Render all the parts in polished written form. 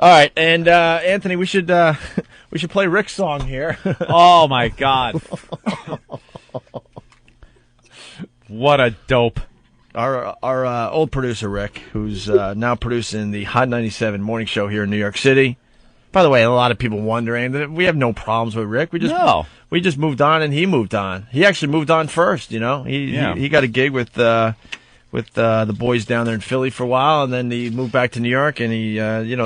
All right, and Anthony, we should play Rick's song here. Oh my God! What a dope! Our old producer Rick, who's now producing the Hot 97 morning show here in New York City. By the way, a lot of people wondering that we have no problems with Rick. We just moved on, and he moved on. He actually moved on first. You know, he got a gig with the boys down there in Philly for a while, and then he moved back to New York, and he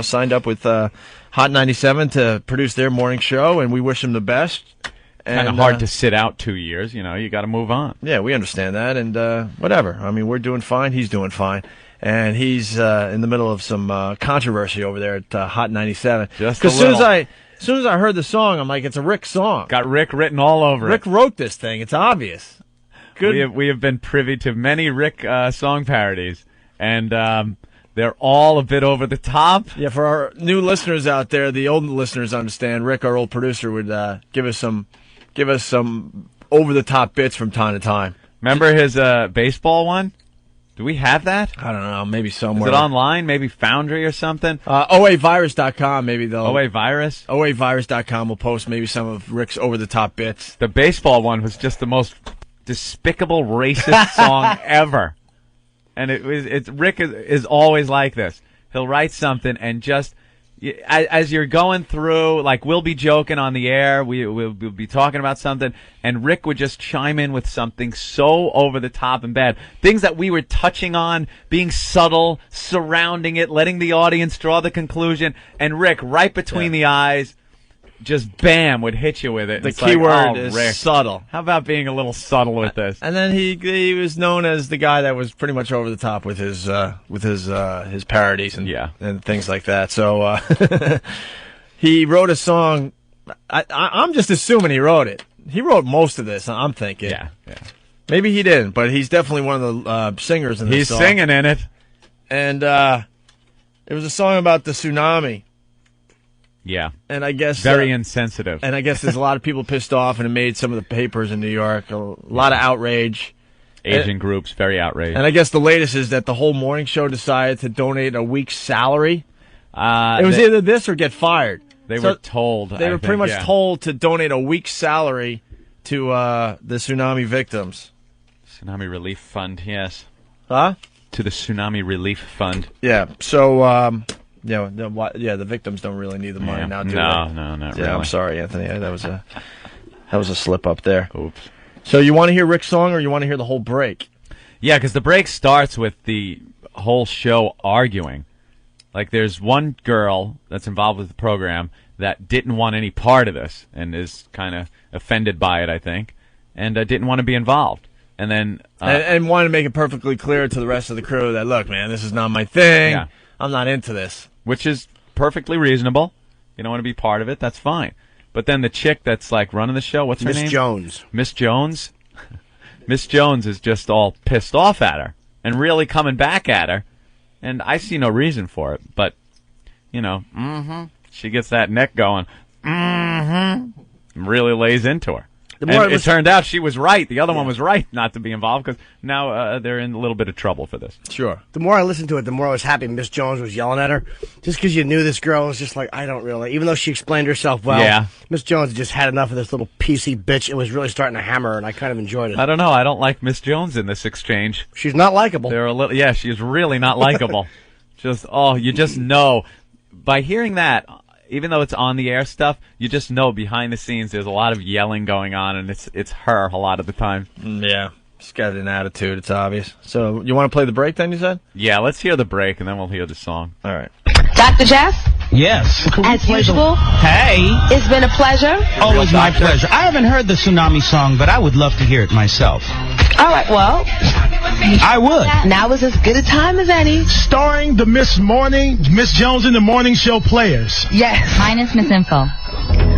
signed up with Hot 97 to produce their morning show, and we wish him the best. Kind of hard to sit out 2 years, you got to move on. Yeah, we understand that, and whatever. I mean, we're doing fine, he's doing fine. And he's in the middle of some controversy over there at Hot 97. Just because as soon as I heard the song, I'm like, it's a Rick song. Got Rick written all over it. Rick wrote this thing. It's obvious. Good. We have been privy to many Rick song parodies, and they're all a bit over the top. Yeah, for our new listeners out there, the old listeners understand. Rick, our old producer, would give us some over the top bits from time to time. Remember his baseball one? Do we have that? I don't know. Maybe somewhere. Is it online? Maybe Foundry or something? OAvirus.com, maybe they'll. OAvirus? OAvirus.com will post maybe some of Rick's over the top bits. The baseball one was just the most despicable racist song ever. And Rick is always like this. He'll write something and just, as you're going through, like we'll be joking on the air, we'll be talking about something, and Rick would just chime in with something so over the top and bad. Things that we were touching on, being subtle, surrounding it, letting the audience draw the conclusion, and Rick, right between the eyes, just bam, would hit you with it. The key word is Rick, subtle. How about being a little subtle with this? And then he was known as the guy that was pretty much over the top with his parodies and things like that. So he wrote a song. I'm just assuming he wrote it. He wrote most of this, I'm thinking. Yeah. Maybe he didn't, but he's definitely one of the singers in this song. He's singing in it. And it was a song about the tsunami. Yeah. And I guess very insensitive. And I guess there's a lot of people pissed off, and it made some of the papers in New York a lot of outrage. Asian groups very outraged. And I guess the latest is that the whole morning show decided to donate a week's salary. It was either this or get fired. They were told. They were pretty much told to donate a week's salary to the tsunami victims. Tsunami Relief Fund, yes. Huh? To the Tsunami Relief Fund. Yeah. So. The victims don't really need the money now, do they? No, not really. Yeah, I'm sorry, Anthony. That was a slip up there. Oops. So you want to hear Rick's song, or you want to hear the whole break? Yeah, because the break starts with the whole show arguing. Like, there's one girl that's involved with the program that didn't want any part of this and is kind of offended by it, I think, and didn't want to be involved. And then and wanted to make it perfectly clear to the rest of the crew that, look, man, this is not my thing. Yeah. I'm not into this. Which is perfectly reasonable. You don't want to be part of it, that's fine. But then the chick that's like running the show, what's her name? Miss Jones. Miss Jones? Miss Jones is just all pissed off at her and really coming back at her. And I see no reason for it. But, she gets that neck going, really lays into her. And it turned out she was right. The other one was right not to be involved because now they're in a little bit of trouble for this. Sure. The more I listened to it, the more I was happy Miss Jones was yelling at her. Just because you knew this girl was just like, I don't really. Even though she explained herself well, Miss Jones just had enough of this little PC bitch. It was really starting to hammer her, and I kind of enjoyed it. I don't know. I don't like Miss Jones in this exchange. She's not likable. She's really not likable. You just know. By hearing that, even though it's on the air stuff, you just know behind the scenes there's a lot of yelling going on, and it's her a lot of the time. Yeah, she's got an attitude. It's obvious. So you want to play the break then, you said? Yeah, let's hear the break, and then we'll hear the song. All right. Dr. Jeff? Yes. As usual. Hey. It's been a pleasure. Always my pleasure. I haven't heard the Tsunami song, but I would love to hear it myself. All right, well. I would. Now is as good a time as any. Starring the Miss Jones in the Morning Show players. Yes. Minus Miss Info.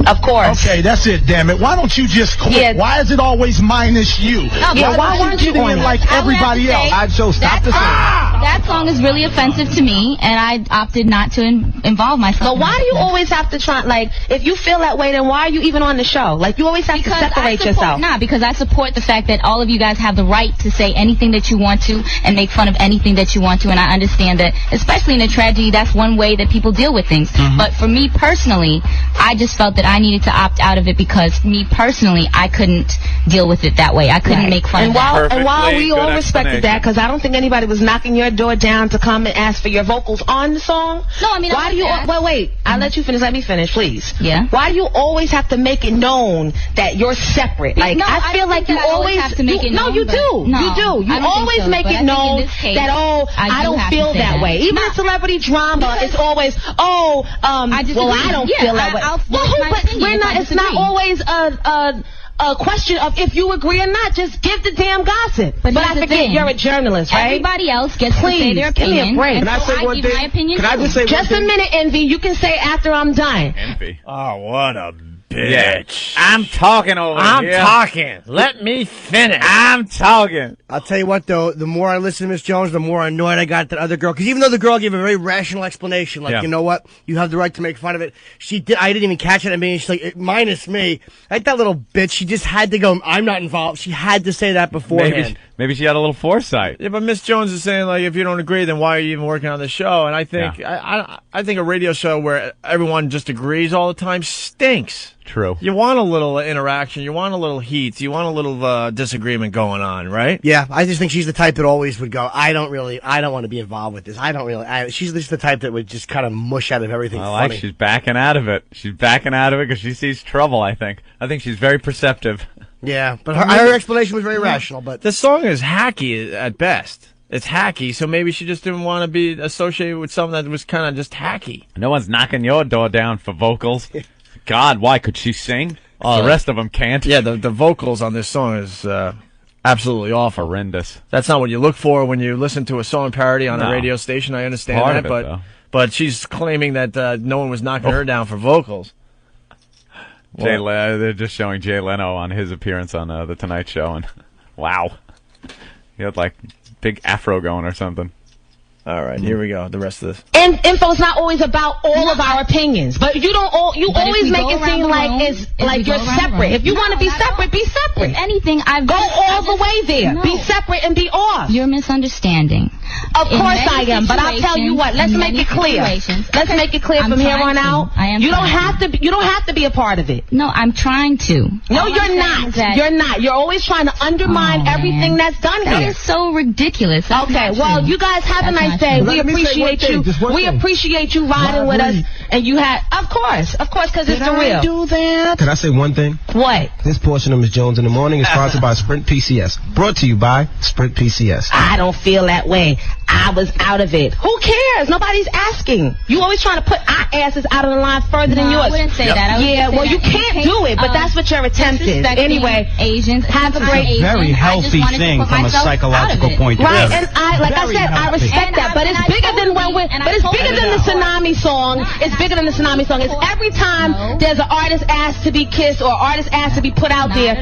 Of course. Okay, that's it, damn it. Why don't you just quit? Yeah. Why is it always minus you? Why aren't you going like everybody else? I'd show stop the song. that song is really offensive to me, and I opted not to involve myself. But why do you always have to try, like, if you feel that way, then why are you even on the show? Like, you always have to separate yourself. Nah, because I support the fact that all of you guys have the right to say anything that you want to and make fun of anything that you want to, and I understand that, especially in a tragedy, that's one way that people deal with things. But for me personally, I just felt that I needed to opt out of it because me personally, I couldn't deal with it that way. I couldn't make fun of that. And while we all respected that, because I don't think anybody was knocking your door down to come and ask for your vocals on the song. No, I mean, why do you? Well, wait. I'll let you finish. Let me finish, please. Yeah. Why do you always have to make it known that you're separate? Like, no, I feel like you always have to make it known. No, you do. No, you do. You always make it known that I don't feel that way. Even in celebrity drama, it's always I don't feel that way. But it's not always a question of if you agree or not. Just give the damn gossip. But I forget you're a journalist, right? Everybody else gets to say their opinion. Give me a break. Can I say one thing? My opinion. Can I just say just a minute, Envy. You can say after I'm done. Envy. Oh, what a bitch. Yeah. I'm talking over here. I'm talking. Let me finish. I'm talking. I'll tell you what, though, the more I listen to Miss Jones, the more annoyed I got at that other girl. Because even though the girl gave a very rational explanation, like, you know what, you have the right to make fun of it, I didn't even catch it. I mean, she's like, minus me. Like that little bitch, she just had to go, I'm not involved. She had to say that beforehand. Maybe she had a little foresight. Yeah, but Miss Jones is saying, like, if you don't agree, then why are you even working on the show? And I think I think a radio show where everyone just agrees all the time stinks. True. You want a little interaction. You want a little heat. You want a little disagreement going on, right? Yeah, I just think she's the type that always would go, I don't want to be involved with this. She's just the type that would just kind of mush out of everything funny. She's backing out of it. She's backing out of it because she sees trouble, I think. I think she's very perceptive. Yeah, but her explanation was very rational. But the song is hacky at best. It's hacky, so maybe she just didn't want to be associated with something that was kind of just hacky. No one's knocking your door down for vocals. God, why could she sing? The rest of them can't. Yeah, the vocals on this song is absolutely awful. Horrendous. That's not what you look for when you listen to a song parody on a radio station. I understand but she's claiming that no one was knocking her down for vocals. They're just showing Jay Leno on his appearance on The Tonight Show, and wow, he had like big afro going or something. All right, here we go. The rest of this. And info's not always about all of our opinions, but you don't. You always make it seem like it's like you're separate. If you want to be separate, be separate. If anything, I've go all the way there. No. Be separate and be off. You're misunderstanding. Of course I am, but I'll tell you what. Let's make it clear. Let's make it clear from here on out. You don't have to. You don't have to be a part of it. No, I'm trying to. No, you're not. You're not. You're always trying to undermine everything that's done here. That is so ridiculous. Okay, well, you guys have a nice day. We appreciate you. We appreciate you riding with us. And you had, of course, because it's the real. Do that? Can I say one thing? What? This portion of Ms. Jones in the Morning is sponsored by Sprint PCS. Brought to you by Sprint PCS. I don't feel that way. I was out of it. Who cares? Nobody's asking. You always trying to put our asses out of the line further than yours. I wouldn't say that. You can't do it, but that's what your attempt is. Anyway, Asians have a great, very healthy thing from a psychological point of view. Right, and I respect that, but it's bigger than it's bigger than the Tsunami song. It's bigger than the Tsunami song. It's every time there's an artist asked to be kissed or artist asked to be put out there,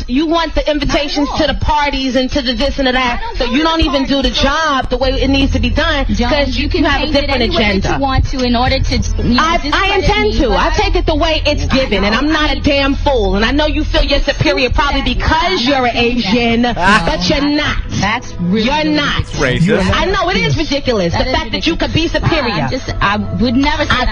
you want the invitations to the parties and to the this and the that, so you don't even do the job the way it needs to be done because you can have a different agenda. You want to in order to. I intend to. I take it the way it's given, and I'm not a damn fool. And I know you feel you're superior probably because you're an Asian, but you're not. That's really you're not. Racist. I know it is ridiculous. The fact that you could be superior. I would never say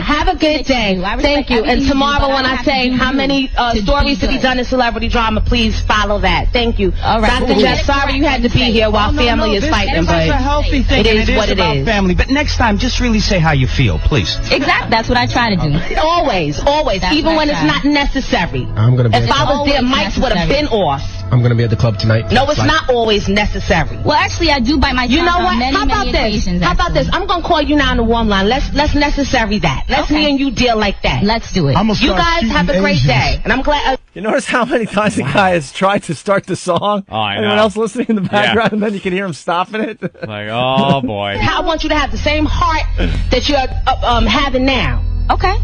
have a good day. Thank you. And tomorrow when I say how many stories to be done in celebrity drama, please follow that. Thank you. All right. Dr. Jess, sorry you had to be here while family is fighting, but it's a healthy thing. It is what it is. Family, but next time, just really say how you feel, please. Exactly. That's what I try to do. Always, even when it's not necessary. If I was there, mics would have been off. I'm going to be at the club tonight. No, it's not always necessary. Well, actually, I do bite my tongue. You know what? How about this? How about this? I'm going to call you now in the warm line. Let's necessary that. Let's me and you deal like that. Let's do it. You guys have a great day. And I'm glad. You notice how many times the guy has tried to start the song? Oh, I know. Anyone else listening in the background, and then you can hear him stopping it? Like, oh, boy. I want you to have the same heart that you're having now. Okay.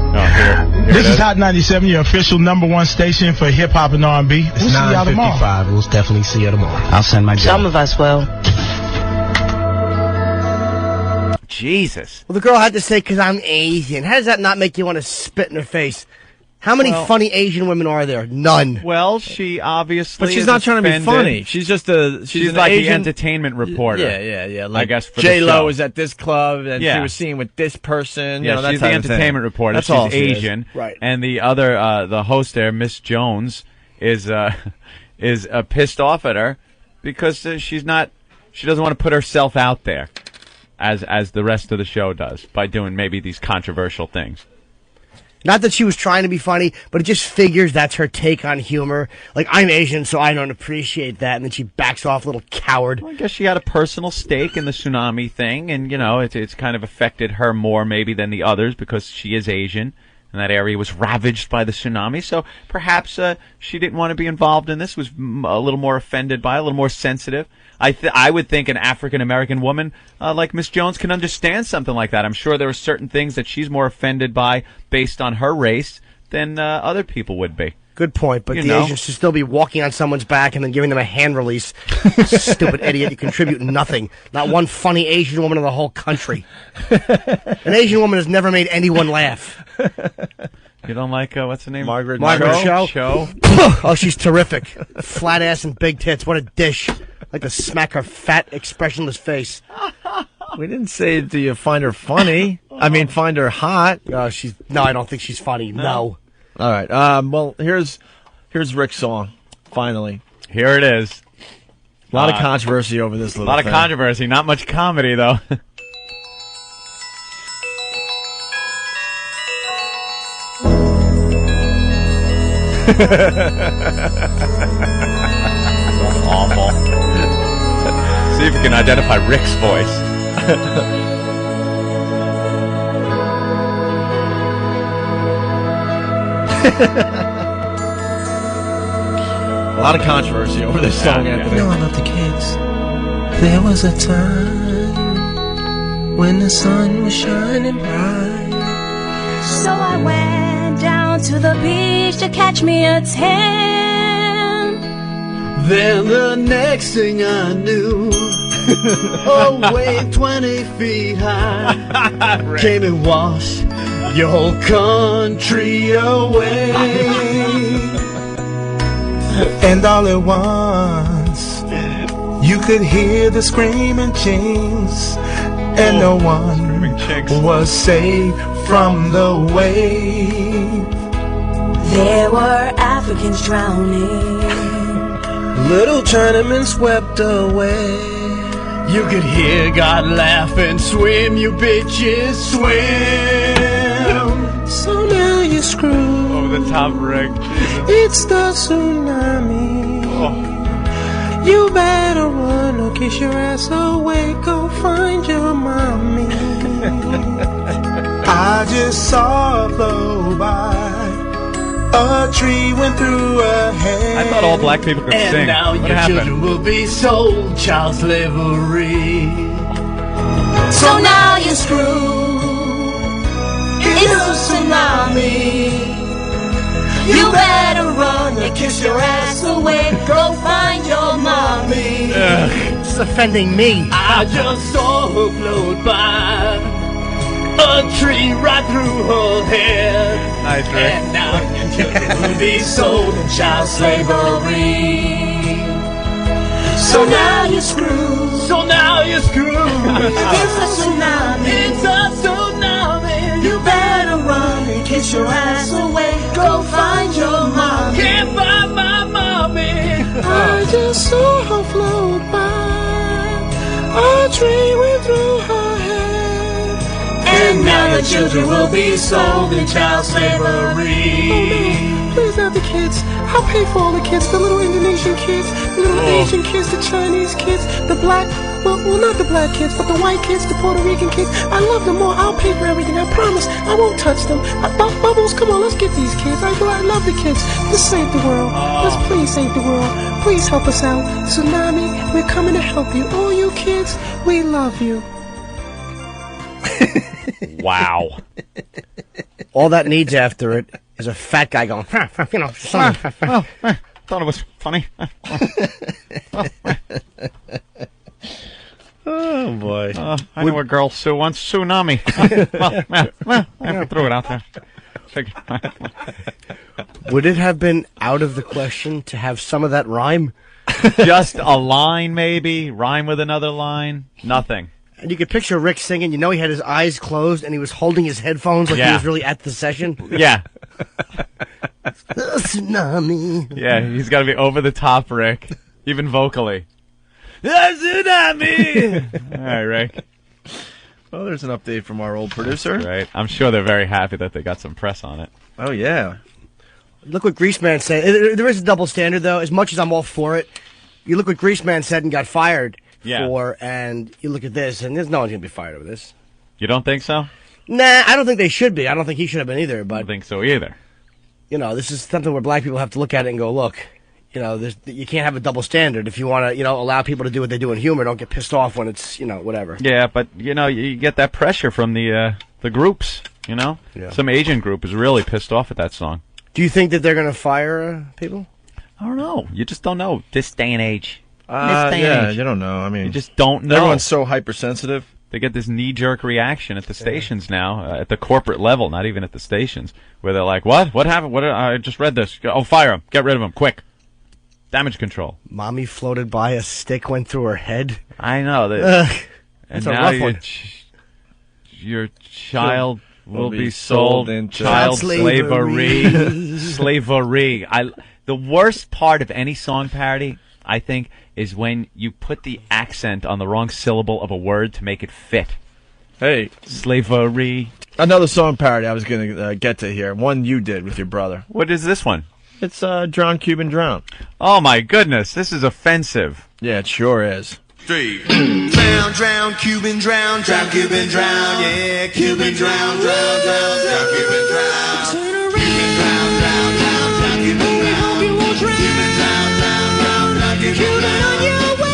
All This is Hot 97, your official #1 station for hip hop and R&B. It's 9:55. We'll definitely see you tomorrow. I'll send my bill. Some of us will. Jesus. Well, the girl had to say, because I'm Asian. How does that not make you want to spit in her face? How many funny Asian women are there? None. Well, she obviously But she's not trying to be funny. She's just she's like Asian, the entertainment reporter. Yeah. Like I guess for J-Lo was at this club, and Yeah. she was seen with this person. Yeah, you know, that she's the type of thing. entertainment reporter. That's she's all she Asian. is. Right. And the other, the host there, Miss Jones, is pissed off at her because she doesn't want to put herself out there as the rest of the show does by doing maybe these controversial things. Not that she was trying to be funny, but it just figures that's her take on humor. Like, I'm Asian, so I don't appreciate that. And then she backs off, little coward. Well, I guess she had a personal stake in the tsunami thing, and, you know, it's kind of affected her more maybe than the others because she is Asian, and that area was ravaged by the tsunami. So perhaps she didn't want to be involved in this, was a little more offended by it, a little more sensitive. I would think an African-American woman like Miss Jones can understand something like that. I'm sure there are certain things that she's more offended by based on her race than other people would be. Good point, but the Asians should still be walking on someone's back and then giving them a hand release. Stupid idiot, you contribute nothing. Not one funny Asian woman in the whole country. An Asian woman has never made anyone laugh. You don't like, what's her name? Margaret Cho? Oh, she's terrific. Flat ass and big tits. What a dish. Like to smack her fat, expressionless face. We didn't say, do you find her funny? I mean, find her hot. No, I don't think she's funny. No. All right. Well, here's Rick's song. Finally, here it is. A lot of controversy over this. A lot of controversy. Not much comedy though. Awful. See if you can identify Rick's voice. A lot of controversy over this song, Anthony. You know I love the kids. There was a time when the sun was shining bright. So I went down to the beach to catch me a tan. Then the next thing I knew, a wave 20 feet high came and washed your whole country away. And all at once, you could hear the screaming chinks, and no one was saved from the wave. There were Africans drowning, little Chinamen swept away. You could hear God laugh and swim, you bitches swim. So now you're screwed. Over the top, Rick. It's the tsunami. Oh. You better run or kiss your ass away. Go find your mommy. I just saw her blow by. A tree went through her head. I thought all black people could and sing. And now what your happened? children will be sold child slavery. So now you're screwed. It's a tsunami. You better run and kiss your ass away. Go find your mommy. It's offending me. I just saw her float by. A tree right through her head. Nice, Rick. And now your children will be sold in child slavery. So now you're screwed. So now you're screwed. It's a tsunami. It's a tsunami. You better run and kiss your ass away. Go find your mommy. Can't find my mommy. I just saw her float by. A tree went through her head. And now the children will be sold in child slavery. Please have the kids. I'll pay for all the kids. The little Indonesian kids, the little Asian kids, the Chinese kids, the black, well, not the black kids, but the white kids, the Puerto Rican kids. I love them all. I'll pay for everything. I promise. I won't touch them. Bubbles, come on, let's get these kids. I love the kids. Let's save the world. Let's please save the world. Please help us out. Tsunami, we're coming to help you. All you kids, we love you. Wow. All that needs after it is a fat guy going, son. Thought it was funny. Oh, boy. I know a girl, Sue, wants Tsunami. Well, throw it out there. Would it have been out of the question to have some of that rhyme? Just a line, maybe. Rhyme with another line. Nothing. And you could picture Rick singing. You know, he had his eyes closed and he was holding his headphones like he was really at the session. Yeah. Tsunami. Yeah, he's got to be over the top, Rick. Even vocally. Tsunami! All right, Rick. Well, there's an update from our old producer. Right. I'm sure they're very happy that they got some press on it. Oh, yeah. Look what Greaseman said. There is a double standard, though. As much as I'm all for it, you look what Greaseman said and got fired for, and you look at this, and there's no one's going to be fired over this. You don't think so? Nah, I don't think they should be. I don't think he should have been either. But I don't think so either. You know, this is something where black people have to look at it and go, look, you know, you can't have a double standard. If you want to, you know, allow people to do what they do in humor, don't get pissed off when it's, you know, whatever. Yeah, but, you know, you get that pressure from the groups, you know? Yeah. Some Asian group is really pissed off at that song. Do you think that they're going to fire people? I don't know. You just don't know. This day and age. Yeah, you don't know. I mean, you just don't know. Everyone's so hypersensitive. They get this knee-jerk reaction at the stations now, at the corporate level, not even at the stations, where they're like, what? What happened? I just read this. Oh, fire him. Get rid of him. Quick. Damage control. Mommy floated by, a stick went through her head. I know. And now your child will be sold into child slavery. Slavery. The worst part of any song parody, I think, is when you put the accent on the wrong syllable of a word to make it fit. Hey. Slavery. Another song parody I was going to get to here. One you did with your brother. What is this one? It's Drown, Cuban, Drown. Oh, my goodness. This is offensive. Yeah, it sure is. Drown, drown, Cuban, drown, drown, Cuban, drown, yeah, Cuban, drown, drown, drown, drown, Cuban, drown. Cuban, drown, drown, drown, drown, Cuban, drown. Cuban, drown, drown, drown, drown, Cuban, drown.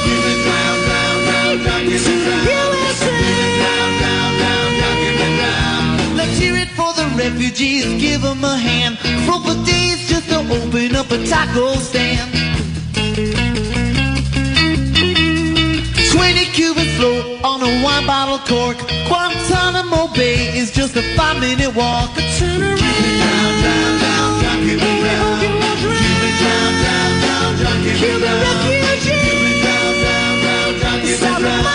Cuban, drown, drown, drown, drown, Cuban, drown. Cuban, drown, drown, drown, drown, Cuban, drown. Let's hear it for the refugees, give them a hand. For days just to open up a taco stand. 20 Cubans float on a wine bottle cork. Guantanamo Bay is just a 5-minute walk. Cuban drown, drown, drown, drown, Cuban drown. Cuban drown, drown, drown, drown, Cuban drown. Cuban drown, drown, drown, drown, Cuban drown.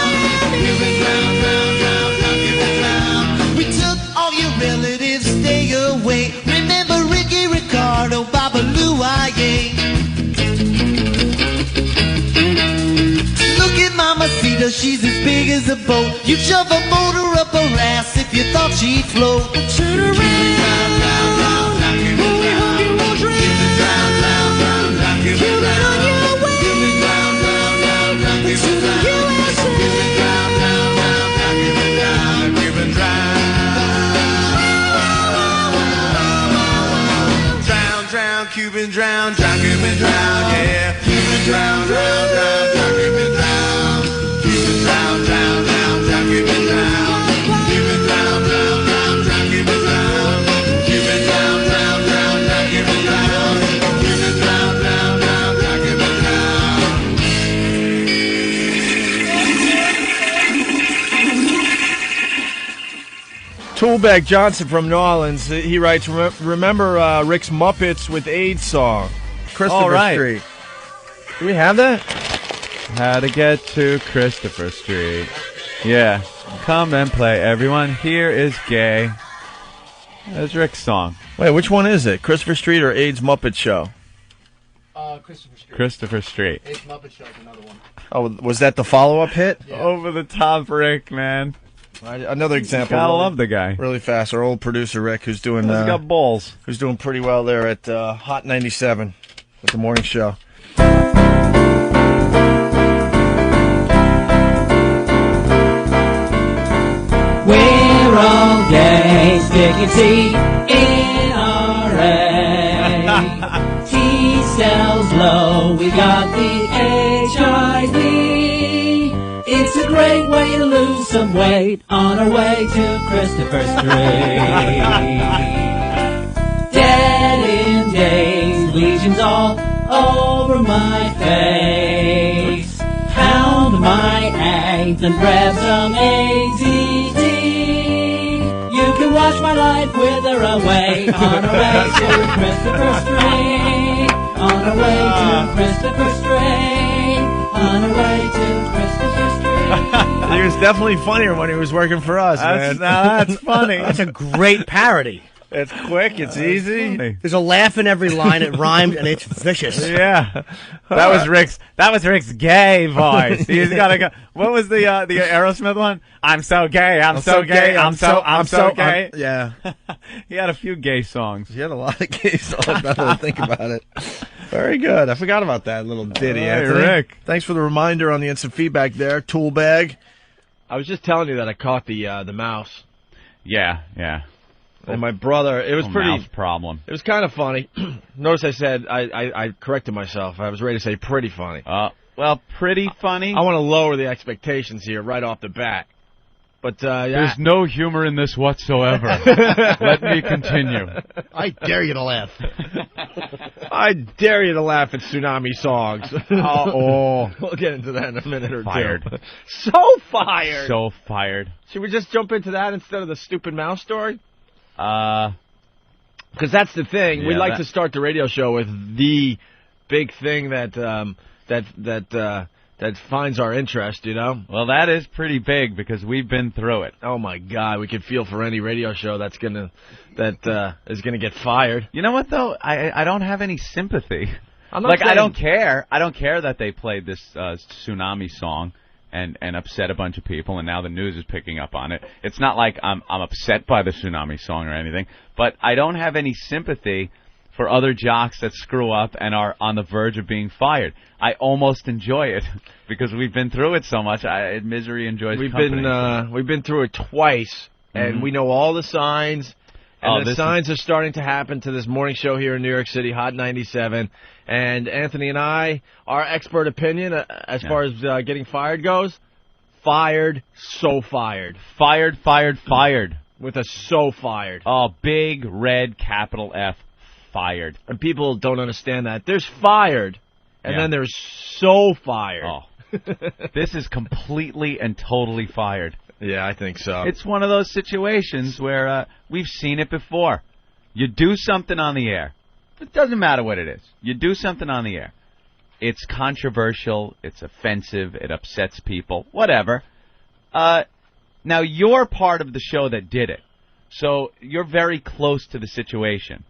Cuban drown, drown, drown, drown, Cuban drown. We took all your relatives, stay away. Remember Ricky Ricardo, Babalu, Aye. Mamacita, she's as big as a boat. You'd shove a motor up her ass if you thought she'd float. Turn around, drown, drown, drown, drown, Cuban drown. Cuban drown, drown, drown, drown, Cuban drown. Cuban drown, drown, drown, drown, Cuban drown. Cuban drown, drown, drown, drown, Cuban drown. Cuban drown. Drown, drown, Cuban drown, drown, Cuban drown, yeah. Cuban drown, drown, drown, drown, Cuban drown. Drown, drown, drown, drown, Cuban drown. Cuban drown, drown, drown, drown, Cuban drown. Cuban drown, drown, drown, drown, Cuban drown. Cuban drown, drown, drown, drown, Cuban drown. Toolbag Johnson from New Orleans, he writes, remember Rick's Muppets with AIDS song, Christopher Street. Do we have that? How to get to Christopher Street. Yeah. Come and play, everyone. Here is gay. That's Rick's song. Wait, which one is it? Christopher Street or AIDS Muppet Show? Christopher Street. Christopher Street. AIDS Muppet Show is another one. Oh, was that the follow-up hit? Yeah. Over the top, Rick, man. Another example. Gotta love the guy. Really fast. Our old producer, Rick, who's doing... He's got balls. Who's doing pretty well there at Hot 97 with the morning show. We're all gay, sticking teeth in RA. T-cells low, we got the HIV. It's a great way way you lose some weight on our way to Christopher Street. Dead in days, lesions all over my face. Pound my eggs and grab some AZT. You can watch my life wither away on our way to Christopher Street. On our way to Christopher Street. On our way to Christopher Street. He was definitely funnier when he was working for us, man. That's funny. That's a great parody. It's quick. It's easy. There's a laugh in every line. It rhymed, and it's vicious. Yeah, that was Rick's gay voice. He's got to go. What was the Aerosmith one? I'm so gay. I'm so gay. I'm so gay. Yeah, he had a few gay songs. He had a lot of gay songs. Now that I think about it. Very good. I forgot about that little ditty. Hey, Anthony. Rick. Thanks for the reminder on the instant feedback there. Tool bag. I was just telling you that I caught the mouse. Yeah. And my brother, it was pretty mouse problem. It was kind of funny. Notice I said I corrected myself. I was ready to say pretty funny. Well, pretty funny. I want to lower the expectations here right off the bat. But there's no humor in this whatsoever. Let me continue. I dare you to laugh. I dare you to laugh at Tsunami songs. We'll get into that in a minute or Fired. two. So fired. So fired. Should we just jump into that instead of the stupid mouse story? Because that's the thing. Yeah, we like to start the radio show with the big thing that finds our interest, you know? Well, that is pretty big because we've been through it. Oh my God, we could feel for any radio show that is gonna get fired. You know what though? I don't have any sympathy. I'm not saying... I don't care. I don't care that they played this Tsunami song and upset a bunch of people, and now the news is picking up on it. It's not like I'm upset by the Tsunami song or anything, but I don't have any sympathy for other jocks that screw up and are on the verge of being fired. I almost enjoy it because we've been through it so much. Misery enjoys company. We've been through it twice, and we know all the signs. And the signs are starting to happen to this morning show here in New York City, Hot 97. And Anthony and I, our expert opinion as far as getting fired goes, fired, so fired. Fired, fired, fired. With a so fired. Oh, big red capital F, fired. And people don't understand that. There's fired, and then there's so fired. Oh. This is completely and totally fired. Yeah, I think so. It's one of those situations where we've seen it before. You do something on the air. It doesn't matter what it is. You do something on the air. It's controversial. It's offensive. It upsets people. Whatever. Now, you're part of the show that did it. So you're very close to the situation.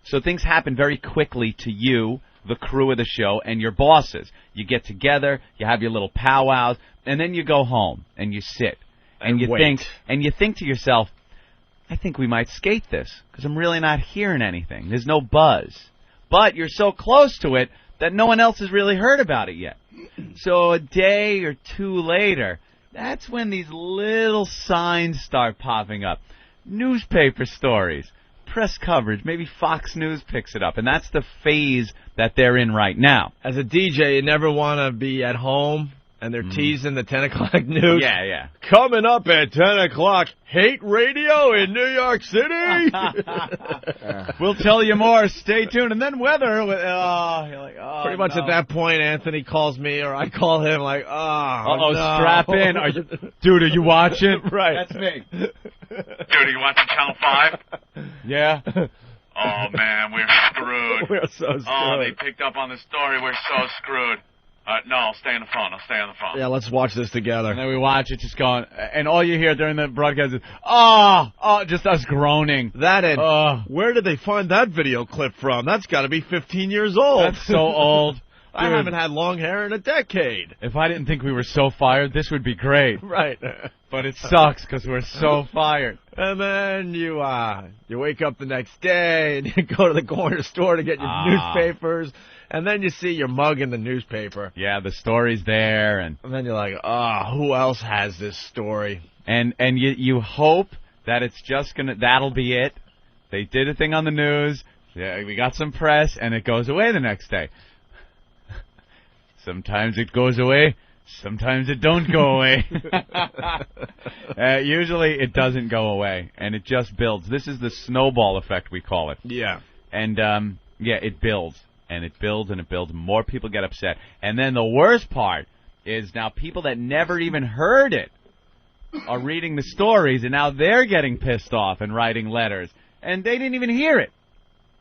So things happen very quickly to you, the crew of the show, and your bosses. You get together. You have your little powwows. And then you go home and you sit. And you think to yourself, I think we might skate this because I'm really not hearing anything. There's no buzz. But you're so close to it that no one else has really heard about it yet. So a day or two later, that's when these little signs start popping up. Newspaper stories, press coverage, maybe Fox News picks it up. And that's the phase that they're in right now. As a DJ, you never want to be at home. And they're teasing the 10 o'clock news. Yeah. Coming up at 10 o'clock, hate radio in New York City. We'll tell you more. Stay tuned. And then weather. You're like, pretty much at that point, Anthony calls me or I call him like, no. Strap in. Dude, are you watching? Right. That's me. Dude, are you watching Channel 5? Yeah. Oh, man, we're screwed. We're so screwed. Oh, they picked up on the story. We're so screwed. No, I'll stay on the phone. I'll stay on the phone. Yeah, let's watch this together. And then we watch it just going, and all you hear during the broadcast is, just us groaning. That and, where did they find that video clip from? That's got to be 15 years old. That's so old. I haven't had long hair in a decade. If I didn't think we were so fired, this would be great. Right. But it sucks because we're so fired. And then you wake up the next day and you go to the corner store to get your newspapers. And then you see your mug in the newspaper. Yeah, the story's there. And then you're like, who else has this story? And you hope that it's just that'll be it. They did a thing on the news. Yeah, we got some press, and it goes away the next day. Sometimes it goes away Sometimes it don't go away. Usually it doesn't go away, and it just builds. This is the snowball effect, we call it. Yeah. And, it builds, and it builds, and it builds. More people get upset. And then the worst part is now people that never even heard it are reading the stories, and now they're getting pissed off and writing letters. And they didn't even hear it.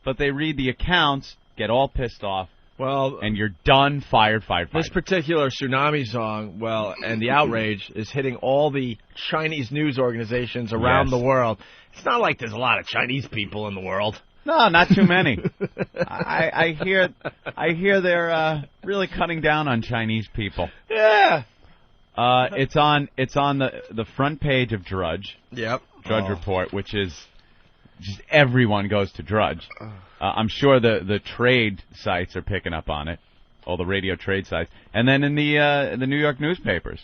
But they read the accounts, get all pissed off. Well, and you're done, fired. This particular Tsunami song, and the outrage is hitting all the Chinese news organizations around the world. It's not like there's a lot of Chinese people in the world. No, not too many. I hear they're really cutting down on Chinese people. Yeah. It's on the front page of Drudge. Yep. Drudge Report, which is just everyone goes to Drudge. I'm sure the trade sites are picking up on it, all the radio trade sites, and then in the New York newspapers.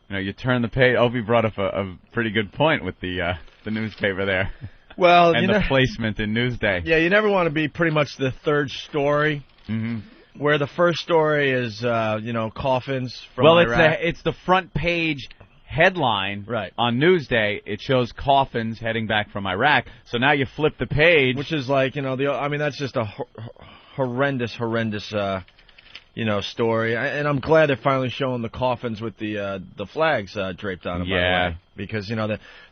You turn the page. Opie brought up a pretty good point with the newspaper there. Well, and the placement in Newsday. Yeah, you never want to be pretty much the third story. Mm-hmm. Where the first story is, coffins from Iraq. It's the front page headline on Newsday. It shows coffins heading back from Iraq. So now you flip the page, which is like that's just a horrendous story. And I'm glad they're finally showing the coffins with the flags draped on them. Yeah, by the way, because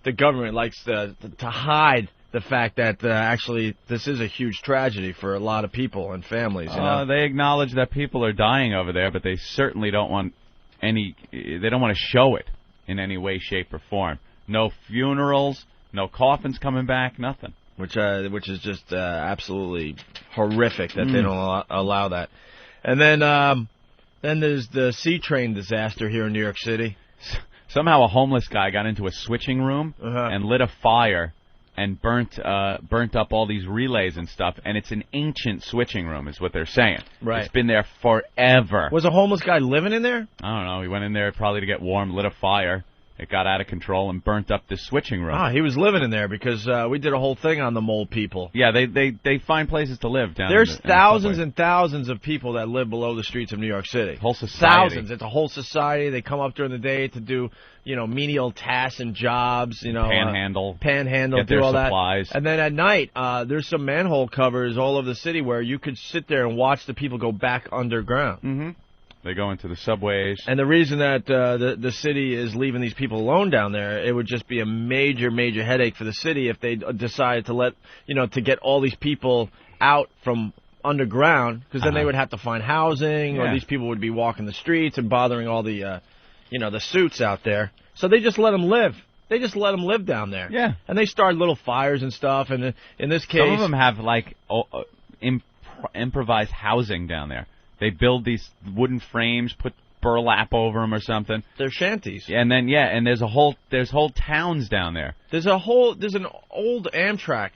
the government likes to hide the fact that actually this is a huge tragedy for a lot of people and families. They acknowledge that people are dying over there, but they certainly don't want they don't want to show it in any way, shape, or form. No funerals, no coffins coming back, nothing. Which is just absolutely horrific that they don't allow that. And then there's the C train disaster here in New York City. Somehow a homeless guy got into a switching room and lit a fire and burnt up all these relays and stuff. And it's an ancient switching room, is what they're saying. Right. It's been there forever. Was a homeless guy living in there? I don't know. He went in there probably to get warm, lit a fire. It got out of control and burnt up this switching room. He was living in there because we did a whole thing on the mole people. Yeah, they find places to live down there. There's thousands and thousands of people that live below the streets of New York City. Whole society. Thousands. It's a whole society. They come up during the day to do, menial tasks and jobs, panhandle, get their do all supplies. That. And then at night, there's some manhole covers all over the city where you could sit there and watch the people go back underground. Mm-hmm. They go into the subways. And the reason that the city is leaving these people alone down there, it would just be a major, major headache for the city if they decided to to get all these people out from underground, because then they would have to find housing, or these people would be walking the streets and bothering all the, the suits out there. So they just let them live. They just let them live down there. Yeah. And they start little fires and stuff, and in this case... Some of them have, improvised housing down there. They build these wooden frames, put burlap over them or something. They're shanties. And then and there's whole towns down there. There's an old Amtrak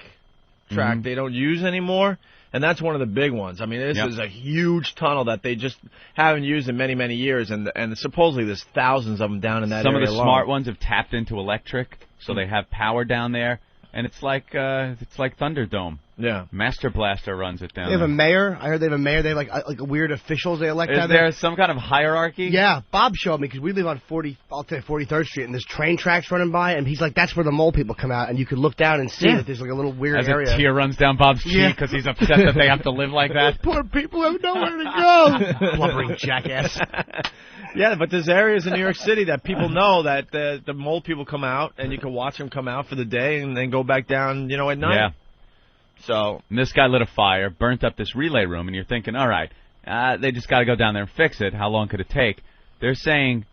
track they don't use anymore, and that's one of the big ones. I mean, this is a huge tunnel that they just haven't used in many, many years, and supposedly there's thousands of them down in that area. Some of the smart ones have tapped into electric, so they have power down there, and it's like Thunderdome. Yeah. Master Blaster runs it down. They have a mayor. I heard they have a mayor. They have like weird officials they elect. Is there some kind of hierarchy? Yeah. Bob showed me, because we live on 43rd Street, and there's train tracks running by, and he's like, that's where the mole people come out, and you could look down and see that there's like a little weird area. As a tear runs down Bob's cheek because he's upset that they have to live like that. Poor people have nowhere to go. Blubbering jackass. Yeah, but there's areas in New York City that people know that the mole people come out, and you can watch them come out for the day and then go back down, at night. Yeah. So and this guy lit a fire, burnt up this relay room, and you're thinking, all right, they just got to go down there and fix it. How long could it take? They're saying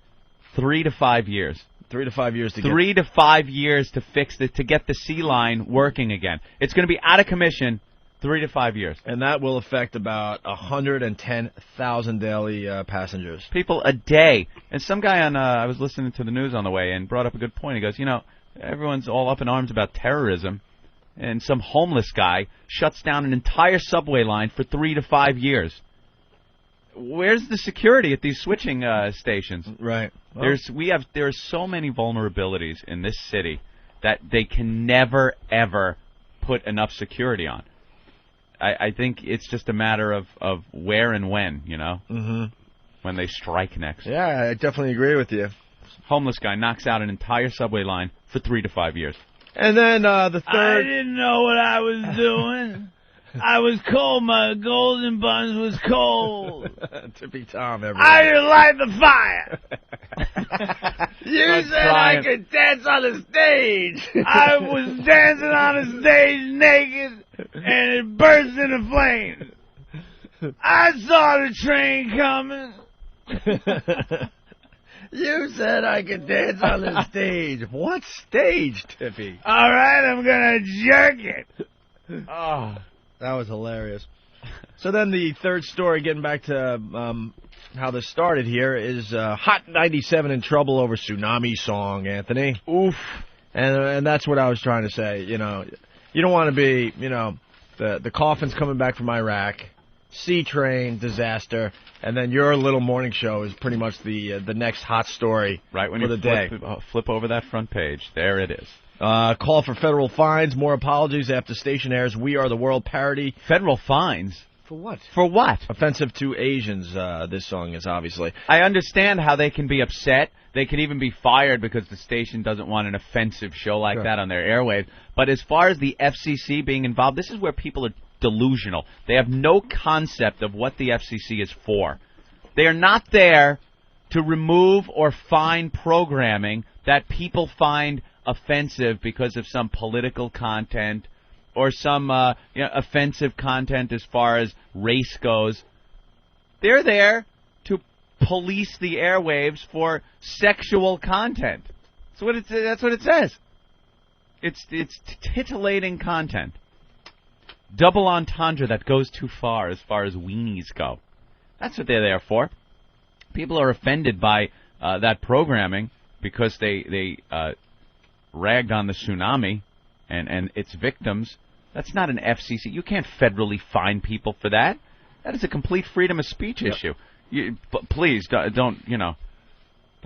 3 to 5 years. 3 to 5 years to 3 to 5 years to fix it, to get the C line working again. It's going to be out of commission 3 to 5 years. And that will affect about 110,000 daily passengers. People a day. And some guy I was listening to the news on the way and brought up a good point. He goes, everyone's all up in arms about terrorism. And some homeless guy shuts down an entire subway line for 3 to 5 years. Where's the security at these switching stations? Right. Well, there are so many vulnerabilities in this city that they can never ever put enough security on. I think it's just a matter of where and when, Mm-hmm. when they strike next. Yeah, I definitely agree with you. Homeless guy knocks out an entire subway line for 3 to 5 years. And then the third... I didn't know what I was doing. I was cold. My golden buns was cold. Tippy Tom, everyone. I didn't light the fire. You said I could dance on the stage. I was dancing on the stage naked, and it burst into flames. I saw the train coming. You said I could dance on the stage. What stage, Tippy? All right, I'm going to jerk it. Oh, that was hilarious. So then the third story, getting back to how this started here, is Hot 97 in trouble over Tsunami song, Anthony. Oof. And that's what I was trying to say. You know, you don't want to be, you know, the coffin's coming back from Iraq, sea train disaster, and then your little morning show is pretty much the next hot story right when for you the day. Flip over that front page. There it is. Call for federal fines, more apologies after station airs We Are the World parody. Federal fines? For what? For what? Offensive to Asians, this song is obviously. I understand how they can be upset. They can even be fired because the station doesn't want an offensive show like that on their airwaves. But as far as the FCC being involved, this is where people are delusional. They have no concept of what the FCC is for. They are not there to remove or fine programming that people find offensive because of some political content or some offensive content as far as race goes. They're there to police the airwaves for sexual content. That's what it says. It's titillating content. Double entendre that goes too far as weenies go. That's what they're there for. People are offended by that programming because they ragged on the tsunami and its victims. That's not an FCC. You can't federally fine people for that. That is a complete freedom of speech issue. Please don't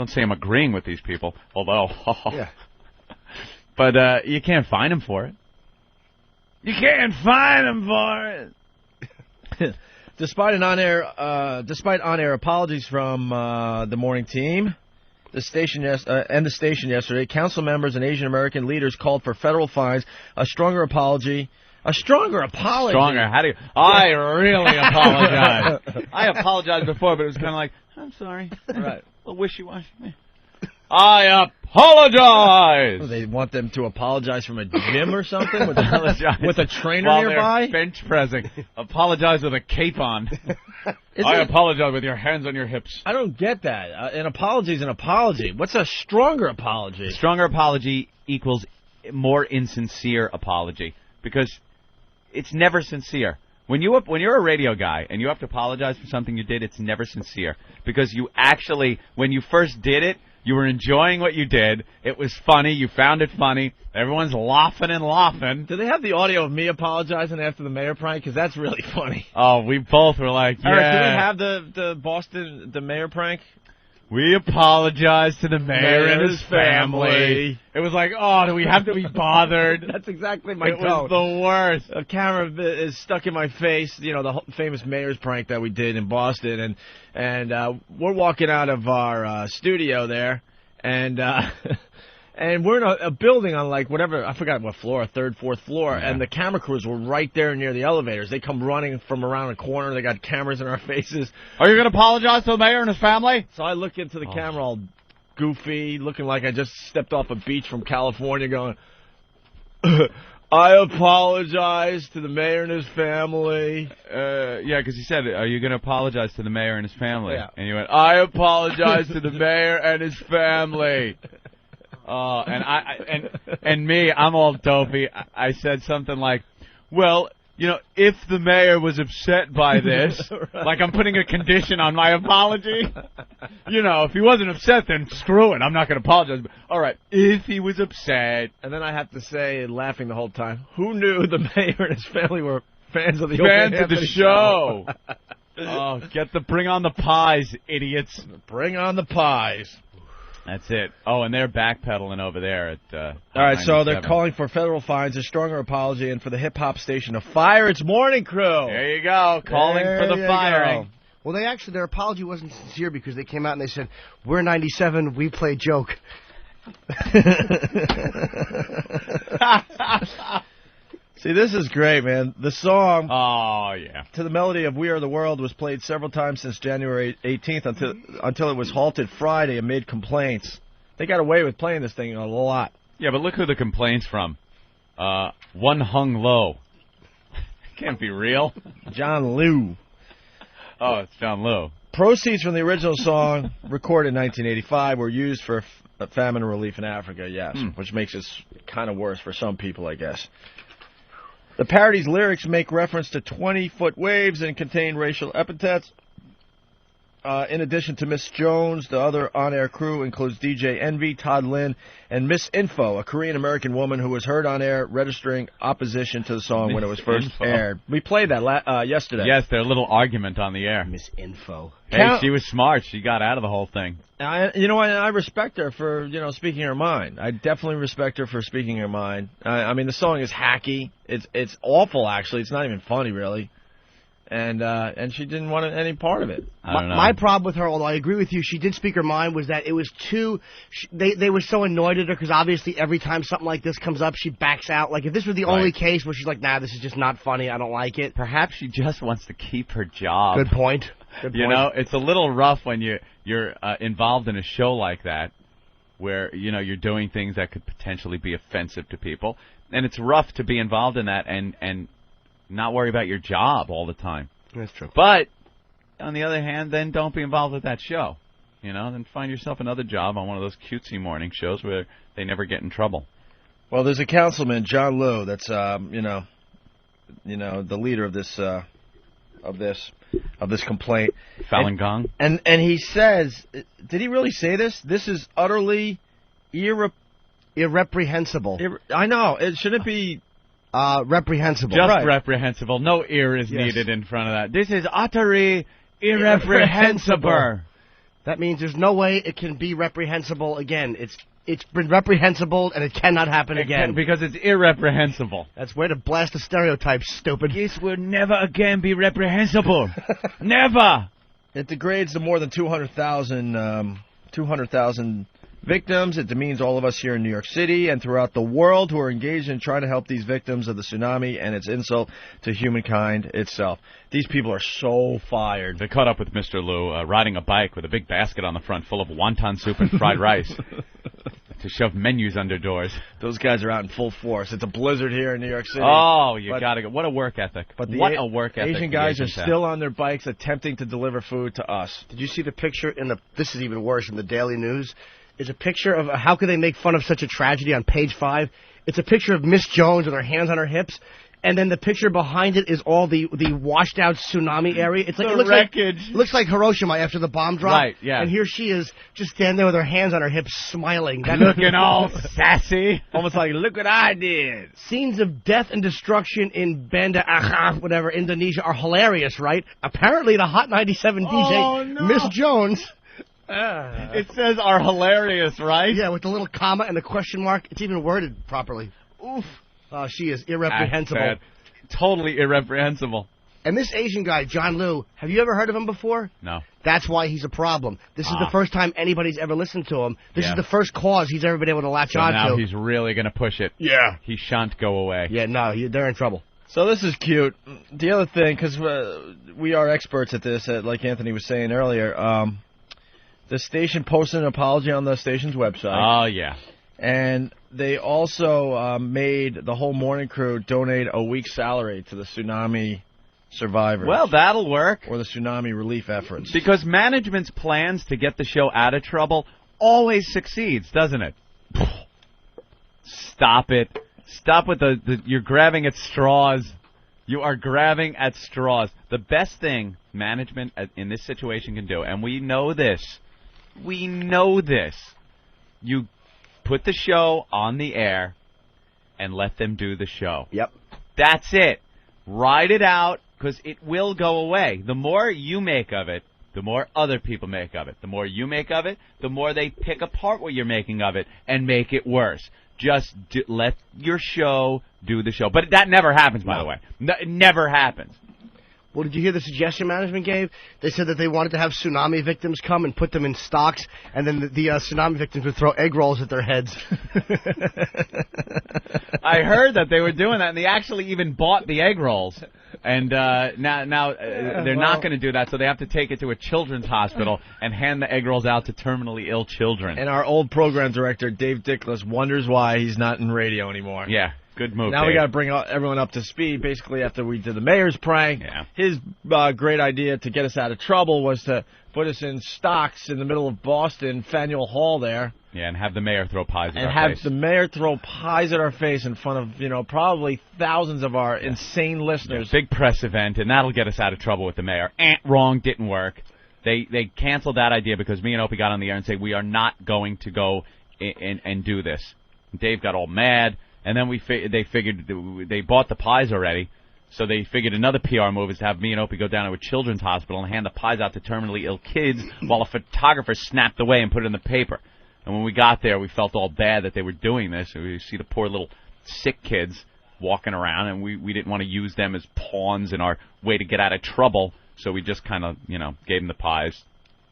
say I'm agreeing with these people. Although, but you can't fine them for it. You can't fine them for it. Despite on-air apologies from the morning team, the station yesterday, council members and Asian American leaders called for federal fines, a stronger apology. Stronger? How do you? I really apologize. I apologized before, but it was kind of like, I'm sorry. Right. A little wishy-washy. I apologize. They want them to apologize from a gym or something with a trainer while nearby. They're bench pressing. Apologize with a cape on. I apologize with your hands on your hips. I don't get that. An apology is an apology. What's a stronger apology? Stronger apology equals more insincere apology because it's never sincere. When you're a radio guy and you have to apologize for something you did, it's never sincere because you actually, when you first did it, you were enjoying what you did. It was funny. You found it funny. Everyone's laughing and laughing. Do they have the audio of me apologizing after the mayor prank? Because that's really funny. Oh, we both were like, yeah. All right, do we have the mayor prank? We apologize to the mayor and his family. It was like, oh, do we have to be bothered? That's exactly my tone. It was the worst. A camera is stuck in my face, the famous mayor's prank that we did in Boston. And we're walking out of our studio there, and we're in a building on, like, whatever, I forgot what floor, third, fourth floor, and the camera crews were right there near the elevators. They come running from around a corner. They got cameras in our faces. Are you going to apologize to the mayor and his family? So I look into the camera all goofy, looking like I just stepped off a beach from California going, I apologize to the mayor and his family. Yeah, because he said, are you going to apologize to the mayor and his family? Yeah. And you went, I apologize to the mayor and his family. And me, I'm all dopey. I said something like, well, if the mayor was upset by this, right. Like I'm putting a condition on my apology. If he wasn't upset, then screw it. I'm not going to apologize. But, all right, if he was upset. And then I have to say, laughing the whole time, who knew the mayor and his family were fans of the show? Oh, bring on the pies, idiots. Bring on the pies. That's it. Oh, and they're backpedaling over there at all right, so they're calling for federal fines, a stronger apology, and for the hip-hop station to fire its morning crew. There you go. Calling for the firing. Go. Well, their apology wasn't sincere because they came out and they said, "We're 97, we play joke." See, this is great, man. The song, to the melody of "We Are the World" was played several times since January 18th until it was halted Friday amid complaints. They got away with playing this thing a lot. Yeah, but look who the complaints from. One Hung Low. Can't be real. John Liu. Oh, it's John Liu. Proceeds from the original song, recorded in 1985, were used for famine relief in Africa, yes, which makes it kind of worse for some people, I guess. The parody's lyrics make reference to 20-foot waves and contain racial epithets. In addition to Miss Jones, the other on-air crew includes DJ Envy, Todd Lynn, and Miss Info, a Korean-American woman who was heard on air registering opposition to the song when it was first aired. We played that yesterday. Yes, their little argument on the air. Miss Info. Hey, she was smart. She got out of the whole thing. You know what? I respect her for, speaking her mind. I definitely respect her for speaking her mind. I mean, the song is hacky. It's awful, actually. It's not even funny, really. And she didn't want any part of it. My problem with her, although I agree with you, she did speak her mind, was that it was too... They were so annoyed at her because obviously every time something like this comes up, she backs out. Like, if this was the only case where she's like, nah, this is just not funny, I don't like it. Perhaps she just wants to keep her job. Good point. You know, it's a little rough when you're involved in a show like that where, you're doing things that could potentially be offensive to people. And it's rough to be involved in that and not worry about your job all the time. That's true. But, on the other hand, then don't be involved with that show. Then find yourself another job on one of those cutesy morning shows where they never get in trouble. Well, there's a councilman, John Liu, that's, the leader of this complaint. Falun Gong? And he says, did he really say this? This is utterly irreprehensible. I know. It shouldn't be... reprehensible. Just reprehensible. No ear is needed in front of that. This is utterly irreprehensible. That means there's no way it can be reprehensible again. It's been reprehensible and it cannot happen again. Because it's irreprehensible. That's way to blast the stereotypes, stupid. This will never again be reprehensible. Never! It degrades the more than 200,000 victims. It demeans all of us here in New York City and throughout the world who are engaged in trying to help these victims of the tsunami and its insult to humankind itself. These people are so fired. They caught up with Mr. Liu riding a bike with a big basket on the front full of wonton soup and fried rice to shove menus under doors. Those guys are out in full force. It's a blizzard here in New York City. Oh, you got to go. What a work ethic. But a work ethic. Asian guys are still on their bikes attempting to deliver food to us. Did you see the picture this is even worse, in the Daily News? Is a picture of how could they make fun of such a tragedy on page 5. It's a picture of Miss Jones with her hands on her hips, and then the picture behind it is all the washed out tsunami area. It's like the wreckage. Looks like Hiroshima after the bomb drop. Right, yeah. And here she is, just standing there with her hands on her hips, smiling. Looking all sassy. Almost like, look what I did. Scenes of death and destruction in Banda Aceh, whatever, Indonesia, are hilarious, right? Apparently the Hot 97 DJ, Miss Jones... It says are hilarious, right? Yeah, with the little comma and the question mark. It's even worded properly. Oof. She is irreprehensible. Totally irreprehensible. And this Asian guy, John Liu, have you ever heard of him before? No. That's why he's a problem. This is the first time anybody's ever listened to him. This is the first cause he's ever been able to latch on to. Now he's really going to push it. Yeah. He shan't go away. Yeah, no, they're in trouble. So this is cute. The other thing, because we are experts at this, like Anthony was saying earlier, the station posted an apology on the station's website. Oh, yeah. And they also made the whole morning crew donate a week's salary to the tsunami survivors. Well, that'll work. Or the tsunami relief efforts. Because management's plans to get the show out of trouble always succeeds, doesn't it? Stop it. Stop with you're grabbing at straws. You are grabbing at straws. The best thing management in this situation can do, and we know this, you put the show on the air and let them do the show. Yep. That's it. Ride it out, because it will go away. The more you make of it, the more other people make of it. The more you make of it, the more they pick apart what you're making of it and make it worse. Just let your show do the show. But that never happens, by the way. It never happens. Well, did you hear the suggestion management gave? They said that they wanted to have tsunami victims come and put them in stocks, and then the tsunami victims would throw egg rolls at their heads. I heard that they were doing that, and they actually even bought the egg rolls. And now they're not going to do that, so they have to take it to a children's hospital and hand the egg rolls out to terminally ill children. And our old program director, Dave Dickless, wonders why he's not in radio anymore. Yeah. Good move. Now Dave. we got to bring everyone up to speed. Basically, after we did the mayor's prank, his great idea to get us out of trouble was to put us in stocks in the middle of Boston, Faneuil Hall there. Yeah, and have the mayor throw pies at our face. And have the mayor throw pies at our face in front of, probably thousands of our insane listeners. Big press event, and that'll get us out of trouble with the mayor. Wrong, didn't work. They canceled that idea because me and Opie got on the air and said, we are not going to go and do this. And Dave got all mad. And then they figured they bought the pies already, so they figured another PR move is to have me and Opie go down to a children's hospital and hand the pies out to terminally ill kids while a photographer snapped away and put it in the paper. And when we got there, we felt all bad that they were doing this. We see the poor little sick kids walking around, and we didn't want to use them as pawns in our way to get out of trouble, so we just kind of, gave them the pies,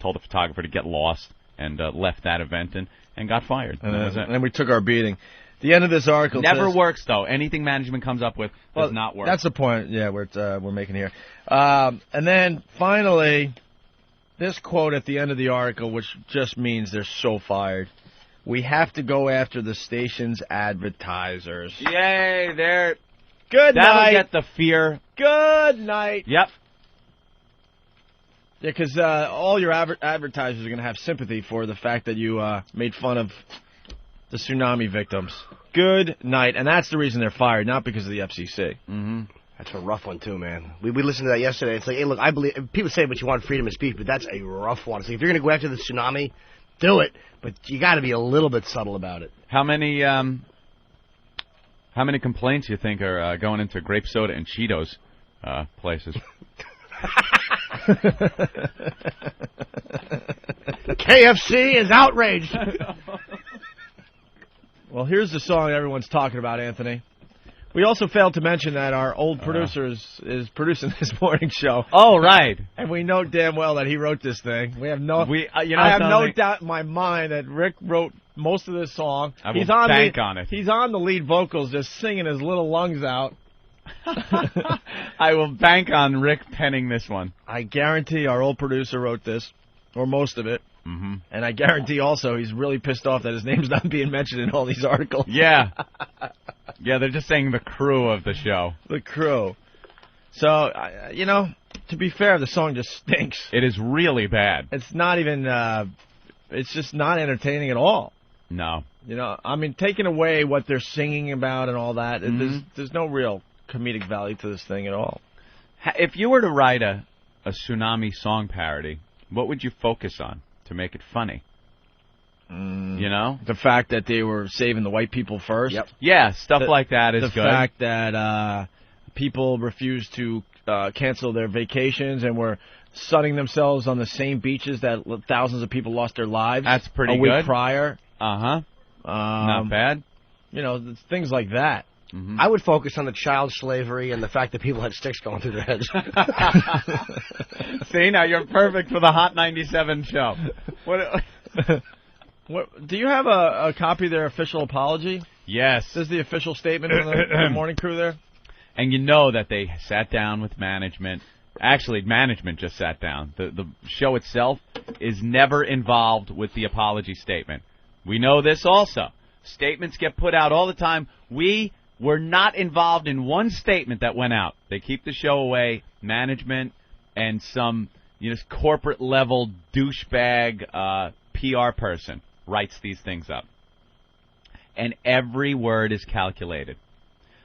told the photographer to get lost, and left that event and got fired. And then we took our beating. The end of this article never says, works, though. Anything management comes up with does not work. That's the point, we're making here. And then, finally, this quote at the end of the article, which just means they're so fired. We have to go after the station's advertisers. Yay, they're... Good That'll night. get the fear. Good night. Yep. Yeah, because all your advertisers are going to have sympathy for the fact that you made fun of the tsunami victims. Good night. And that's the reason they're fired, not because of the FCC. Mm-hmm. That's a rough one, too, man. We listened to that yesterday. It's like, hey, look, I believe... People say, but you want freedom of speech, but that's a rough one. It's like, if you're going to go after the tsunami, do it. But you got to be a little bit subtle about it. How many complaints you think are going into grape soda and Cheetos places? KFC is outraged. Well, here's the song everyone's talking about, Anthony. We also failed to mention that our old producer is producing this morning show. Oh, right. And we know damn well that he wrote this thing. We have no, I have no doubt in my mind that Rick wrote most of this song. I will bank on it. He's on the lead vocals, just singing his little lungs out. I will bank on Rick penning this one. I guarantee our old producer wrote this, or most of it. Mm-hmm. And I guarantee also he's really pissed off that his name's not being mentioned in all these articles. Yeah. Yeah, they're just saying the crew of the show. The crew. So, to be fair, the song just stinks. It is really bad. It's not even, it's just not entertaining at all. No. Taking away what they're singing about and all that, there's no real comedic value to this thing at all. If you were to write a Tsunami song parody, what would you focus on to make it funny? The fact that they were saving the white people first. Yep. Yeah, stuff like that is good. The fact that people refused to cancel their vacations and were sunning themselves on the same beaches that thousands of people lost their lives. That's pretty good. A week prior. Uh-huh. Not bad. Things like that. Mm-hmm. I would focus on the child slavery and the fact that people had sticks going through their heads. See, now you're perfect for the Hot 97 show. What, do you have a copy of their official apology? Yes. This is the official statement from the morning crew there? And you know that they sat down with management. Actually, management just sat down. The show itself is never involved with the apology statement. We know this also. Statements get put out all the time. We were not involved in one statement that went out. They keep the show away. Management and some corporate-level douchebag PR person writes these things up. And every word is calculated.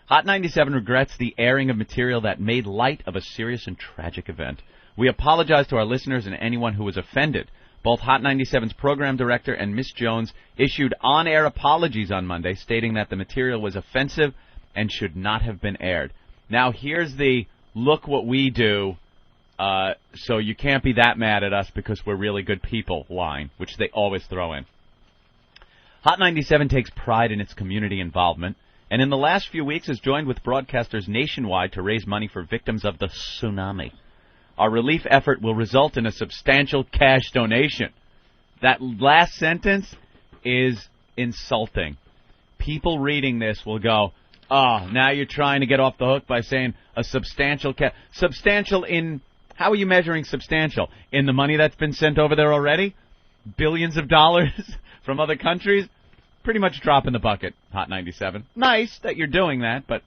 Hot 97 regrets the airing of material that made light of a serious and tragic event. We apologize to our listeners and anyone who was offended. Both Hot 97's program director and Miss Jones issued on-air apologies on Monday, stating that the material was offensive and should not have been aired. Now, here's the look what we do, so you can't be that mad at us because we're really good people line, which they always throw in. Hot 97 takes pride in its community involvement, and in the last few weeks has joined with broadcasters nationwide to raise money for victims of the tsunami. Our relief effort will result in a substantial cash donation. That last sentence is insulting. People reading this will go, oh, now you're trying to get off the hook by saying a substantial substantial in, how are you measuring substantial? In the money that's been sent over there already? Billions of dollars from other countries? Pretty much drop in the bucket, Hot 97. Nice that you're doing that, but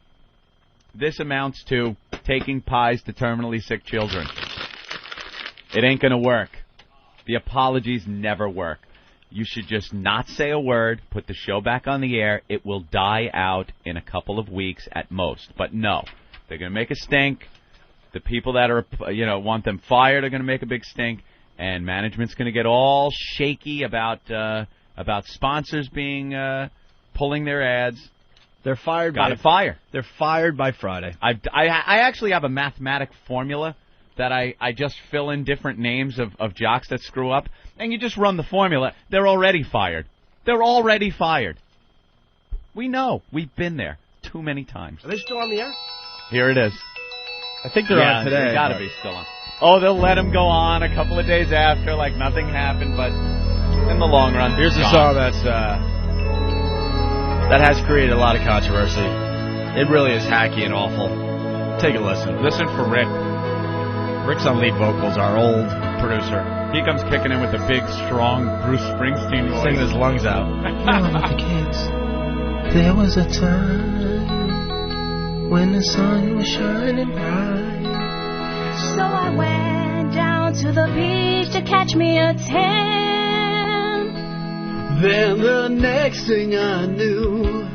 this amounts to taking pies to terminally sick children. It ain't going to work. The apologies never work. You should just not say a word, put the show back on the air. It will die out in a couple of weeks at most. But no, they're going to make a stink. The people that are, want them fired are going to make a big stink, and management's going to get all shaky about sponsors being pulling their ads. They're fired. Got to fire. They're fired by Friday. I actually have a mathematic formula that I just fill in different names of jocks that screw up, and you just run the formula. They're already fired. They're already fired. We know. We've been there too many times. Are they still on the air? Here it is. I think they're on today. They got to be still on. Oh, they'll let them go on a couple of days after, like nothing happened, but in the long run, here's a song that has created a lot of controversy. It really is hacky and awful. Take a listen. Listen for Rick. Rick's on lead vocals, our old producer. He comes kicking in with a big, strong Bruce Springsteen voice. Singing his lungs out. With the kids, there was a time when the sun was shining bright. So I went down to the beach to catch me a tan. Then the next thing I knew,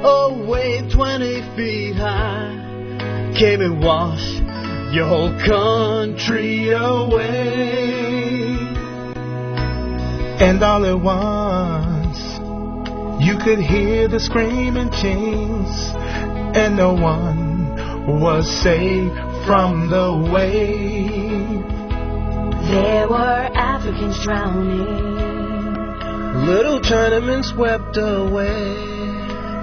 a wave 20 feet high came and washed your whole country away. And all at once, you could hear the screaming chains, and no one was safe from the wave. There were Africans drowning, little Chinamen swept away.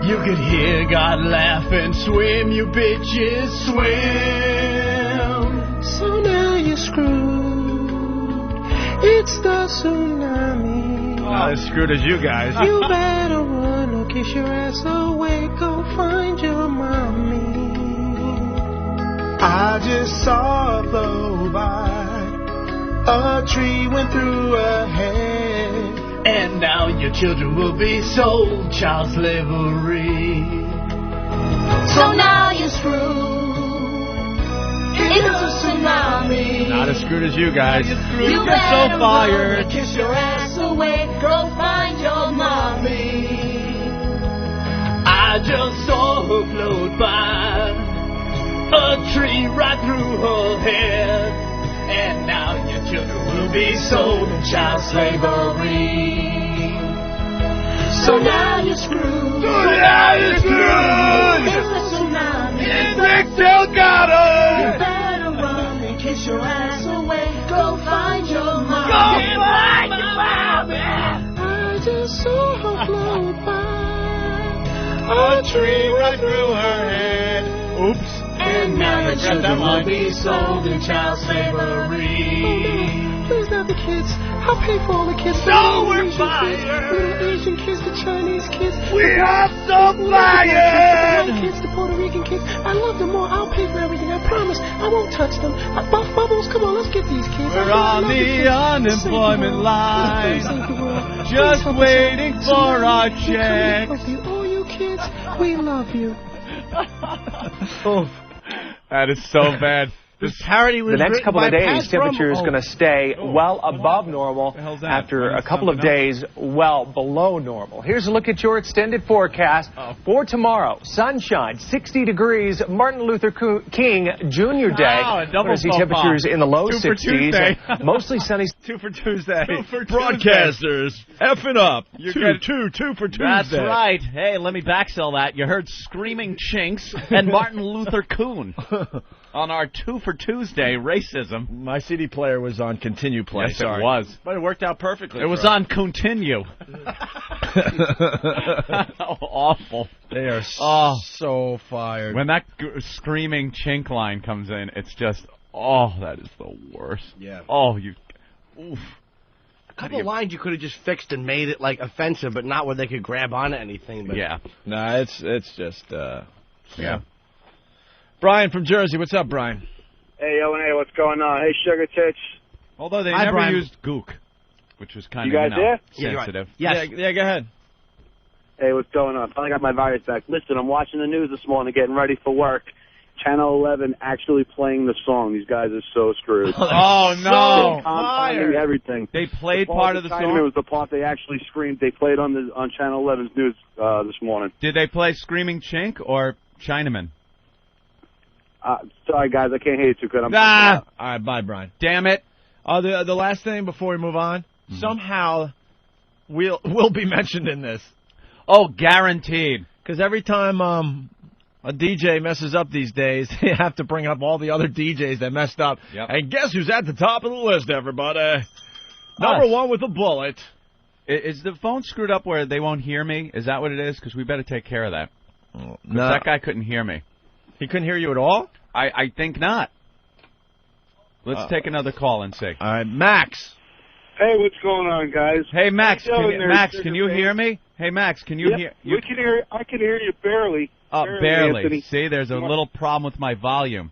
You could hear God laugh and swim, you bitches swim. So now you're screwed. It's the tsunami. Not as screwed as you guys. You better run or kiss your ass away. Go find your mommy. I just saw her blow by. A tree went through her head. And now your children will be sold child slavery. So now you're screwed. It's a tsunami. Not as screwed as you guys. You You're better so fired. run, kiss your ass away. Go find your mommy. I just saw her float by. A tree right through her head. And now your children will be sold in child slavery. So now you're screwed. So now you're screwed. It's a tsunami. It's Delgado. You better run and kiss your ass away. Go find your mommy. Go find your mommy. I just saw her float by. A tree right through her head. Oops. And now your children will be sold in child slavery. Please not the kids. I'll pay for all the kids. No, we're Asian fired. Kids, little Asian kids, the Chinese kids. We are so The fired. white kids, the Puerto Rican kids. I love them all. I'll pay for everything. I promise. I won't touch them. Bubbles, come on, let's get these kids. We're on the unemployment line, just waiting for our checks. All you kids, we love you. Oh, that is so bad. This parody was The next written couple by of days, Pat temperature is Brummel. going to stay well above normal after a couple of days well below normal. Here's a look at your extended forecast for tomorrow. Sunshine, 60 degrees, Martin Luther King Jr. Day. Wow, a double We're going to see faux pas. temperatures in the low 2 for 60s. Tuesday. Mostly sunny. 2 for Tuesday. 2 for Broadcasters, effing up. You Two get- for Tuesday. That's right. Hey, let me backsell that. You heard Screaming Chinks and Martin Luther Coon on our 2 for Tuesday racism. My CD player was on continue play. Yes, sorry. it was. But it worked out perfectly. It was for us. on continue. Awful. They are so fired. When that screaming chink line comes in, it's just Oh, that is the worst. Yeah. Oh, you. Oof. A couple of lines you could have just fixed and made it like offensive, but not where they could grab onto anything. But yeah. Nah, it's just yeah. Brian from Jersey, what's up, Brian? Hey, O&A, what's going on? Hey, Sugar Tits. Although they Hi, never Brian. used gook, which was kind You of guys there? sensitive. Yes. Yeah, go ahead. Hey, what's going on? Finally got my virus back. Listen, I'm watching the news this morning, getting ready for work. Channel 11 actually playing the song. These guys are so screwed. Oh, no. Compounding everything. They played The part of the Chinaman song? was the part they actually screamed. They played on Channel 11's news this morning. Did they play Screaming Chink or Chinaman? Sorry, guys, I can't hear you too good. All right, bye, Brian. Damn it. The last thing before we move on, somehow we'll be mentioned in this. Oh, guaranteed. Because every time a DJ messes up these days, they have to bring up all the other DJs that messed up. Yep. And guess who's at the top of the list, everybody? Number one with a bullet. Is the phone screwed up where they won't hear me? Is that what it is? Because we better take care of that. No. That guy couldn't hear me. He couldn't hear you at all? I think not. Let's take another call and see. All right, Max. Hey, what's going on, guys? Hey, Max. How you doing there, Max, Sugar can you Face? hear me? Hey, Max, can you Yep, hear? we can hear. I can hear you barely. Oh, barely. Anthony. See, there's a little problem with my volume.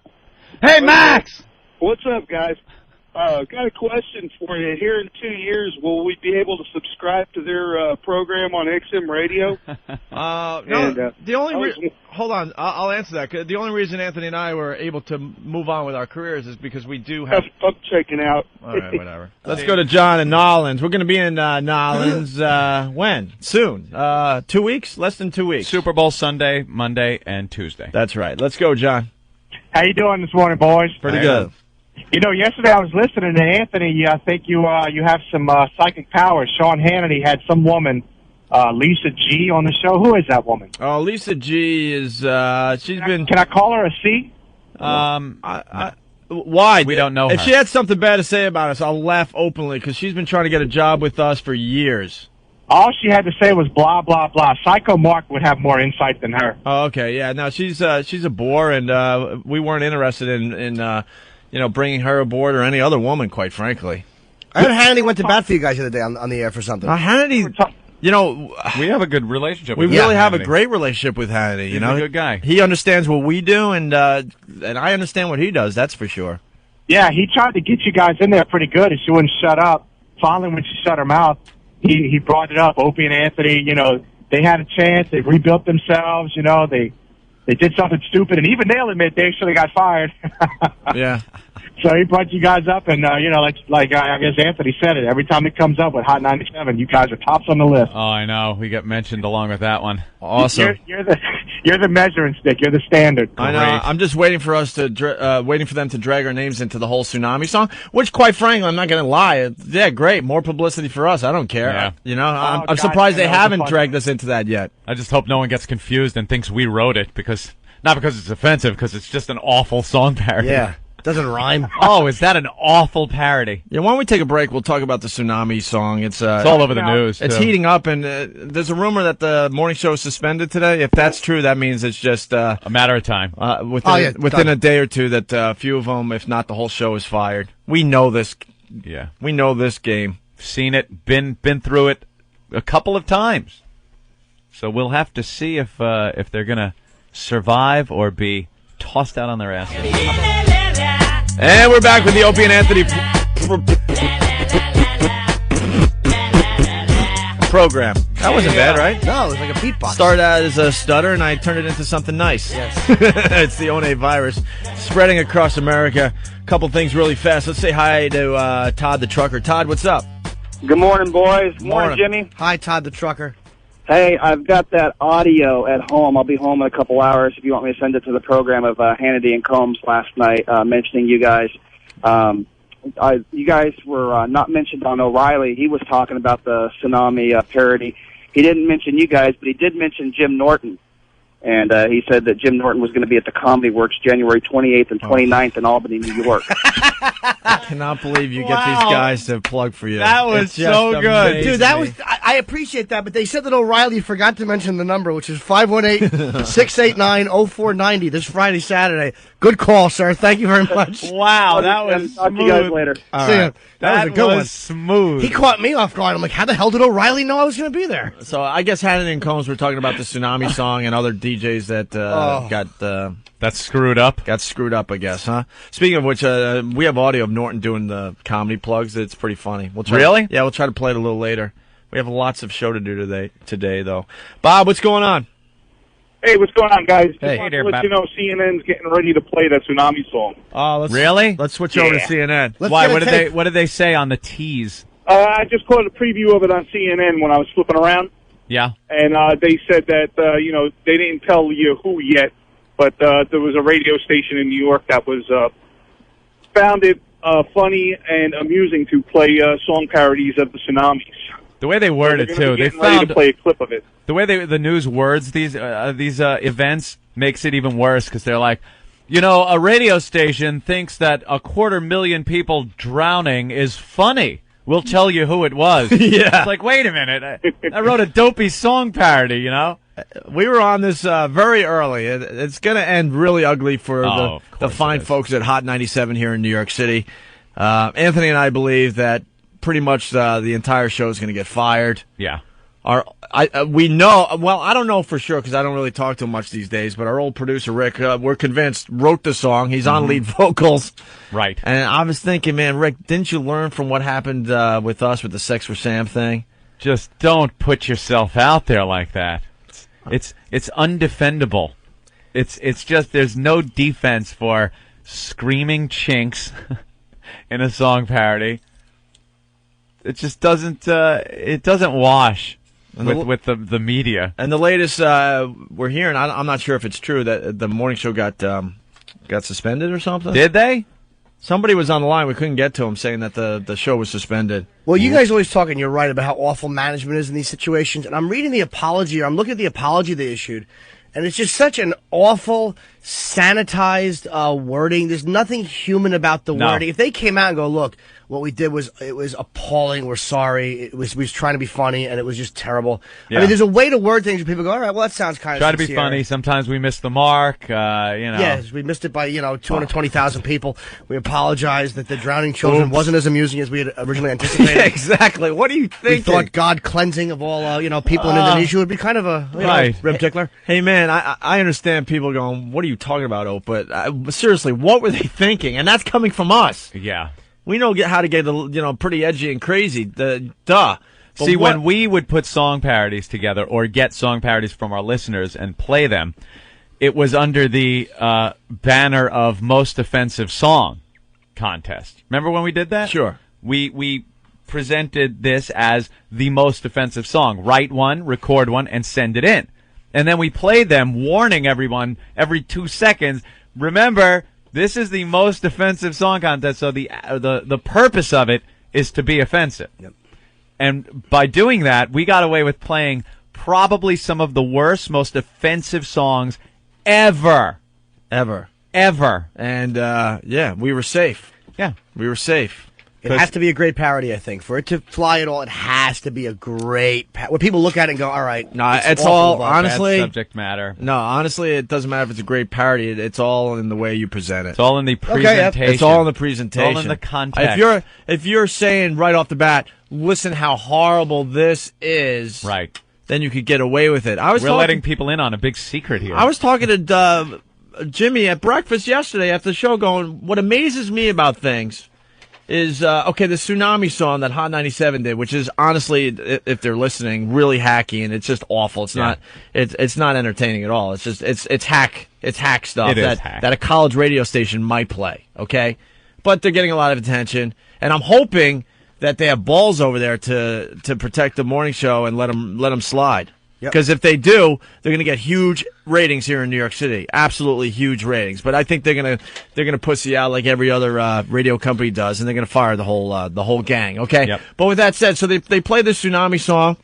Hey, Max! What's up, guys? Got a question for you. Here in 2 years, will we be able to subscribe to their program on XM Radio? Hold on, I'll answer that. 'Cause the only reason Anthony and I were able to move on with our careers is because we do have... I'm checking out. All right, whatever. Let's go to John in Nolens. We're going to be in Nolens when? Soon. 2 weeks? Less than 2 weeks. Super Bowl Sunday, Monday, and Tuesday. That's right. Let's go, John. How you doing this morning, boys? Pretty good. You know, yesterday I was listening to Anthony. I think you have some psychic powers. Sean Hannity had some woman, Lisa G, on the show. Who is that woman? Oh, Lisa G is she's been. Can I call her a C? Why? We don't know If her. she had something bad to say about us, I'll laugh openly because she's been trying to get a job with us for years. All she had to say was blah blah blah. Psycho Mark would have more insight than her. Oh, okay, yeah. No, she's a bore, and we weren't interested in bringing her aboard or any other woman, quite frankly. I heard Hannity went to bat for you guys the other day on the air for something. Hannity, we have a good relationship. We with really Hannity. have a great relationship with Hannity. He's a good guy. He understands what we do, and I understand what he does. That's for sure. Yeah, he tried to get you guys in there pretty good, and she wouldn't shut up. Finally, when she shut her mouth, he brought it up. Opie and Anthony, they had a chance. They rebuilt themselves. They did something stupid, and even they'll admit they should have got fired. Yeah. So he brought you guys up, and like I guess Anthony said it. Every time it comes up with Hot 97, you guys are tops on the list. Oh, I know. We get mentioned along with that one. Awesome. You're the measuring stick. You're the standard. I know. I'm just waiting for us to waiting for them to drag our names into the whole Tsunami song. Which, quite frankly, I'm not going to lie. Yeah, great. More publicity for us. I don't care. Yeah. I'm surprised they haven't dragged us into that yet. I just hope no one gets confused and thinks we wrote it not because it's offensive, because it's just an awful song parody. Yeah. Doesn't rhyme. Oh, is that an awful parody? Yeah, why don't we take a break? We'll talk about the Tsunami song. It's all over the news. It's too. heating up, and there's a rumor that the morning show is suspended today. If that's true, that means it's just a matter of time. Within a day or two, that a few of them, if not the whole show, is fired. We know this. Yeah, we know this game. Seen it, been through it a couple of times. So we'll have to see if they're gonna survive or be tossed out on their asses. And we're back with the Opie and Anthony program. That wasn't bad, right? No, it was like a beatbox. Started out as a stutter, and I turned it into something nice. Yes. It's the One virus spreading across America. A couple things really fast. Let's say hi to Todd the Trucker. Todd, what's up? Good morning, boys. Good morning, Jimmy. Hi, Todd the Trucker. Hey, I've got that audio at home. I'll be home in a couple hours if you want me to send it to the program of Hannity and Combs last night mentioning you guys. You guys were not mentioned on O'Reilly. He was talking about the Tsunami parody. He didn't mention you guys, but he did mention Jim Norton. And he said that Jim Norton was going to be at the Comedy Works January 28th and 29th in Albany, New York. I cannot believe you get these guys to plug for you. That was it's just so good. amazing. Dude, that was... I appreciate that, but they said that O'Reilly forgot to mention the number, which is 518-689-0490 this Friday, Saturday. Good call, sir. Thank you very much. Wow, that was Talk smooth. to you guys later. All right. That was a good one. Smooth. He caught me off guard. I'm like, how the hell did O'Reilly know I was going to be there? So I guess Hannity and Combs were talking about the Tsunami song and other DJs that That's screwed up. Got screwed up, I guess, huh? Speaking of which, we have audio of Norton doing the comedy plugs. It's pretty funny. We'll try Really? Yeah, we'll try to play it a little later. We have lots of show to do today, though. Bob, what's going on? Hey, what's going on, guys? Hey. Just wanted to let you know CNN's getting ready to play that Tsunami song. Oh, Really? Let's switch over to CNN. Why? What did they say on the tease? I just caught a preview of it on CNN when I was flipping around, Yeah. and they said that they didn't tell you who yet, but there was a radio station in New York that was found it funny and amusing to play song parodies of the Tsunamis. The way they word it too, they ready found to play a clip of it. the way the news words these events makes it even worse because they're like, a radio station thinks that 250,000 people drowning is funny. We'll tell you who it was. Yeah. It's like, wait a minute, I wrote a dopey song parody, We were on this very early. It's going to end really ugly for the fine folks at Hot 97 here in New York City. Anthony and I believe that pretty much the entire show is going to get fired. Yeah. We know, well, I don't know for sure because I don't really talk to him much these days, but our old producer, Rick, we're convinced, wrote the song. He's on lead vocals. Right. And I was thinking, man, Rick, didn't you learn from what happened with us with the Sex for Sam thing? Just don't put yourself out there like that. It's undefendable. It's just there's no defense for screaming chinks in a song parody. It just doesn't wash with the media. And the latest we're hearing, I'm not sure if it's true that the morning show got suspended or something. Did they? Somebody was on the line. We couldn't get to him, saying that the show was suspended. Well, you guys always talk, and you're right, about how awful management is in these situations. And I'm reading the apology, or I'm looking at the apology they issued, and it's just such an awful, sanitized wording. There's nothing human about the wording. If they came out and go, look, what we did was appalling. We're sorry. We was trying to be funny, and it was just terrible. Yeah. I mean, there's a way to word things where people go, all right, well, that sounds kind of Try to be funny. Sometimes we miss the mark. Yes, we missed it by 220,000 people. We apologize that the drowning children wasn't as amusing as we had originally anticipated. Yeah, exactly. What do you think? We thought God cleansing of all people in Indonesia would be kind of a rib tickler. Hey man, I understand people going, what are you talking about, Ope? But seriously, what were they thinking? And that's coming from us. Yeah. We know how to get pretty edgy and crazy. Duh. See, when we would put song parodies together or get song parodies from our listeners and play them, it was under the banner of Most Offensive Song contest. Remember when we did that? Sure. We presented this as the most offensive song. Write one, record one, and send it in. And then we played them, warning everyone every 2 seconds, remember, this is the most offensive song contest, so the purpose of it is to be offensive. Yep. And by doing that, we got away with playing probably some of the worst, most offensive songs ever. Ever. And, we were safe. Yeah. We were safe. It has to be a great parody, I think. For it to fly at all, it has to be a great where people look at it and go, all right. No, it's all, honestly. Bad subject matter. No, honestly, it doesn't matter if it's a great parody. It's all in the way you present it. It's all in the presentation. It's all in the presentation. It's all in the context. If you're saying right off the bat, listen how horrible this is. Right. Then you could get away with it. We're letting people in on a big secret here. I was talking to Jimmy at breakfast yesterday after the show going, what amazes me about things is, the Tsunami song that Hot 97 did, which is honestly, if they're listening, really hacky, and it's just awful. It's not entertaining at all. It's just, it's hack stuff that a college radio station might play, okay? But they're getting a lot of attention, and I'm hoping that they have balls over there to protect the morning show and let them slide. Because if they do, they're going to get huge ratings here in New York City. Absolutely huge ratings. But I think they're gonna pussy out like every other radio company does, and they're going to fire the whole gang. Okay. Yep. But with that said, so they play the Tsunami song,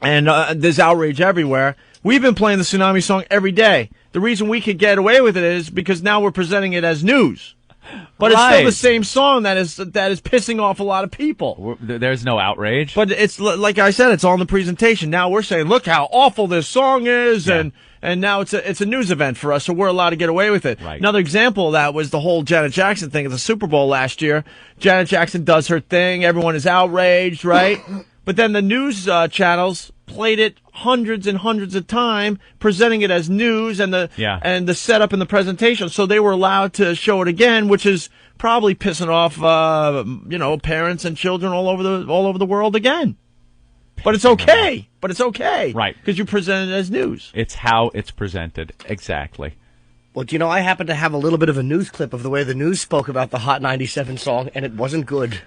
and there's outrage everywhere. We've been playing the Tsunami song every day. The reason we could get away with it is because now we're presenting it as news. But it's still the same song that is pissing off a lot of people. There's no outrage. But it's like I said, it's all in the presentation. Now we're saying, look how awful this song is, and now it's a news event for us, so we're allowed to get away with it. Right. Another example of that was the whole Janet Jackson thing at the Super Bowl last year. Janet Jackson does her thing, everyone is outraged, right? But then the news channels played it hundreds and hundreds of times, presenting it as news and the setup and the presentation. So they were allowed to show it again, which is probably pissing off parents and children all over the world again. But it's okay. Right. Because you present it as news. It's how it's presented. Exactly. Well, do you know, I happen to have a little bit of a news clip of the way the news spoke about the Hot 97 song, and it wasn't good.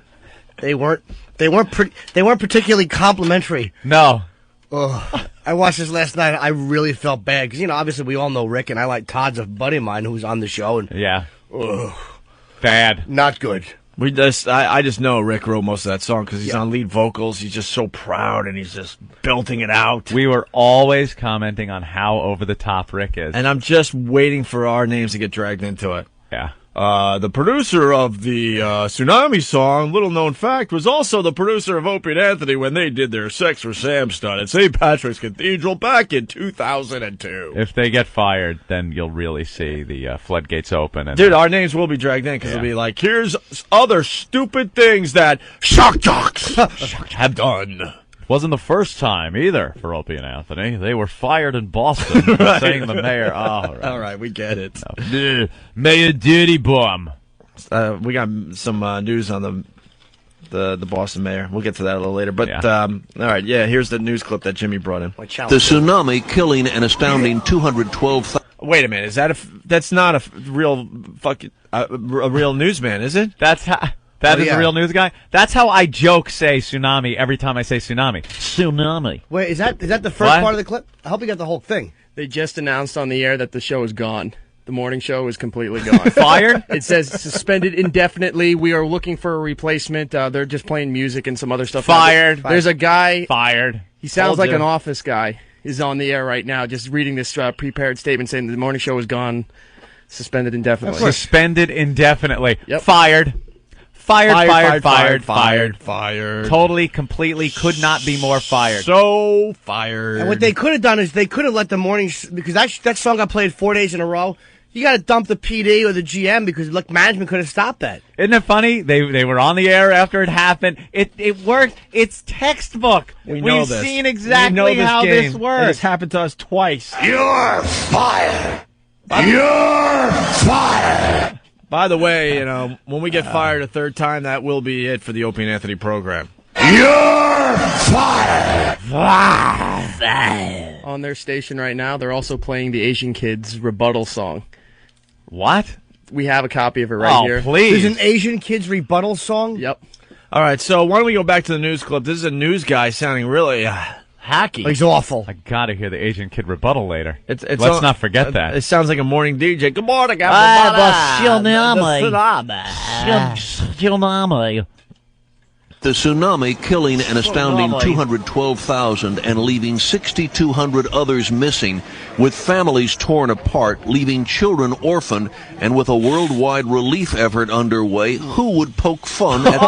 They weren't particularly complimentary. No. Ugh. I watched this last night. I really felt bad because, obviously we all know Rick, and I like Todd's a buddy of mine who's on the show. And bad, not good. I just know Rick wrote most of that song because he's on lead vocals. He's just so proud and he's just belting it out. We were always commenting on how over the top Rick is, and I'm just waiting for our names to get dragged into it. Yeah. The producer of the Tsunami song, little known fact, was also the producer of Opie and Anthony when they did their Sex for Sam stunt at St. Patrick's Cathedral back in 2002. If they get fired, then you'll really see the floodgates open. And dude, our names will be dragged in because it'll be like, here's other stupid things that shock jocks have done. Wasn't the first time either for Opie and Anthony. They were fired in Boston for saying the mayor. Oh, all right, we get it. No. Mayor Dirty Bum. We got some news on the Boston mayor. We'll get to that a little later. But all right, here's the news clip that Jimmy brought in. The tsunami killing an astounding 212,000. Wait a minute, that's not a real a real newsman, is it? That's how. That is a real news guy? That's how I say tsunami every time I say tsunami. Tsunami. Wait, is that the first part of the clip? I hope you got the whole thing. They just announced on the air that the show is gone. The morning show is completely gone. Fired? It says suspended indefinitely. We are looking for a replacement. They're just playing music and some other stuff. Fired. There's a guy. Fired. He sounds like an office guy. Is on the air right now, just reading this prepared statement saying the morning show is gone. Suspended indefinitely. Suspended indefinitely. Yep. Fired. Fired. Totally, completely, could not be more fired. So fired. And what they could have done is they could have let the morning, because that song got played 4 days in a row. You got to dump the PD or the GM because management could have stopped that. Isn't it funny? They were on the air after it happened. It worked. It's textbook. We've seen exactly how this works. It's happened to us twice. You're fired. You're fired. By the way, when we get fired a third time, that will be it for the Opie and Anthony program. You're fired. On their station right now, they're also playing the Asian Kids rebuttal song. What? We have a copy of it right here. Please. There's an Asian Kids rebuttal song? Yep. All right, so why don't we go back to the news clip? This is a news guy sounding really hacky. He's awful. I gotta hear the Asian Kid rebuttal later. Let's not forget that. It sounds like a morning DJ. Good morning, everybody. Tsunami. The tsunami killing an astounding 212,000 and leaving 6,200 others missing, with families torn apart, leaving children orphaned, and with a worldwide relief effort underway. Who would poke fun at this?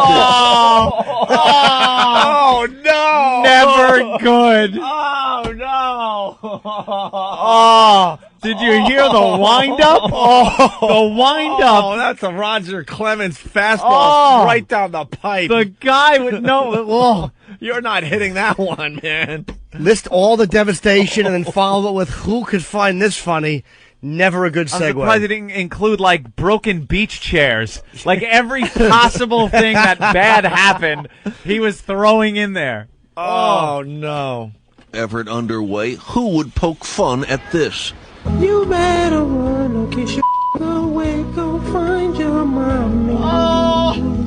Oh, no! Never good. Oh, no! Oh, did you hear the wind-up? The wind-up. Oh, that's a Roger Clemens fastball right down the pipe. The guy would know. You're not hitting that one, man. List all the devastation and then follow it with who could find this funny. Never a good segue. I'm surprised it didn't include, broken beach chairs. Every possible thing that bad happened, he was throwing in there. Oh, no. Effort underway. Who would poke fun at this? You better run or kiss your away, go find your mommy.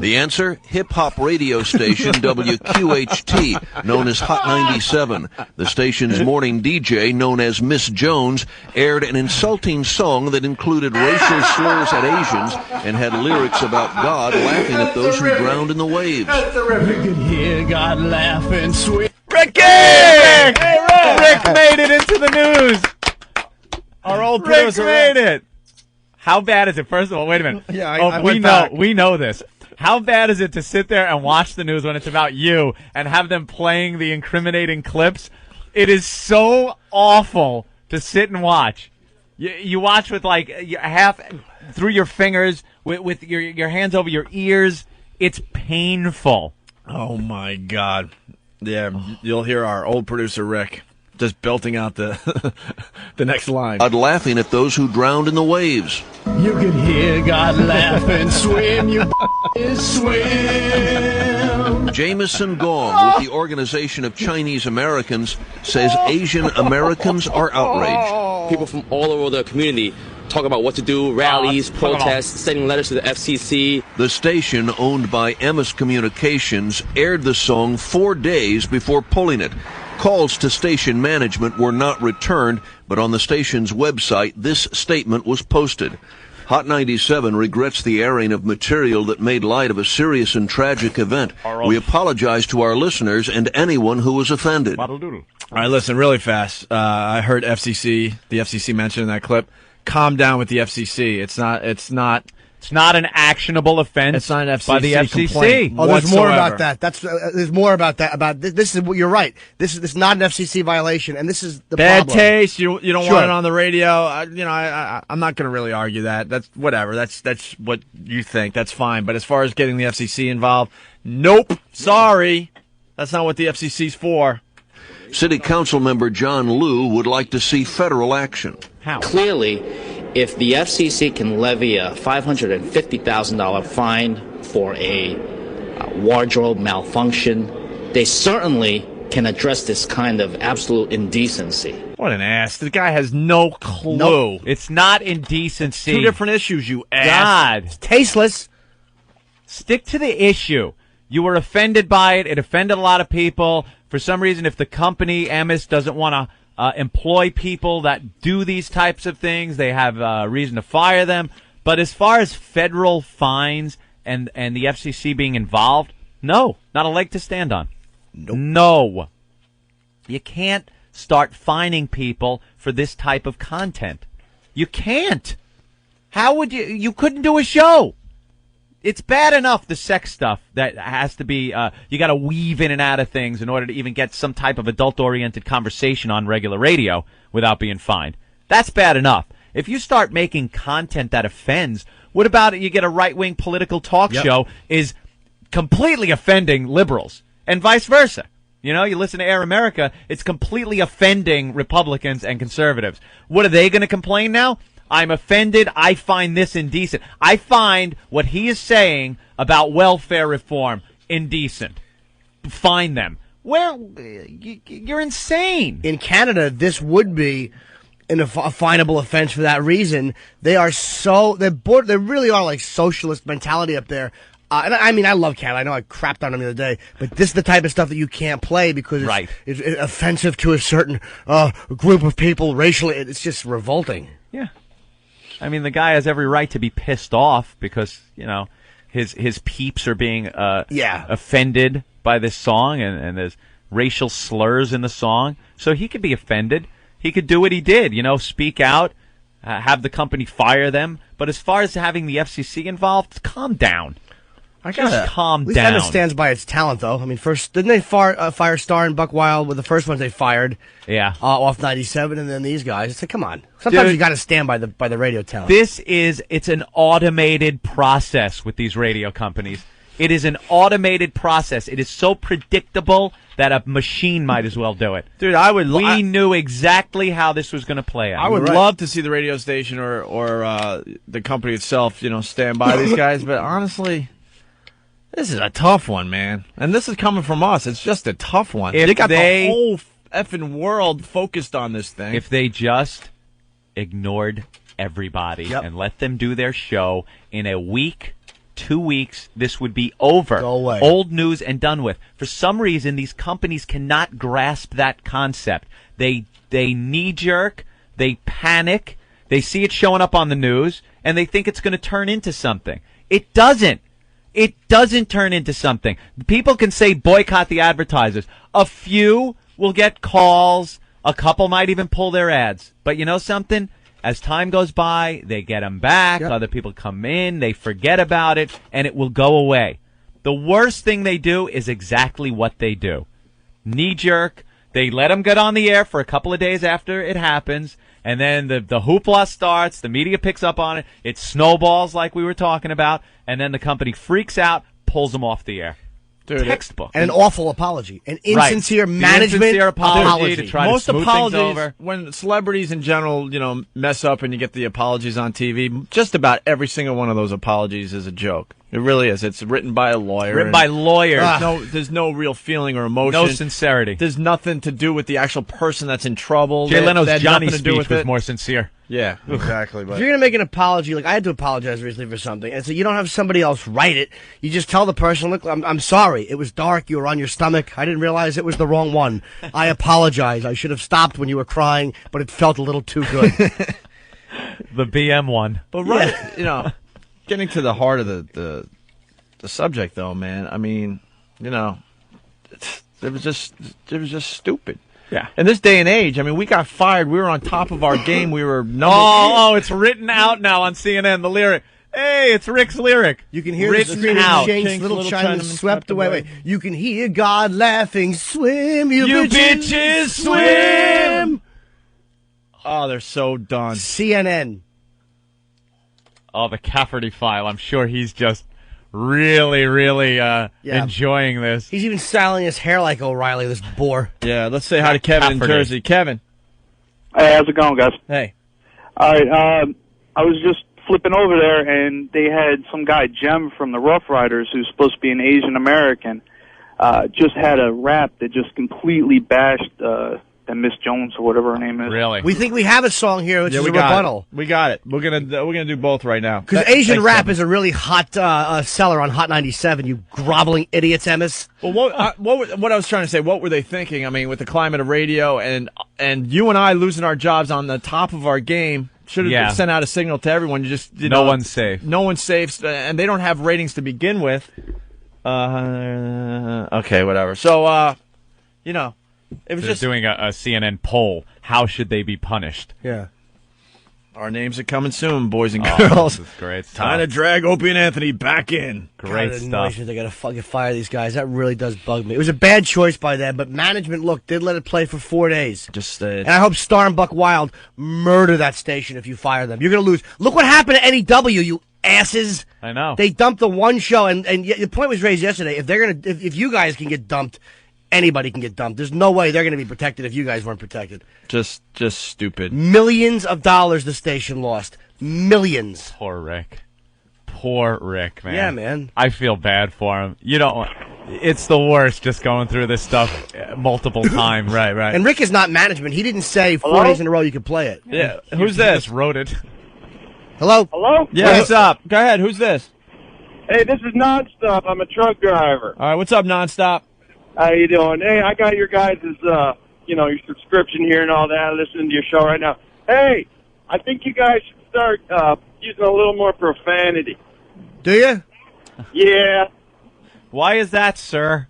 The answer, hip-hop radio station WQHT, known as Hot 97. The station's morning DJ, known as Miss Jones, aired an insulting song that included racial slurs at Asians and had lyrics about God laughing at those who drowned in the waves. That's terrific. You can hear God laughing sweet. Ricky! Hey, Rick made it into the news. Our old Rick producer made it. How bad is it? First of all, wait a minute. Yeah, I went we back. know this. How bad is it to sit there and watch the news when it's about you and have them playing the incriminating clips? It is so awful to sit and watch. You watch with like half through your fingers, with your hands over your ears. It's painful. Oh my God! Yeah, you'll hear our old producer Rick just belting out the the next line. Laughing at those who drowned in the waves. You can hear God laugh and swim, you swim. Jameson Gong, with the Organization of Chinese Americans, says Asian Americans are outraged. People from all over the community talk about what to do, rallies, protests, sending letters to the FCC. The station, owned by Emmis Communications, aired the song 4 days before pulling it. Calls to station management were not returned, but on the station's website, this statement was posted. Hot 97 regrets the airing of material that made light of a serious and tragic event. We apologize to our listeners and anyone who was offended. All right, listen, really fast. I heard the FCC mentioned in that clip. Calm down with the FCC. It's not an actionable offense. It's not an FCC by the FCC. complaint. Oh, there's more about that. There's more about that. This is you're right. This is not an FCC violation, and this is the bad problem. taste. You don't want it on the radio. I'm not going to really argue that. That's whatever. That's what you think. That's fine. But as far as getting the FCC involved, nope. Sorry, that's not what the FCC's for. City Council member John Liu would like to see federal action. How? Clearly, if the FCC can levy a $550,000 fine for a wardrobe malfunction, they certainly can address this kind of absolute indecency. What an ass. The guy has no clue. Nope. It's not indecency. Two different issues, you ass. God. It's tasteless. Stick to the issue. You were offended by it. It offended a lot of people. For some reason, if the company, Emmis, doesn't want to employ people that do these types of things, they have reason to fire them. But as far as federal fines and the FCC being involved, no, not a leg to stand on. Nope. No. You can't start fining people for this type of content. You can't. How would you? You couldn't do a show. It's bad enough, the sex stuff that has to be, you got to weave in and out of things in order to even get some type of adult-oriented conversation on regular radio without being fined. That's bad enough. If you start making content that offends, what about it? You get a right-wing political talk show is completely offending liberals and vice versa. You know, you listen to Air America, it's completely offending Republicans and conservatives. What are they going to complain now? I'm offended. I find this indecent. I find what he is saying about welfare reform indecent. Fine them. You're insane. In Canada, this would be a finable offense for that reason. They are they really are like socialist mentality up there. And I mean, I love Canada. I know I crapped on them the other day, but this is the type of stuff that you can't play because it's offensive to a certain group of people racially. It's just revolting. Yeah. I mean, the guy has every right to be pissed off because, you know, his peeps are being offended by this song and there's racial slurs in the song. So he could be offended. He could do what he did, you know, speak out, have the company fire them. But as far as having the FCC involved, calm down. Just calm At least down. Canada stands by its talent, though. I mean, first, didn't they fire Starr and Buck Wild with the first ones they fired? Yeah. Off 97, and then these guys. It's like, come on. Sometimes you got to stand by the radio talent. It's an automated process with these radio companies. It is an automated process. It is so predictable that a machine might as well do it. Dude, we knew exactly how this was going to play out. I would love to see the radio station or the company itself, you know, stand by these guys, but honestly, this is a tough one, man. And this is coming from us. It's just a tough one. If they got they- the whole effing world focused on this thing. If they just ignored everybody and let them do their show in a week, 2 weeks, this would be over. Go away. Old news and done with. For some reason, these companies cannot grasp that concept. They knee-jerk, they panic, they see it showing up on the news, and they think it's going to turn into something. It doesn't. It doesn't turn into something. People can say boycott the advertisers. A few will get calls. A couple might even pull their ads. But you know something? As time goes by, they get them back. Other people come in, they forget about it, and it will go away. The worst thing they do is exactly what they do. Knee-jerk. They let them get on the air for a couple of days after it happens, and then the hoopla starts, the media picks up on it, it snowballs like we were talking about, and then the company freaks out, pulls them off the air. Dude, textbook. And an awful apology. An insincere management insincere apology to try Most to smooth apologies, things over. when celebrities in general, mess up and you get the apologies on TV, just about every single one of those apologies is a joke. It really is. It's written by a lawyer. Written by lawyers. There's no real feeling or emotion. No sincerity. There's nothing to do with the actual person that's in trouble. Jay Leno's They had Johnny nothing to do speech with was it. more sincere. Yeah, exactly. If But you're going to make an apology, like I had to apologize recently for something, and so you don't have somebody else write it. You just tell the person, look, I'm sorry. It was dark. You were on your stomach. I didn't realize it was the wrong one. I apologize. I should have stopped when you were crying, but it felt a little too good. The BM one. But getting to the heart of the subject, though, man. I mean, it was just stupid. Yeah. In this day and age, I mean, we got fired. We were on top of our game. We were it's written out now on CNN. The lyric. Hey, it's Rick's lyric. You can hear written the screaming out. Shanks, little Chinaman swept away. Wait, you can hear God laughing, swim, you bitches, swim. Oh, they're so done. CNN. Oh, the Cafferty file. I'm sure he's just really enjoying this. He's even styling his hair like O'Reilly, this bore. Yeah, let's say hi to Kevin in Jersey. Kevin. Hey, how's it going, guys? Hey. All right, I was just flipping over there, and they had some guy, Jem from the Rough Riders, who's supposed to be an Asian American, just had a rap that just completely bashed Miss Jones or whatever her name is. Really? We think we have a song here, which is a rebuttal. We got it. We're gonna do both right now. Because Asian rap is a really hot seller on Hot 97. You groveling idiots, Emmis. Well, what I was trying to say, what were they thinking? I mean, with the climate of radio and you and I losing our jobs on the top of our game, should have sent out a signal to everyone. No one's safe. No one's safe, and they don't have ratings to begin with. Okay, whatever. So, it was They're just doing a CNN poll. How should they be punished? Yeah. Our names are coming soon, boys and girls. This is great stuff. Time to drag Opie and Anthony back in. Great stuff. They got to fucking fire these guys. That really does bug me. It was a bad choice by them, but management, did let it play for 4 days. And I hope Star and Buck Wild murder that station if you fire them. You're going to lose. Look what happened to NEW, you asses. I know. They dumped the one show, and the point was raised yesterday. If you guys can get dumped, anybody can get dumped. There's no way they're going to be protected if you guys weren't protected. Just stupid. Millions of dollars the station lost. Millions. Poor Rick, man. Yeah, man. I feel bad for him. It's the worst just going through this stuff multiple times. Right. And Rick is not management. He didn't say 4 days in a row you could play it. Yeah. Who's this? Just wrote it. Hello? Yeah, what's up? Go ahead. Who's this? Hey, this is Nonstop. I'm a truck driver. All right, what's up, Nonstop? How you doing? Hey, I got your guys' your subscription here and all that. Listening to your show right now. Hey, I think you guys should start using a little more profanity. Do you? Yeah. Why is that, sir?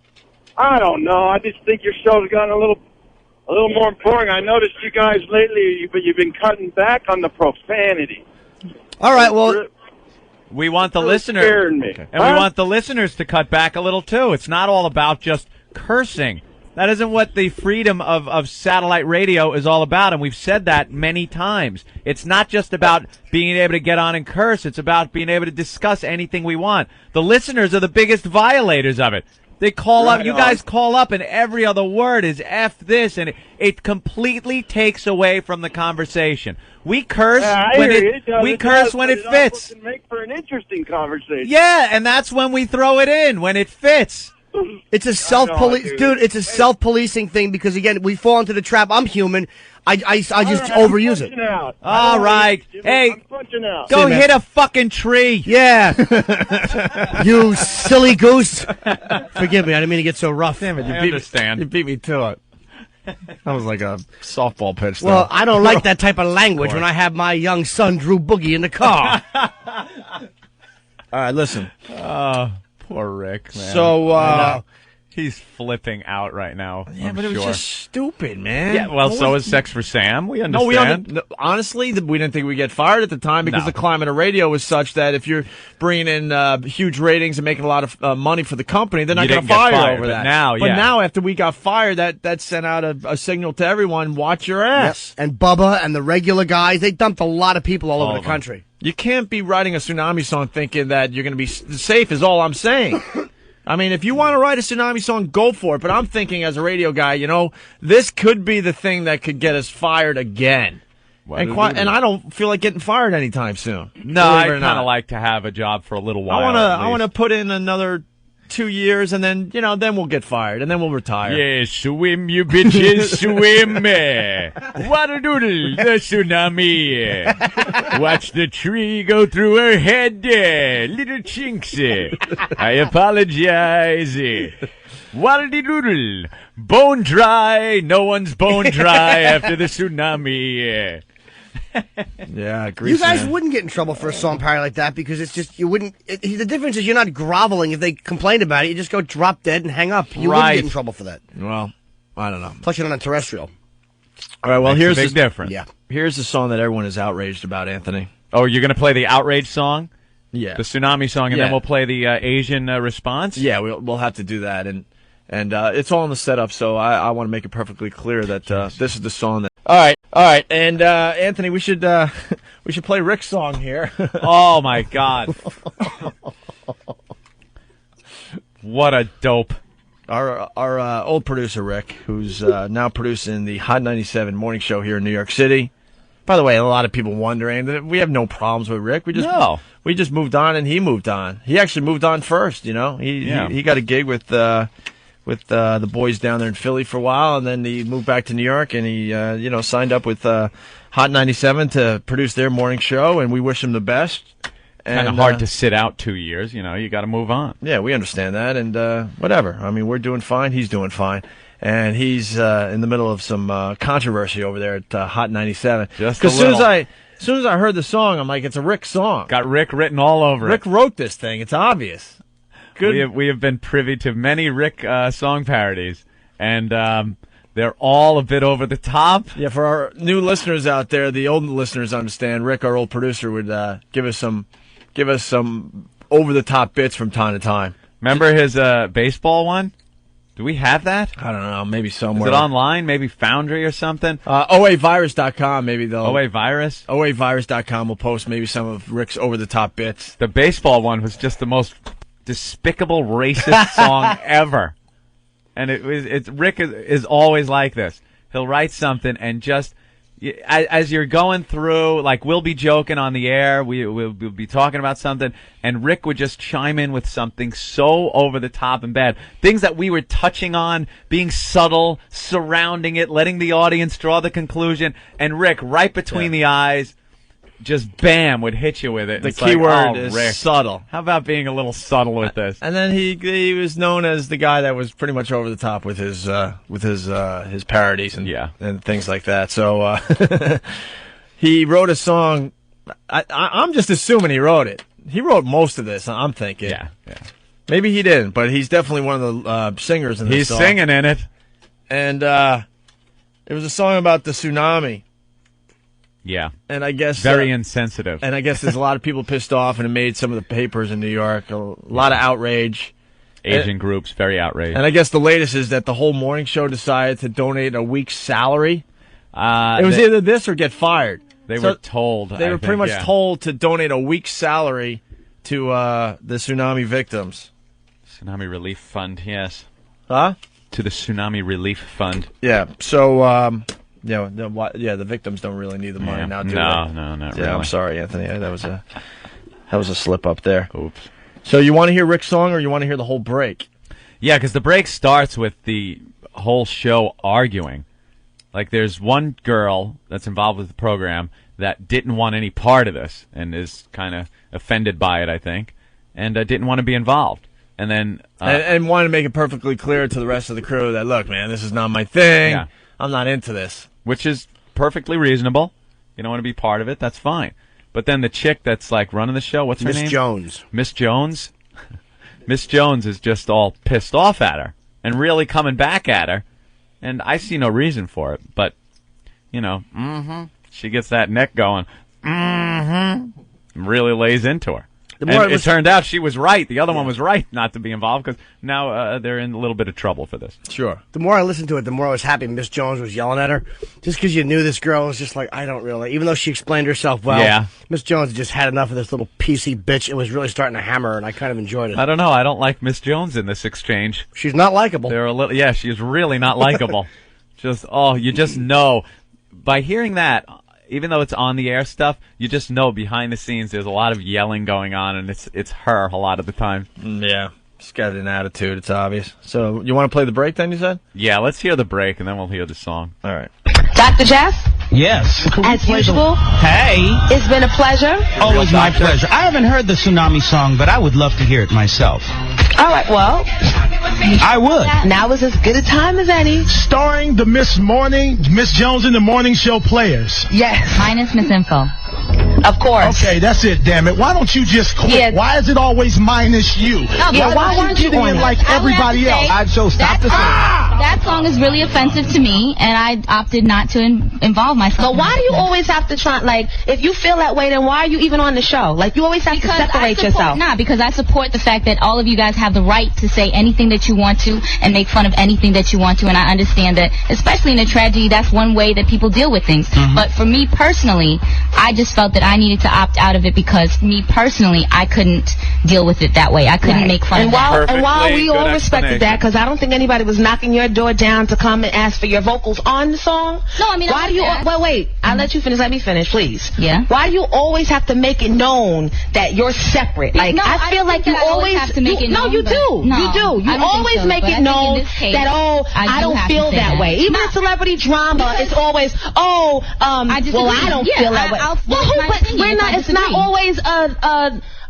I don't know. I just think your show's gotten a little more boring. I noticed you guys lately, you've been cutting back on the profanity. All right, well, we want the listeners, and we want the listeners to cut back a little too. It's not all about just cursing. That isn't what the freedom of satellite radio is all about, and we've said that many times. It's not just about being able to get on and curse. It's about being able to discuss anything we want. The listeners are the biggest violators of it. They call up, you guys call up, and every other word is F this, and it completely takes away from the conversation. We curse when it fits. Make for an interesting conversation. Yeah, and that's when we throw it in, when it fits. It's a It's a self-policing thing because again, we fall into the trap. I'm human. I just overuse it. All right, hey, go hit a fucking tree. Yeah, you silly goose. Forgive me, I didn't mean to get so rough. Damn it, I understand. You beat me to it. That was like a softball pitch. Well, I don't like that type of language when I have my young son Drew Boogie in the car. All right, listen. Poor Rick, man. So, He's flipping out right now. Yeah, I'm but it was sure. just stupid, man. Yeah, well, so is Sex for Sam. We understand. No, honestly, we didn't think we'd get fired at the time because the climate of radio was such that if you're bringing in huge ratings and making a lot of money for the company, they're not going to fire you over that. But now, after we got fired, that sent out a signal to everyone, watch your ass. Yep. And Bubba and the regular guys, they dumped a lot of people all over the country. You can't be writing a Tsunami song thinking that you're going to be safe is all I'm saying. I mean, if you want to write a Tsunami song, go for it. But I'm thinking as a radio guy, this could be the thing that could get us fired again. And I don't feel like getting fired anytime soon. No, I kind of like to have a job for a little while. I want to put in another 2 years, and then then we'll get fired, and then we'll retire. Yeah, swim, you bitches, swim. Water doodle, the tsunami. Watch the tree go through her head. Little chinks. I apologize. Water doodle, bone dry. No one's bone dry after the tsunami. Yeah, you guys wouldn't get in trouble for a song parody like that because it's just you wouldn't. The difference is you're not groveling. If they complained about it, you just go drop dead and hang up. You wouldn't get in trouble for that. Well, I don't know. Plus, you're on a terrestrial. All right. Well, Makes a big difference. Yeah. Here's the song that everyone is outraged about, Anthony. Oh, you're going to play the outrage song? Yeah. The Tsunami song, and then we'll play the Asian response? Yeah, we'll have to do that, and it's all in the setup. So I want to make it perfectly clear that this is the song that. All right, and Anthony, we should play Rick's song here. Oh my God! What a dope! Our old producer Rick, who's now producing the Hot 97 morning show here in New York City. By the way, a lot of people wondering that we have no problems with Rick. We just moved on, and he moved on. He actually moved on first. He got a gig with the boys down there in Philly for a while, and then he moved back to New York, and he signed up with Hot 97 to produce their morning show, and we wish him the best. Kind of hard to sit out 2 years, you got to move on. Yeah, we understand that, and whatever. I mean, we're doing fine. He's doing fine. And he's in the middle of some controversy over there at Hot 97. Just because as soon as I heard the song, I'm like, it's a Rick song. Got Rick written all over Rick wrote this thing. It's obvious. Good. We have been privy to many Rick song parodies, and they're all a bit over the top. Yeah, for our new listeners out there, the old listeners understand. Rick, our old producer, would give us some over the top bits from time to time. Remember his baseball one? Do we have that? I don't know. Maybe somewhere. Is it online? Maybe Foundry or something? OAvirus.com, maybe they'll. OAvirus? OAvirus.com will post maybe some of Rick's over-the-top bits. The baseball one was just the most despicable racist song ever. And Rick is always like this. He'll write something and just, as you're going through, like we'll be joking on the air, we'll be talking about something, and Rick would just chime in with something so over the top and bad. Things that we were touching on, being subtle, surrounding it, letting the audience draw the conclusion, and Rick, right between the eyes, just bam, would hit you with it. The key word is Rick, subtle. How about being a little subtle with this? And then he was known as the guy that was pretty much over the top with his parodies and things like that. So he wrote a song. I'm just assuming he wrote it. He wrote most of this. I'm thinking. Yeah. Maybe he didn't, but he's definitely one of the singers in this song. He's singing in it. And it was a song about the tsunami. Yeah. And I guess very insensitive. And I guess there's a lot of people pissed off, and it made some of the papers in New York a lot of outrage. Asian groups very outraged. And I guess the latest is that the whole morning show decided to donate a week's salary. It was either this or get fired. They were told. They were pretty much told to donate a week's salary to the tsunami victims. Tsunami Relief Fund, yes. Huh? To the Tsunami Relief Fund. Yeah. So. The victims don't really need the money now, do they? No, not really. Yeah, I'm sorry, Anthony. That was a slip up there. Oops. So you want to hear Rick's song, or you want to hear the whole break? Yeah, because the break starts with the whole show arguing. Like, there's one girl that's involved with the program that didn't want any part of this and is kind of offended by it, I think, and didn't want to be involved. And then and wanted to make it perfectly clear to the rest of the crew that, look, man, this is not my thing. Yeah. I'm not into this. Which is perfectly reasonable. You don't want to be part of it, that's fine. But then the chick that's like running the show, what's her name? Miss Jones. Miss Jones? Miss Jones is just all pissed off at her and really coming back at her. And I see no reason for it. But, you know, she gets that neck going. Really lays into her. And it turned out she was right. The other one was right not to be involved because now they're in a little bit of trouble for this. Sure. The more I listened to it, the more I was happy Miss Jones was yelling at her. Just because you knew this girl was just like, I don't really. Even though she explained herself well, Miss Jones just had enough of this little PC bitch. It was really starting to hammer her, and I kind of enjoyed it. I don't know. I don't like Miss Jones in this exchange. She's not likable. They're a little. Yeah, she's really not likable. You just know. By hearing that, even though it's on the air stuff, you just know behind the scenes there's a lot of yelling going on, and it's her a lot of the time. Yeah, she's got an attitude. It's obvious. So you want to play the break then, you said? Yeah, let's hear the break, and then we'll hear the song. All right. Dr. Jeff? Yes. As usual. Hey. It's been a pleasure. Always my pleasure. I haven't heard the Tsunami song, but I would love to hear it myself. All right, well. I would. Now is as good a time as any. Starring the Miss Jones in the Morning Show players. Yes. Minus Miss Info. Of course. Okay, that's it, damn it. Why don't you just quit? Yeah. Why is it always minus you? Why aren't you getting in like everybody else? That song is really offensive to me, and I opted not to involve myself. But why do you always have to try, like, if you feel that way, then why are you even on the show? Like, you always have to separate yourself. Nah, because I support the fact that all of you guys have the right to say anything that you want to and make fun of anything that you want to, and I understand that, especially in a tragedy, that's one way that people deal with things. But for me personally, I just felt that I needed to opt out of it because me personally, I couldn't deal with it that way. I couldn't make fun of that. And while we all respected that, because I don't think anybody was knocking your door down to come and ask for your vocals on the song. No, I mean, why do you? Well, wait. I'll let you finish. Let me finish, please. Yeah. Why do you always have to make it known that you're separate? Like, no, I feel like you always have to make it known. No, you do. No, you do. You always make it known that I don't feel that way. Even in celebrity drama, it's always I don't feel that way. But we're not. It's not always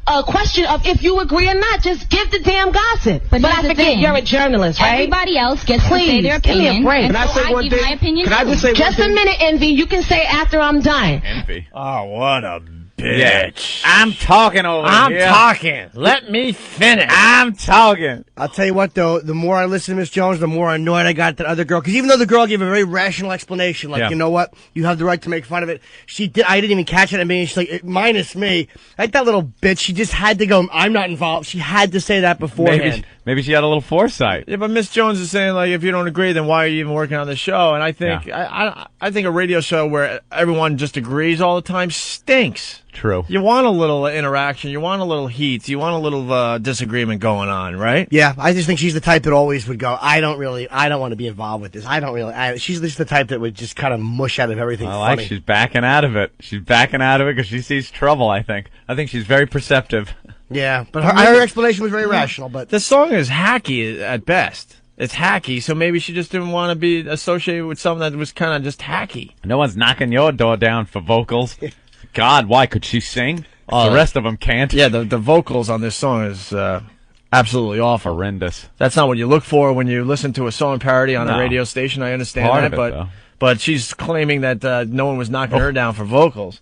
a question of if you agree or not. Just give the damn gossip. But I forget you're a journalist, right? Everybody else gets to say their opinion. Give me a break. Can I say one thing? My opinion Can I just say just a minute, Envy. You can say after I'm done. Envy. Oh, what a bitch. Yeah. I'm talking over here. I'm talking. Let me finish. I'm talking. I'll tell you what, though, the more I listen to Miss Jones, the more annoyed I got at that other girl. Because even though the girl gave a very rational explanation, like, you know what, you have the right to make fun of it, I didn't even catch it. I mean, she's like, minus me. Like that little bitch, she just had to go, I'm not involved. She had to say that beforehand. Maybe she had a little foresight. Yeah, but Miss Jones is saying, like, if you don't agree, then why are you even working on the show? And I think I think a radio show where everyone just agrees all the time stinks. True. You want a little interaction. You want a little heat. You want a little disagreement going on, right? Yeah, I just think she's the type that always would go, I don't want to be involved with this. She's just the type that would just kind of mush out of everything funny. She's backing out of it. She's backing out of it because she sees trouble, I think. I think she's very perceptive. Yeah, but her explanation was very rational. But the song is hacky at best. It's hacky, so maybe she just didn't want to be associated with something that was kind of just hacky. No one's knocking your door down for vocals. God, why? Could she sing? The rest of them can't. Yeah, the vocals on this song is absolutely awful. Horrendous. That's not what you look for when you listen to a song parody on a radio station. I understand that, but she's claiming that no one was knocking her down for vocals.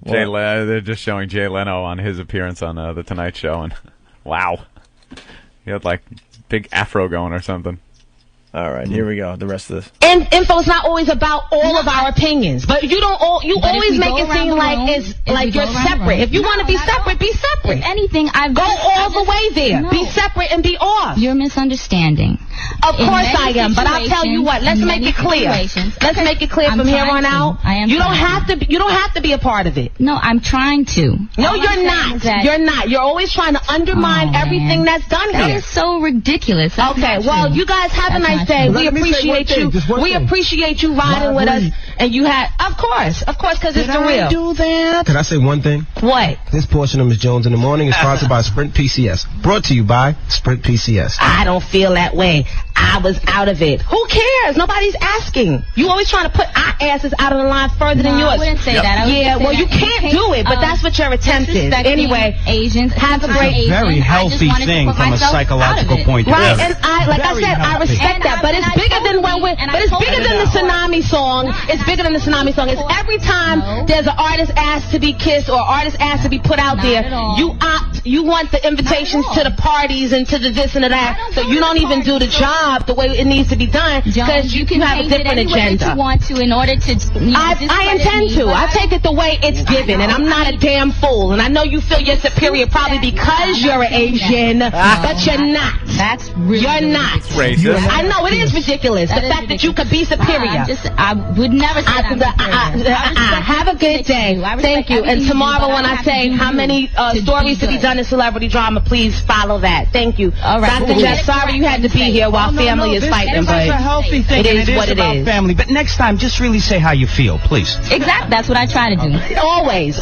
They're just showing Jay Leno on his appearance on The Tonight Show, and wow, he had like big afro going or something. All right, here we go. The rest of this. And info's not always about all of our opinions, but you always make it seem like it's like you're separate. If you want to be separate, be separate. If anything, go all the way there. No. Be separate and be off. You're misunderstanding. Of course I am, but I'll tell you what. Let's make it clear. Let's make it clear from here on out. You don't have to be a part of it. No, I'm trying to. No, you're not. You're not. You're always trying to undermine everything that's done here. That is so ridiculous. Okay, well, you guys have a nice day. We appreciate you. We appreciate you riding with us. And you had, of course, because it's the real. Do that? Can I say one thing? What? This portion of Miss Jones in the Morning is sponsored by Sprint PCS. Brought to you by Sprint PCS. I don't feel that way. I was out of it. Who cares? Nobody's asking. You always trying to put our asses out of the line further than yours. I wouldn't say that. Well, you can't do it, but that's what your attempt is. Anyway, Asians, have a great... Very healthy thing from a psychological point of view. Right, and I said, I respect that, but it's bigger than it's bigger than the Tsunami song. It's bigger than the Tsunami song. It's every time there's an artist asked to be kissed or artist asked to be put out there, you want the invitations to the parties and to the this and the that, so you don't even do the job the way it needs to be done because you have a different agenda. You want to in order to. I intend to. I take it the way it's given, and I'm not a damn fool. And I know you feel you're superior probably because you're an Asian, but you're not. That's really you're not. It's racist. I know it is ridiculous. The fact that you could be superior. I would never say that. Have a good day. Thank you. And tomorrow when I say how many stories to be done in celebrity drama, please follow that. Thank you. All right. Dr. Jess, sorry you had to be here while family is fighting, but it's a healthy thing. It is what it about is. Family, but next time, just really say how you feel, please. Exactly. That's what I try to do. Always.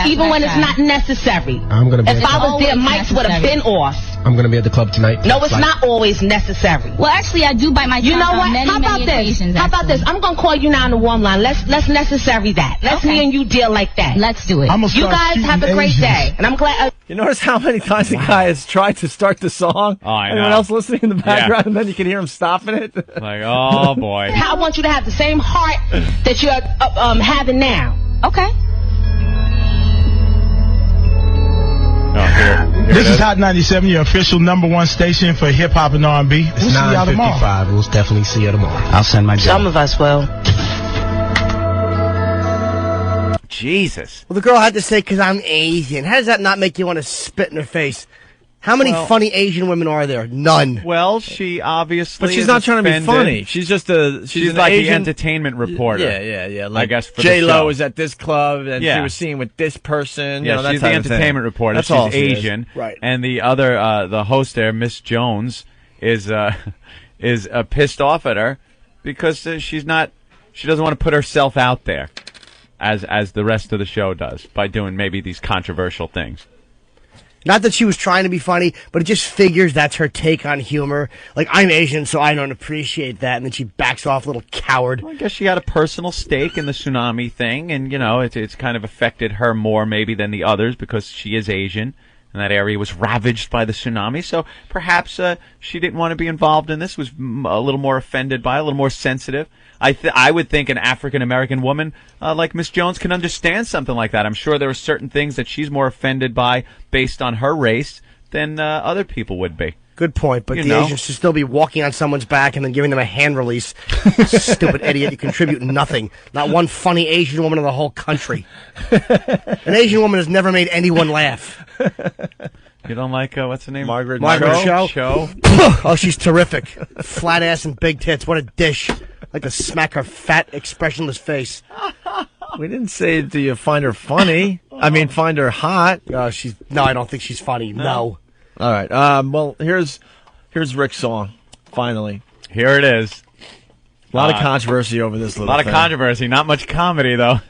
Even when it's not necessary. I'm gonna be if I was there, mics would have been off. I'm going to be at the club tonight. No, it's not always necessary. Well, actually, I do bite my tongue. You know what? Many, How about this? How about this? I'm going to call you now on the warm line. Let's necessary that. Let's me and you deal like that. Let's do it. You guys have a great day. And I'm glad... You notice how many times the guy has tried to start the song? Oh, I know. Anyone else listening in the background, and then you can hear him stopping it? Like, oh, boy. I want you to have the same heart that you're having now. Okay. This is Hot 97, your official #1 station for hip hop and R&B. We'll see y'all tomorrow. 9:55. We'll definitely see you tomorrow. I'll send my. Some of us will. Jesus. Well, the girl had to say, because I'm Asian. How does that not make you want to spit in her face? How many funny Asian women are there? None. Well, she obviously. But she's not trying to be funny. She's just she's like Asian, the entertainment reporter. Yeah. Like I guess for J-Lo is at this club and she was seen with this person. Yeah, you know, she's the entertainment reporter. That's she's all she Asian, is. Right? And the other, the host there, Miss Jones, is pissed off at her because she doesn't want to put herself out there as the rest of the show does by doing maybe these controversial things. Not that she was trying to be funny, but it just figures that's her take on humor. Like, I'm Asian, so I don't appreciate that. And then she backs off, little coward. Well, I guess she had a personal stake in the Tsunami thing, and, you know, it's kind of affected her more maybe than the others because she is Asian, and that area was ravaged by the tsunami. So perhaps she didn't want to be involved in this, was a little more offended by it, a little more sensitive. I would think an African-American woman like Miss Jones can understand something like that. I'm sure there are certain things that she's more offended by based on her race than other people would be. Good point, but the Asians should still be walking on someone's back and then giving them a hand release. Stupid idiot, you contribute nothing. Not one funny Asian woman in the whole country. An Asian woman has never made anyone laugh. You don't like, what's her name? Margaret Cho? Oh, she's terrific. Flat ass and big tits. What a dish. Like to smack her fat, expressionless face. We didn't say, do you find her funny? I mean, find her hot. No, I don't think she's funny. No. All right. Well, here's Rick's song, finally. Here it is. A lot of controversy over this little thing. A lot of controversy. Not much comedy, though.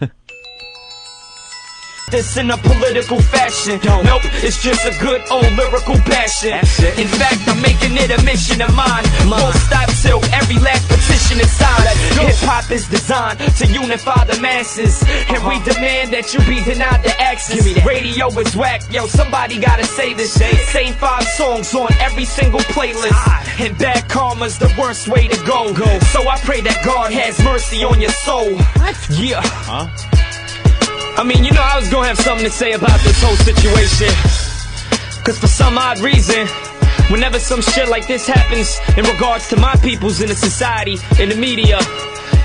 This in a political fashion. Nope, it's just a good old lyrical passion. In fact, I'm making it a mission of mine. Won't stop till every last petition is signed. Hip-hop is designed to unify the masses, and we demand that you be denied the access. Radio is whack, yo, somebody gotta say this. Same 5 songs on every single playlist, and bad karma's the worst way to go. So I pray that God has mercy on your soul. Yeah. I mean, you know I was gonna have something to say about this whole situation, cause for some odd reason, whenever some shit like this happens in regards to my peoples in the society, in the media,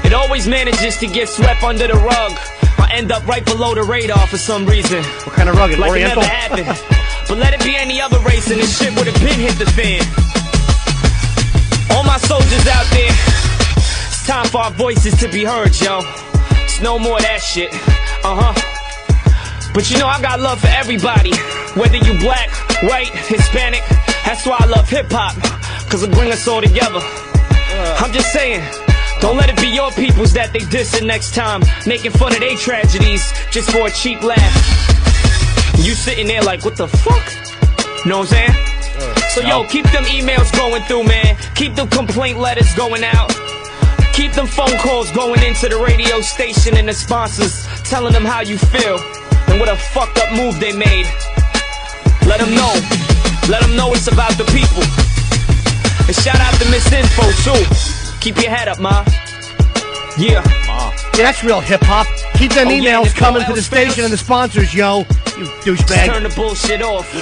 it always manages to get swept under the rug or end up right below the radar for some reason. What kind of rug? Like Oriental? it never happened. But let it be any other race and this shit would have been hit the fan. All my soldiers out there, it's time for our voices to be heard, yo. It's no more of that shit. But you know I got love for everybody, whether you black, white, Hispanic. That's why I love hip-hop, cause it brings us all together. I'm just saying, don't let it be your peoples that they dissing next time, making fun of their tragedies just for a cheap laugh. You sitting there like, what the fuck? Know what I'm saying? So yo, keep them emails going through, man. Keep them complaint letters going out. Keep them phone calls going into the radio station and the sponsors, telling them how you feel and what a fucked up move they made. Let them know. Let them know it's about the people. And shout out to Miss Info, too. Keep your head up, ma. Yeah. Yeah, that's real hip-hop. Keep them emails coming to the station and the sponsors, yo. You douchebag. Turn the bullshit off.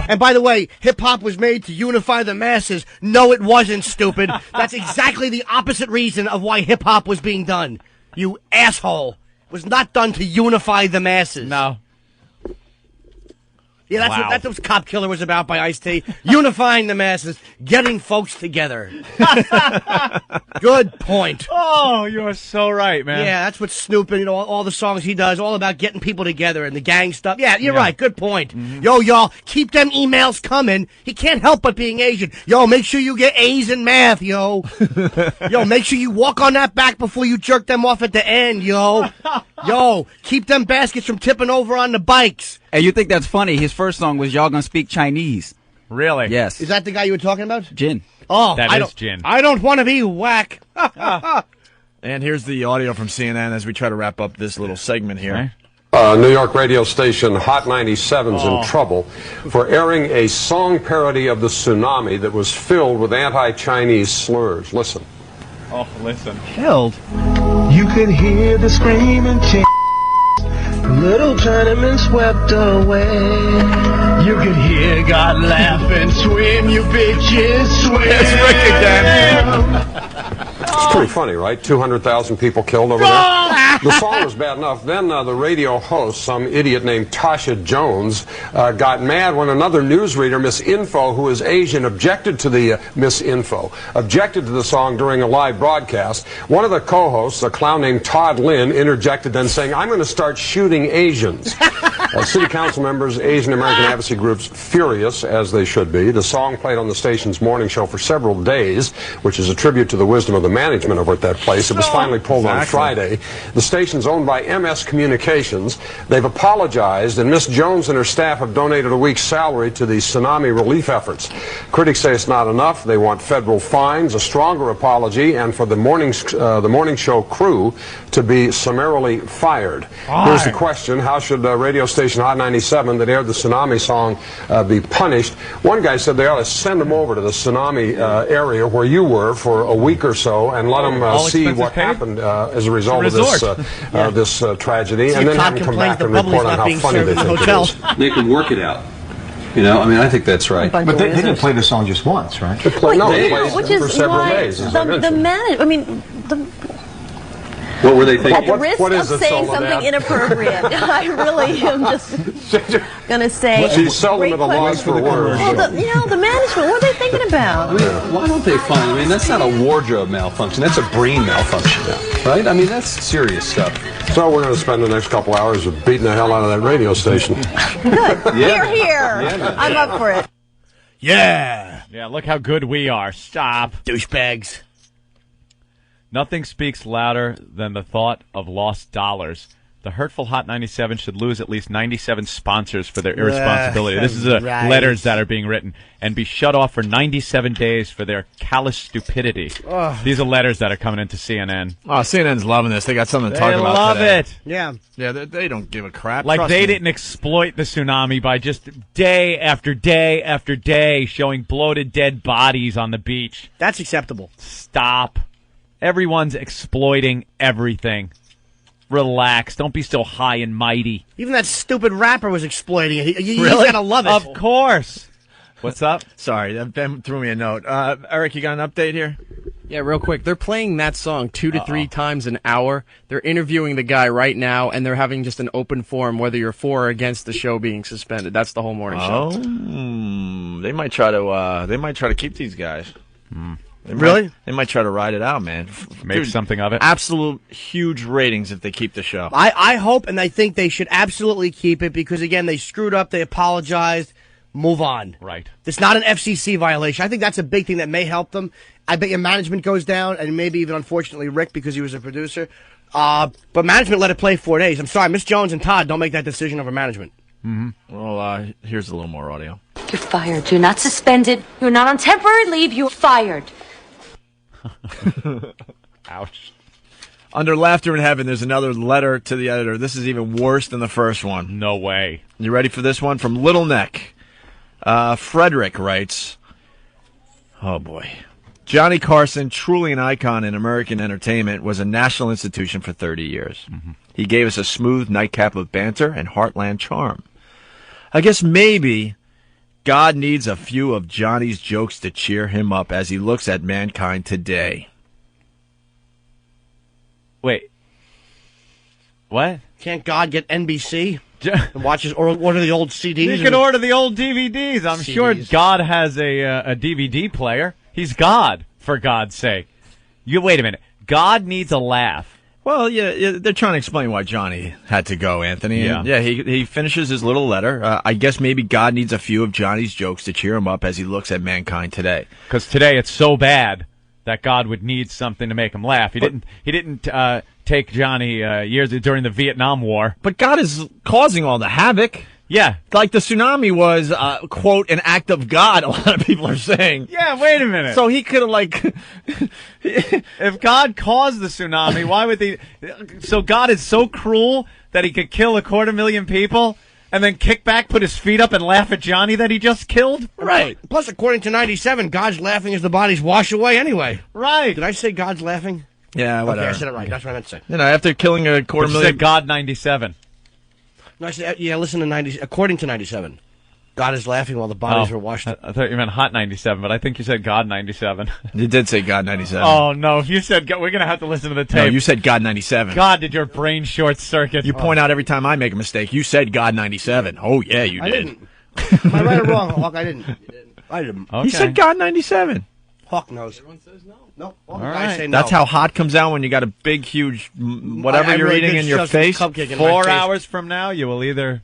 And by the way, hip-hop was made to unify the masses. No, it wasn't, stupid. That's exactly the opposite reason of why hip-hop was being done. You asshole. It was not done to unify the masses. No. Yeah, that's what Cop Killer was about by Ice-T. Unifying the masses, getting folks together. Good point. Oh, you're so right, man. Yeah, that's what Snoop and all the songs he does, all about getting people together and the gang stuff. Yeah, you're right. Good point. Yo, y'all, keep them emails coming. He can't help but being Asian. Yo, make sure you get A's in math, yo. Yo, make sure you walk on that back before you jerk them off at the end, yo. Yo, keep them baskets from tipping over on the bikes. Hey, you think that's funny? His first song was Y'all Gonna Speak Chinese. Really? Yes. Is that the guy you were talking about? Jin. Oh, that is Jin. I don't want to be whack. And here's the audio from CNN as we try to wrap up this little segment here. New York radio station Hot 97's in trouble for airing a song parody of the tsunami that was filled with anti-Chinese slurs. Listen. Oh, listen. Filled? You could hear the screaming chant. Little Chinaman swept away. You could hear God laughing, swim, you bitches, swim. It's Rick again. It's pretty funny, right? 200,000 people killed over there. The song was bad enough. Then the radio host, some idiot named Tasha Jones, got mad when another newsreader, Miss Info, who is Asian, objected to the Miss Info, objected to the song during a live broadcast. One of the co-hosts, a clown named Todd Lynn, interjected then saying, I'm going to start shooting Asians. City council members, Asian American advocacy groups, furious, as they should be. The song played on the station's morning show for several days, which is a tribute to the wisdom of the management over at that place. It was finally pulled on Friday. The station's owned by MS Communications. They've apologized, and Miss Jones and her staff have donated a week's salary to the tsunami relief efforts. Critics say it's not enough. They want federal fines, a stronger apology, and for the morning show crew to be summarily fired. Here's the question. How should radio station Hot 97 that aired the tsunami song be punished? One guy said they ought to send them over to the tsunami area where you were for a week or so and let them see what happened as a result of this tragedy, and then have them come back and report on how funny they think it is. They could work it out. You know, I mean, I think that's right. But they didn't play the song just once, right? They played for several days. What were they thinking? At the risk of saying something inappropriate, I really am just going to say. She's seldom at a loss for words. Well, the management, what are they thinking about? I mean, why don't they find? I mean, that's not a wardrobe malfunction. That's a brain malfunction, right? I mean, that's serious stuff. So we're going to spend the next couple hours of beating the hell out of that radio station. Good. Hear, hear. Yeah, I'm up for it. Yeah. Yeah, look how good we are. Stop. Douchebags. Nothing speaks louder than the thought of lost dollars. The hurtful Hot 97 should lose at least 97 sponsors for their irresponsibility. This is letters that are being written. And be shut off for 97 days for their callous stupidity. These are letters that are coming into CNN. Oh, CNN's loving this. They got something to talk about love today. it. Yeah. Yeah, they don't give a crap. Like Trust they me. didn't exploit the tsunami by just day after day after day showing bloated dead bodies on the beach. That's acceptable. Stop. Everyone's exploiting everything. Relax. Don't be so high and mighty. Even that stupid rapper was exploiting it. You Really? gotta love it. Of course. What's up? Sorry, Ben threw me a note. Eric, you got an update here? Yeah, real quick. They're playing that song 2 to 3 times an hour. They're interviewing the guy right now, and they're having just an open forum whether you're for or against the show being suspended. That's the whole morning show. They might try to keep these guys. Really? They might try to ride it out, man. Make something of it. Absolute huge ratings if they keep the show. I hope and I think they should absolutely keep it because, again, they screwed up, they apologized, move on. Right. It's not an FCC violation. I think that's a big thing that may help them. I bet your management goes down, and maybe even, unfortunately, Rick, because he was a producer. But management let it play 4 days. I'm sorry, Miss Jones and Todd don't make that decision over management. Mm-hmm. Well, here's a little more audio. You're fired. You're not suspended. You're not on temporary leave. You're fired. Ouch. Under Laughter in Heaven, there's another letter to the editor. This is even worse than the first one. No way. You ready for this one? From Little Neck. Frederick writes, oh boy. Johnny Carson, truly an icon in American entertainment, was a national institution for 30 years. Mm-hmm. He gave us a smooth nightcap of banter and heartland charm. I guess maybe God needs a few of Johnny's jokes to cheer him up as he looks at mankind today. Wait. What? Can't God get NBC and watch his, or order the old CDs? You can order the old DVDs. I'm sure God has a DVD player. He's God, for God's sake. Wait a minute. God needs a laugh. Well, yeah, they're trying to explain why Johnny had to go, Anthony. Yeah. And, he finishes his little letter. I guess maybe God needs a few of Johnny's jokes to cheer him up as he looks at mankind today. Because today it's so bad that God would need something to make him laugh. He didn't take Johnny years during the Vietnam War. But God is causing all the havoc. Yeah. Like the tsunami was, quote, an act of God, a lot of people are saying. Yeah, wait a minute. So he could have, like... If God caused the tsunami, why would they... So God is so cruel that he could kill 250,000 people and then kick back, put his feet up, and laugh at Johnny that he just killed? Right. Plus, according to 97, God's laughing as the bodies wash away anyway. Right. Did I say God's laughing? Yeah, whatever. Okay, I said it right. That's what I meant to say. You know, after killing 250,000... You said God 97. No, I said, yeah, listen to 90. According to 97, God is laughing while the bodies are washed. I thought you meant Hot 97, but I think you said God 97. You did say God 97. Oh, no. If you said God, we're going to have to listen to the tape. No, you said God 97. God, did your brain short circuit? You point out every time I make a mistake. You said God 97. Oh, yeah, you did. I didn't. Am I right or wrong, Hawk? I didn't. Okay. You said God 97. Hawk knows. Everyone says no. No. All right. Say no. That's how hot comes out when you got a big, huge whatever you're eating in your face. 4 hours from now, you will either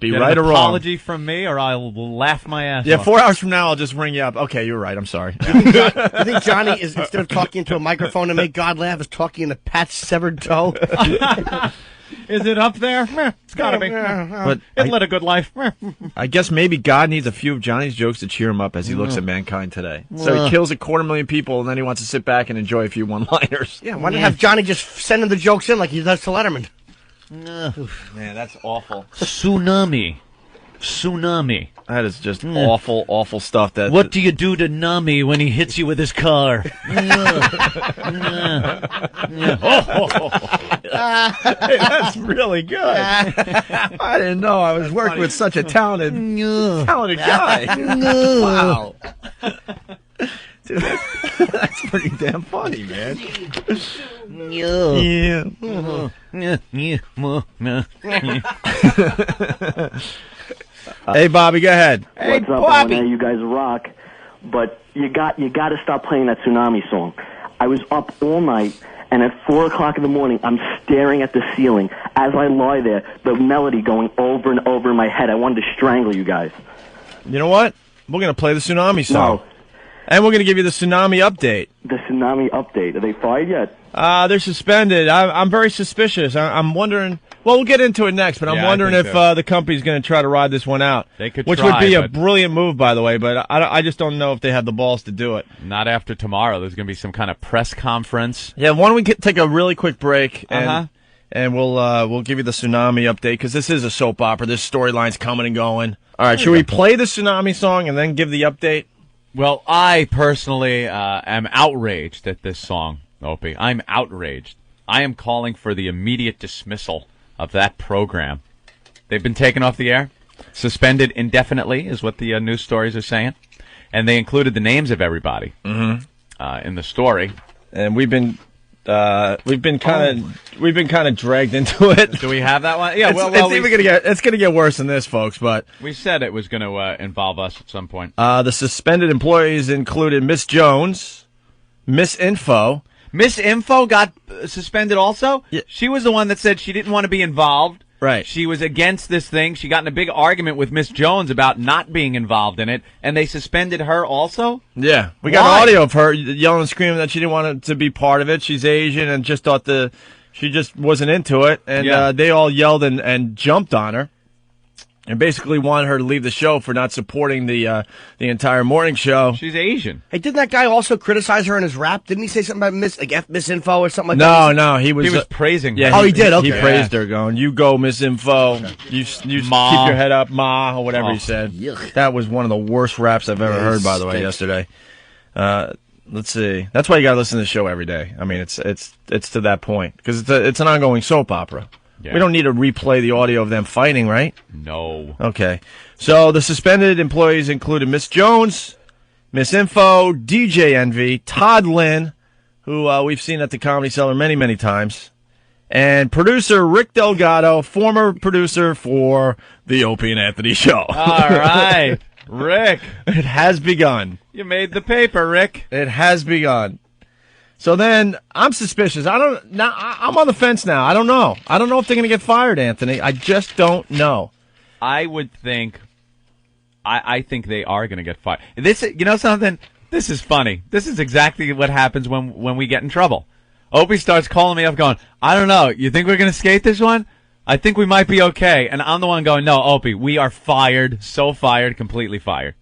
be get right an or wrong. Apology from me, or I will laugh my ass off. 4 hours from now, I'll just ring you up. Okay, you're right. I'm sorry. You think Johnny is, instead of talking into a microphone to make God laugh, is talking into Pat's severed toe? Is it up there? It's got to be. But it led a good life. I guess maybe God needs a few of Johnny's jokes to cheer him up as he looks at mankind today. So he kills 250,000 people, and then he wants to sit back and enjoy a few one-liners. Yeah, why not have Johnny just send him the jokes in like he does to Letterman? Man, that's awful. Tsunami. That is just awful, awful stuff. What do you do to Nami when he hits you with his car? That's really good. I didn't know I was working with such a talented guy. Wow. Dude, that's pretty damn funny, man. Hey, Bobby, go ahead. Hey, what's up, Bobby? You guys rock, but you got to stop playing that Tsunami song. I was up all night, and at 4 o'clock in the morning, I'm staring at the ceiling as I lie there, the melody going over and over in my head. I wanted to strangle you guys. You know what? We're going to play the Tsunami song. No. And we're going to give you the Tsunami update. The Tsunami update. Are they fired yet? They're suspended. I'm very suspicious. I'm wondering... Well, we'll get into it next, but I'm wondering if the company's going to try to ride this one out. They could Which try, would be a brilliant move, by the way, but I just don't know if they have the balls to do it. Not after tomorrow. There's going to be some kind of press conference. Yeah, why don't we take a really quick break, and we'll give you the Tsunami update, because this is a soap opera. This storyline's coming and going. All right, should we play the Tsunami song and then give the update? Well, I personally am outraged at this song, Opie. I'm outraged. I am calling for the immediate dismissal of that program. They've been taken off the air, suspended indefinitely, is what the news stories are saying, and they included the names of everybody in the story. And we've been kind of dragged into it. Do we have that one? Yeah, it's gonna get worse than this, folks. But we said it was going to involve us at some point. The suspended employees included Miss Jones, Miss Info. Miss Info got suspended also? Yeah. She was the one that said she didn't want to be involved. Right. She was against this thing. She got in a big argument with Miss Jones about not being involved in it, and they suspended her also? Yeah. We got audio of her yelling and screaming that she didn't want to be part of it. She's Asian and just thought she just wasn't into it, and they all yelled and jumped on her. and basically wanted her to leave the show for not supporting the entire morning show. She's Asian. Hey, didn't that guy also criticize her in his rap? Didn't he say something about misinfo or something like that? No, he was praising her. Yeah, he did. Okay, he praised her, going, "You go, misinfo. You keep your head up, ma," or whatever he said. Yuck. That was one of the worst raps I've ever heard, by the way, yesterday. Let's see. That's why you got to listen to the show every day. I mean, it's to that point because it's an ongoing soap opera. Yeah. We don't need to replay the audio of them fighting, right? No. Okay. So the suspended employees included Miss Jones, Miss Info, DJ Envy, Todd Lynn, who we've seen at the Comedy Cellar many, many times, and producer Rick Delgado, former producer for the Opie and Anthony Show. All right. Rick. It has begun. You made the paper, Rick. It has begun. So then I'm suspicious. I'm on the fence now. I don't know. I don't know if they're going to get fired, Anthony. I just don't know. I would think. I think they are going to get fired. You know something? This is funny. This is exactly what happens when we get in trouble. Opie starts calling me up, going, "I don't know. You think we're going to skate this one? I think we might be okay." And I'm the one going, "No, Opie, we are fired. So fired. Completely fired."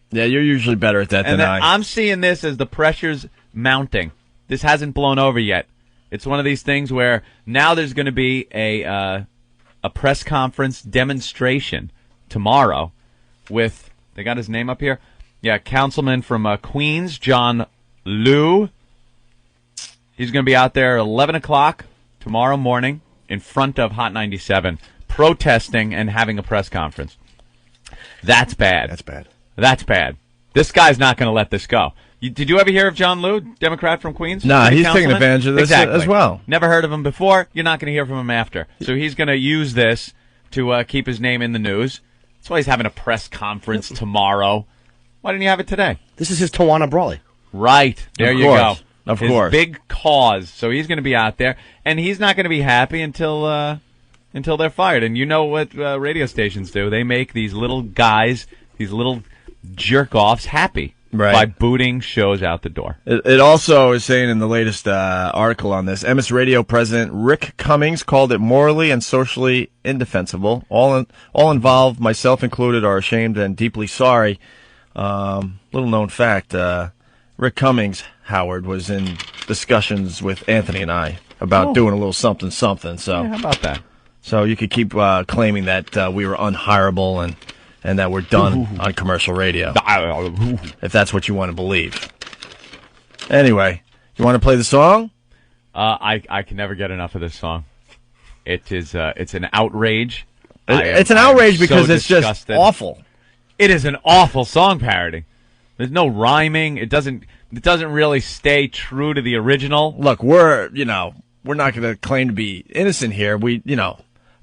Yeah, you're usually better at that than I. I'm seeing this as the pressure's mounting. This hasn't blown over yet. It's one of these things where now there's going to be a press conference demonstration tomorrow with, they got his name up here? Yeah, councilman from Queens, John Liu. He's going to be out there at 11 o'clock tomorrow morning in front of Hot 97 protesting and having a press conference. That's bad. That's bad. That's bad. This guy's not going to let this go. Did you ever hear of John Liu, Democrat from Queens? No, he's taking advantage of this as well. Never heard of him before. You're not going to hear from him after. So he's going to use this to keep his name in the news. That's why he's having a press conference tomorrow. Why didn't you have it today? This is his Tawana Brawley. Right. There you go. Of course. Big cause. So he's going to be out there, and he's not going to be happy until they're fired. And you know what radio stations do. They make these little guys, these little jerk-offs happy. Right. By booting shows out the door. It also is saying in the latest article on this, MS Radio President Rick Cummings called it morally and socially indefensible. All involved, myself included, are ashamed and deeply sorry. Little known fact, Rick Cummings, Howard, was in discussions with Anthony and I about doing a little something. So yeah, how about that? So you could keep claiming that we were unhireable and that we're done on commercial radio, if that's what you want to believe. Anyway, you want to play the song? I can never get enough of this song. It's an outrage. It's an outrage because it's disgusted. Just awful. It is an awful song parody. There's no rhyming. It doesn't really stay true to the original. Look, we're not going to claim to be innocent here.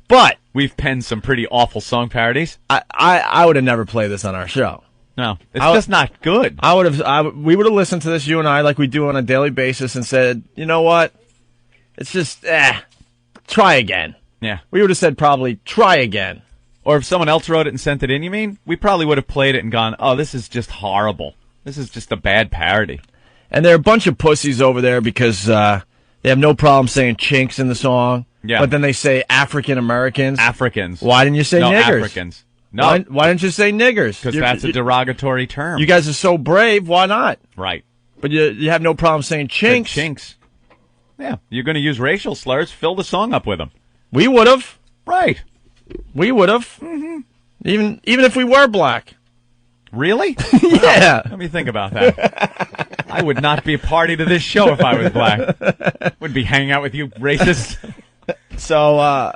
But we've penned some pretty awful song parodies. I would have never played this on our show. No, it's just not good. We would have listened to this, you and I, like we do on a daily basis, and said, you know what? It's just, try again. Yeah. We would have said probably, try again. Or if someone else wrote it and sent it in, you mean? We probably would have played it and gone, oh, this is just horrible. This is just a bad parody. And there are a bunch of pussies over there because they have no problem saying chinks in the song. Yeah. But then they say African Americans. Africans. Why didn't you say niggers? Africans. No. Why didn't you say niggers? Because that's a derogatory term. You guys are so brave. Why not? Right. But you have no problem saying chinks. Chinks. Yeah. You're going to use racial slurs. Fill the song up with them. We would have. Right. We would have. Mm-hmm. Even if we were black. Really? Yeah. Let me think about that. I would not be a party to this show if I was black. Would be hanging out with you racists. So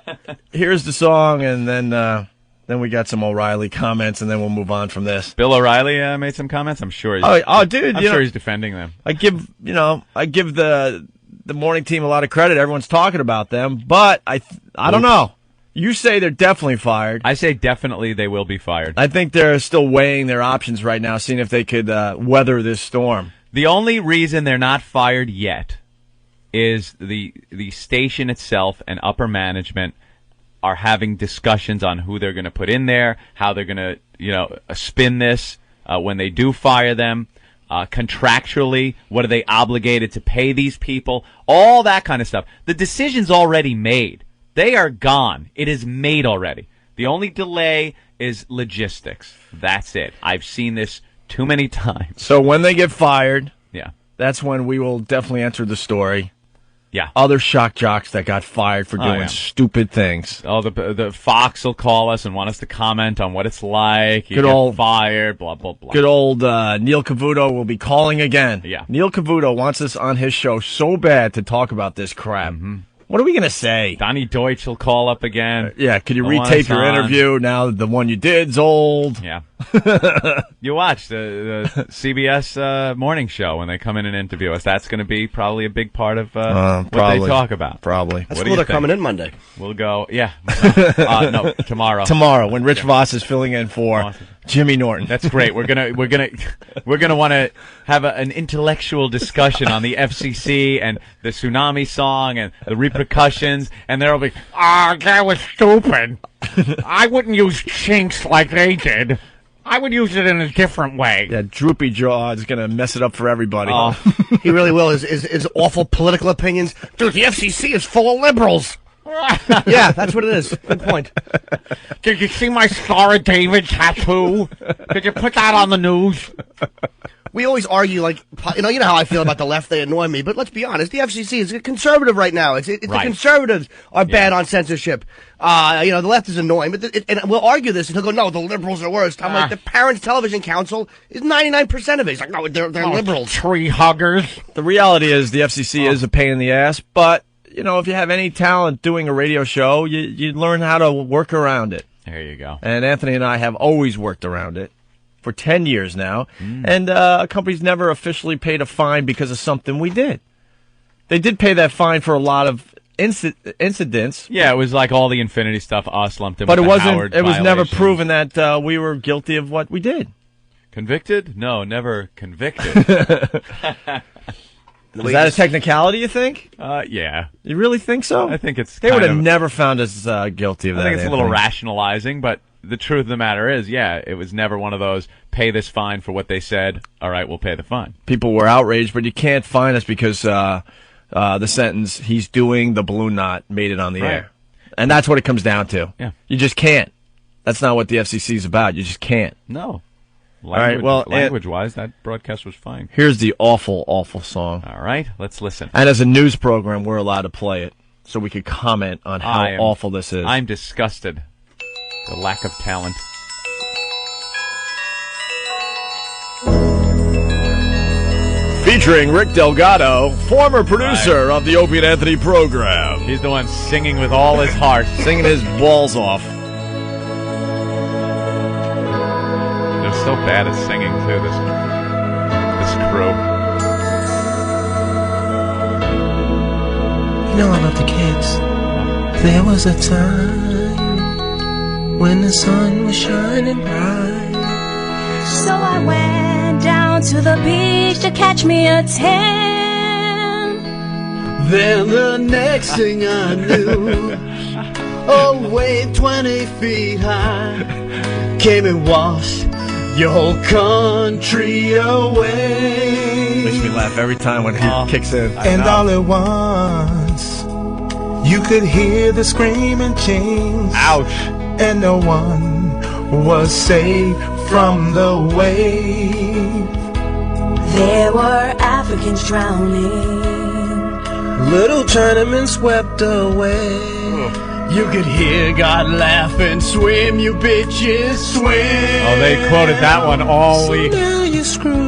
here's the song, and then we got some O'Reilly comments, and then we'll move on from this. Bill O'Reilly made some comments. I'm sure. Dude, I'm sure he's defending them. I give the morning team a lot of credit. Everyone's talking about them, but I don't know. You say they're definitely fired. I say definitely they will be fired. I think they're still weighing their options right now, seeing if they could weather this storm. The only reason they're not fired yet is the station itself and upper management are having discussions on who they're going to put in there, how they're going to spin this when they do fire them. Contractually, what are they obligated to pay these people? All that kind of stuff. The decision's already made. They are gone. It is made already. The only delay is logistics. That's it. I've seen this too many times. So when they get fired, yeah, that's when we will definitely enter the story. Yeah. Other shock jocks that got fired for doing stupid things. Oh, the Fox will call us and want us to comment on what it's like. You get fired, blah, blah, blah. Good old Neil Cavuto will be calling again. Yeah. Neil Cavuto wants us on his show so bad to talk about this crap. Mm-hmm. What are we going to say? Donnie Deutsch will call up again. Yeah, could you retape your interview now that the one you did's old? Yeah. You watch the CBS morning show when they come in and interview us. That's going to be probably a big part of what they talk about. Probably. That's cool they're coming in Monday. We'll go, yeah. No, tomorrow. Tomorrow, when Rich Voss is filling in for Jimmy Norton. That's great. We're gonna want to have an intellectual discussion on the FCC and the Tsunami song and the repercussions, and there'll be, that was stupid. I wouldn't use chinks like they did. I would use it in a different way. Yeah, droopy jaw is going to mess it up for everybody. He really will. His awful political opinions. Dude, the FCC is full of liberals. Yeah, that's what it is. Good point. Did you see my Star of David tattoo? Did you put that on the news? We always argue, like, you know how I feel about the left. They annoy me. But let's be honest. The FCC is conservative right now. It's right. The conservatives are bad on censorship. The left is annoying. But and we'll argue this, and he'll go, no, the liberals are worse. I'm like, the Parents Television Council is 99% of it. He's like, no, they're liberals. Tree huggers. The reality is the FCC is a pain in the ass, but if you have any talent doing a radio show, you learn how to work around it. There you go. And Anthony and I have always worked around it for 10 years now. And companies never officially paid a fine because of something we did. They did pay that fine for a lot of incidents. Yeah, it was like all the Infinity stuff us lumped in but with it wasn't. Howard it was never violations. proven that we were guilty of what we did. Convicted? No, never convicted. Is that a technicality, you think? Yeah. You really think so? I think it's They would have never found us guilty of that. I think it's Anthony. a little rationalizing, but the truth of the matter is, yeah, it was never one of those, pay this fine for what they said, all right, we'll pay the fine. People were outraged, but you can't fine us because the sentence, he's doing the balloon knot, made it on the air. And that's what it comes down to. Yeah. You just can't. That's not what the FCC is about. You just can't. No. Language-wise, that broadcast was fine. Here's the awful, awful song. All right, let's listen. And as a news program, we're allowed to play it, so we could comment on how awful this is. I'm disgusted. The lack of talent. Featuring Rick Delgado, former producer of the Opie and Anthony program. He's the one singing with all his heart. Singing his balls off. They're so bad at singing, too, this crew. You know I love the kids. There was a time when the sun was shining bright. So I went down to the beach to catch me a tan. Then the next thing I knew, a wave 20 feet high came and washed your whole country away. Makes me laugh every time when he kicks in. And all at once, you could hear the screaming chains. Ouch. And no one was saved from the wave. There were Africans drowning. Little Chinamen swept away. You could hear God laughing, swim, you bitches, swim. Oh, they quoted that one all week. So now you're screwed.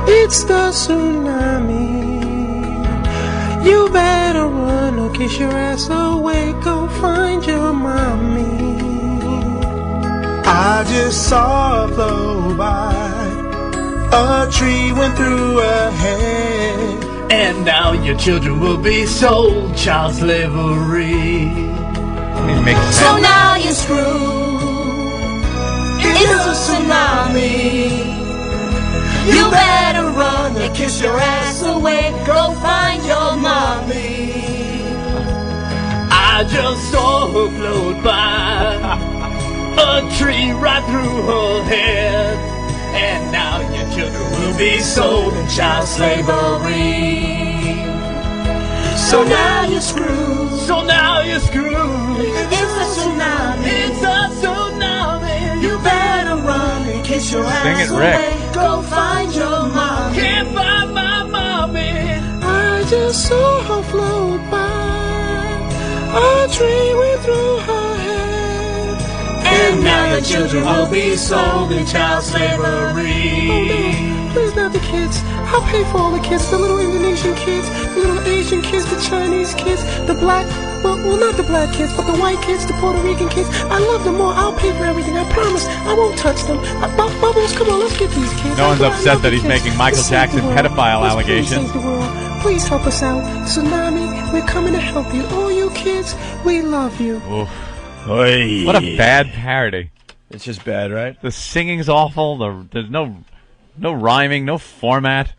It's the tsunami. You better run or kiss your ass away. Go find your mommy. I just saw her flow by. A tree went through her head. And now your children will be sold child slavery. So now you're screwed. It's a tsunami. You better run and kiss your ass away. Go find your mommy. I just saw her float by. A tree right through her head. And now your children will be sold in child slavery. So now you're screwed. So now you're screwed. It's a tsunami. It's a tsunami. Sing it, Rick. Go find your mom. Can't find my mommy. I just saw her float by. A train went through her head. And now the children will be sold in child slavery. Oh no, please not the kids. I'll pay for all the kids, the little Indonesian kids, the little Asian kids, the Chinese kids, the black, well, not the black kids, but the white kids, the Puerto Rican kids. I love them all. I'll pay for everything. I promise. I won't touch them. Bubbles, come on, let's get these kids. No one's upset that he's making Michael Jackson pedophile allegations. Please help us out. Tsunami, we're coming to help you. All you kids, we love you. Oof. What a bad parody. It's just bad, right? The singing's awful. There's no rhyming, no format.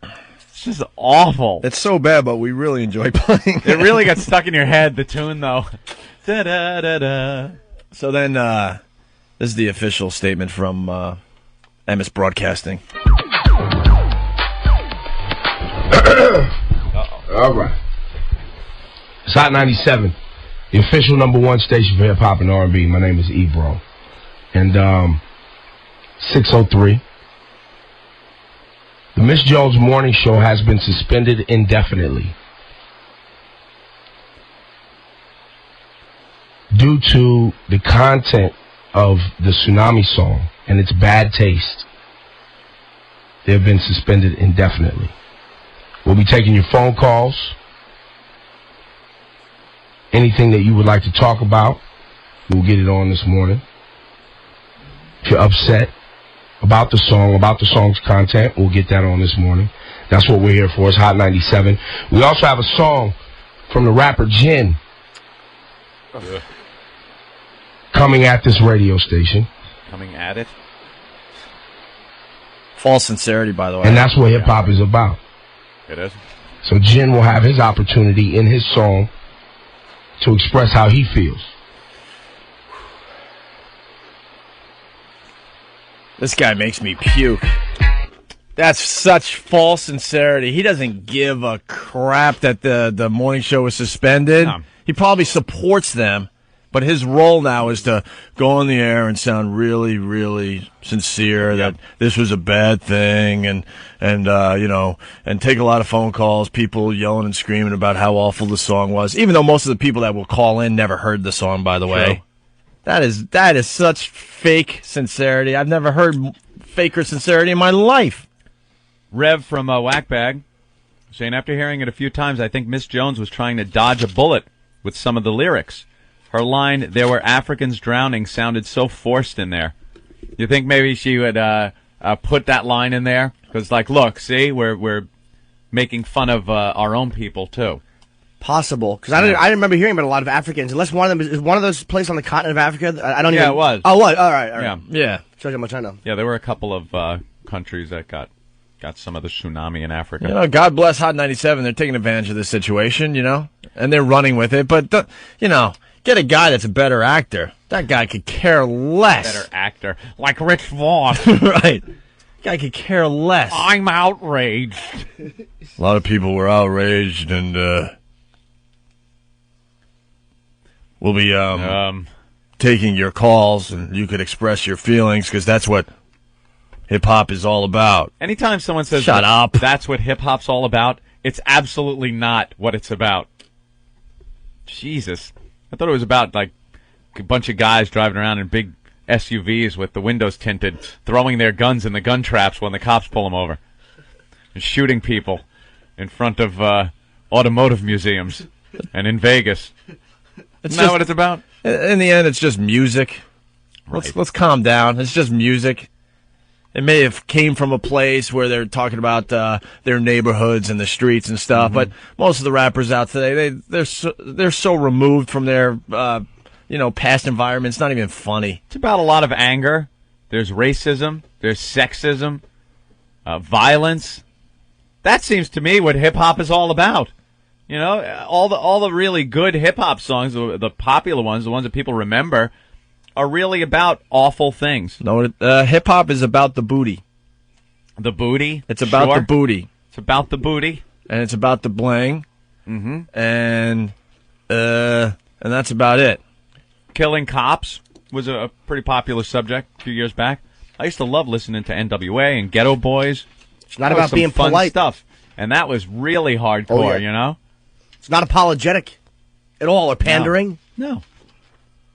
It's just awful. It's so bad, but we really enjoy playing. It really got stuck in your head, the tune, though. Da, da, da, da. So then, this is the official statement from MS Broadcasting. All right. It's Hot 97, the official #1 station for hip-hop and R&B. My name is Ebro. And 6:03. The Miss Jones Morning Show has been suspended indefinitely due to the content of the Tsunami song and its bad taste. They have been suspended indefinitely. We'll be taking your phone calls. Anything that you would like to talk about, we'll get it on this morning. If you're upset about the song, about the song's content, we'll get that on this morning. That's what we're here for. It's Hot 97. We also have a song from the rapper Jin coming at this radio station. Coming at it? False sincerity, by the way. And that's what hip-hop is about. It is. So Jin will have his opportunity in his song to express how he feels. This guy makes me puke. That's such false sincerity. He doesn't give a crap that the morning show is suspended. No. He probably supports them, but his role now is to go on the air and sound really, really sincere that this was a bad thing, and you know, and take a lot of phone calls, people yelling and screaming about how awful the song was, even though most of the people that will call in never heard the song, by the way. That is such fake sincerity. I've never heard faker sincerity in my life. Rev from Whackbag saying, after hearing it a few times, I think Miss Jones was trying to dodge a bullet with some of the lyrics. Her line, "There were Africans drowning," sounded so forced in there. You think maybe she would put that line in there? Because, like, look, see, we're making fun of our own people, too. Possible, because I didn't remember hearing about a lot of Africans, unless one of them is one of those places on the continent of Africa. I don't even. Yeah, it was. Oh, what? All right. Yeah. Shows you how much I know. Yeah, there were a couple of countries that got some of the tsunami in Africa. You know, God bless Hot 97. They're taking advantage of this situation, you know, and they're running with it. But you know, get a guy that's a better actor. That guy could care less. Better actor, like Rich Vaughn. Right. Guy could care less. I'm outraged. A lot of people were outraged, and we'll be taking your calls, and you could express your feelings, because that's what hip-hop is all about. Anytime someone says, "Shut up," that's what hip-hop's all about, it's absolutely not what it's about. Jesus. I thought it was about, like, a bunch of guys driving around in big SUVs with the windows tinted, throwing their guns in the gun traps when the cops pull them over, and shooting people in front of automotive museums and in Vegas. Isn't that what it's about? In the end, it's just music. Right. Let's calm down. It's just music. It may have came from a place where they're talking about their neighborhoods and the streets and stuff, but most of the rappers out today, they're so removed from their past environment. It's not even funny. It's about a lot of anger. There's racism. There's sexism, violence. That seems to me what hip hop is all about. You know, all the really good hip hop songs, the popular ones, the ones that people remember, are really about awful things. No, hip hop is about the booty. The booty? It's about the booty. It's about the booty. And it's about the bling. Mm-hmm. And that's about it. Killing cops was a pretty popular subject a few years back. I used to love listening to NWA and Ghetto Boys. It's not about being fun polite stuff, and that was really hardcore. You know, it's not apologetic at all or pandering. No.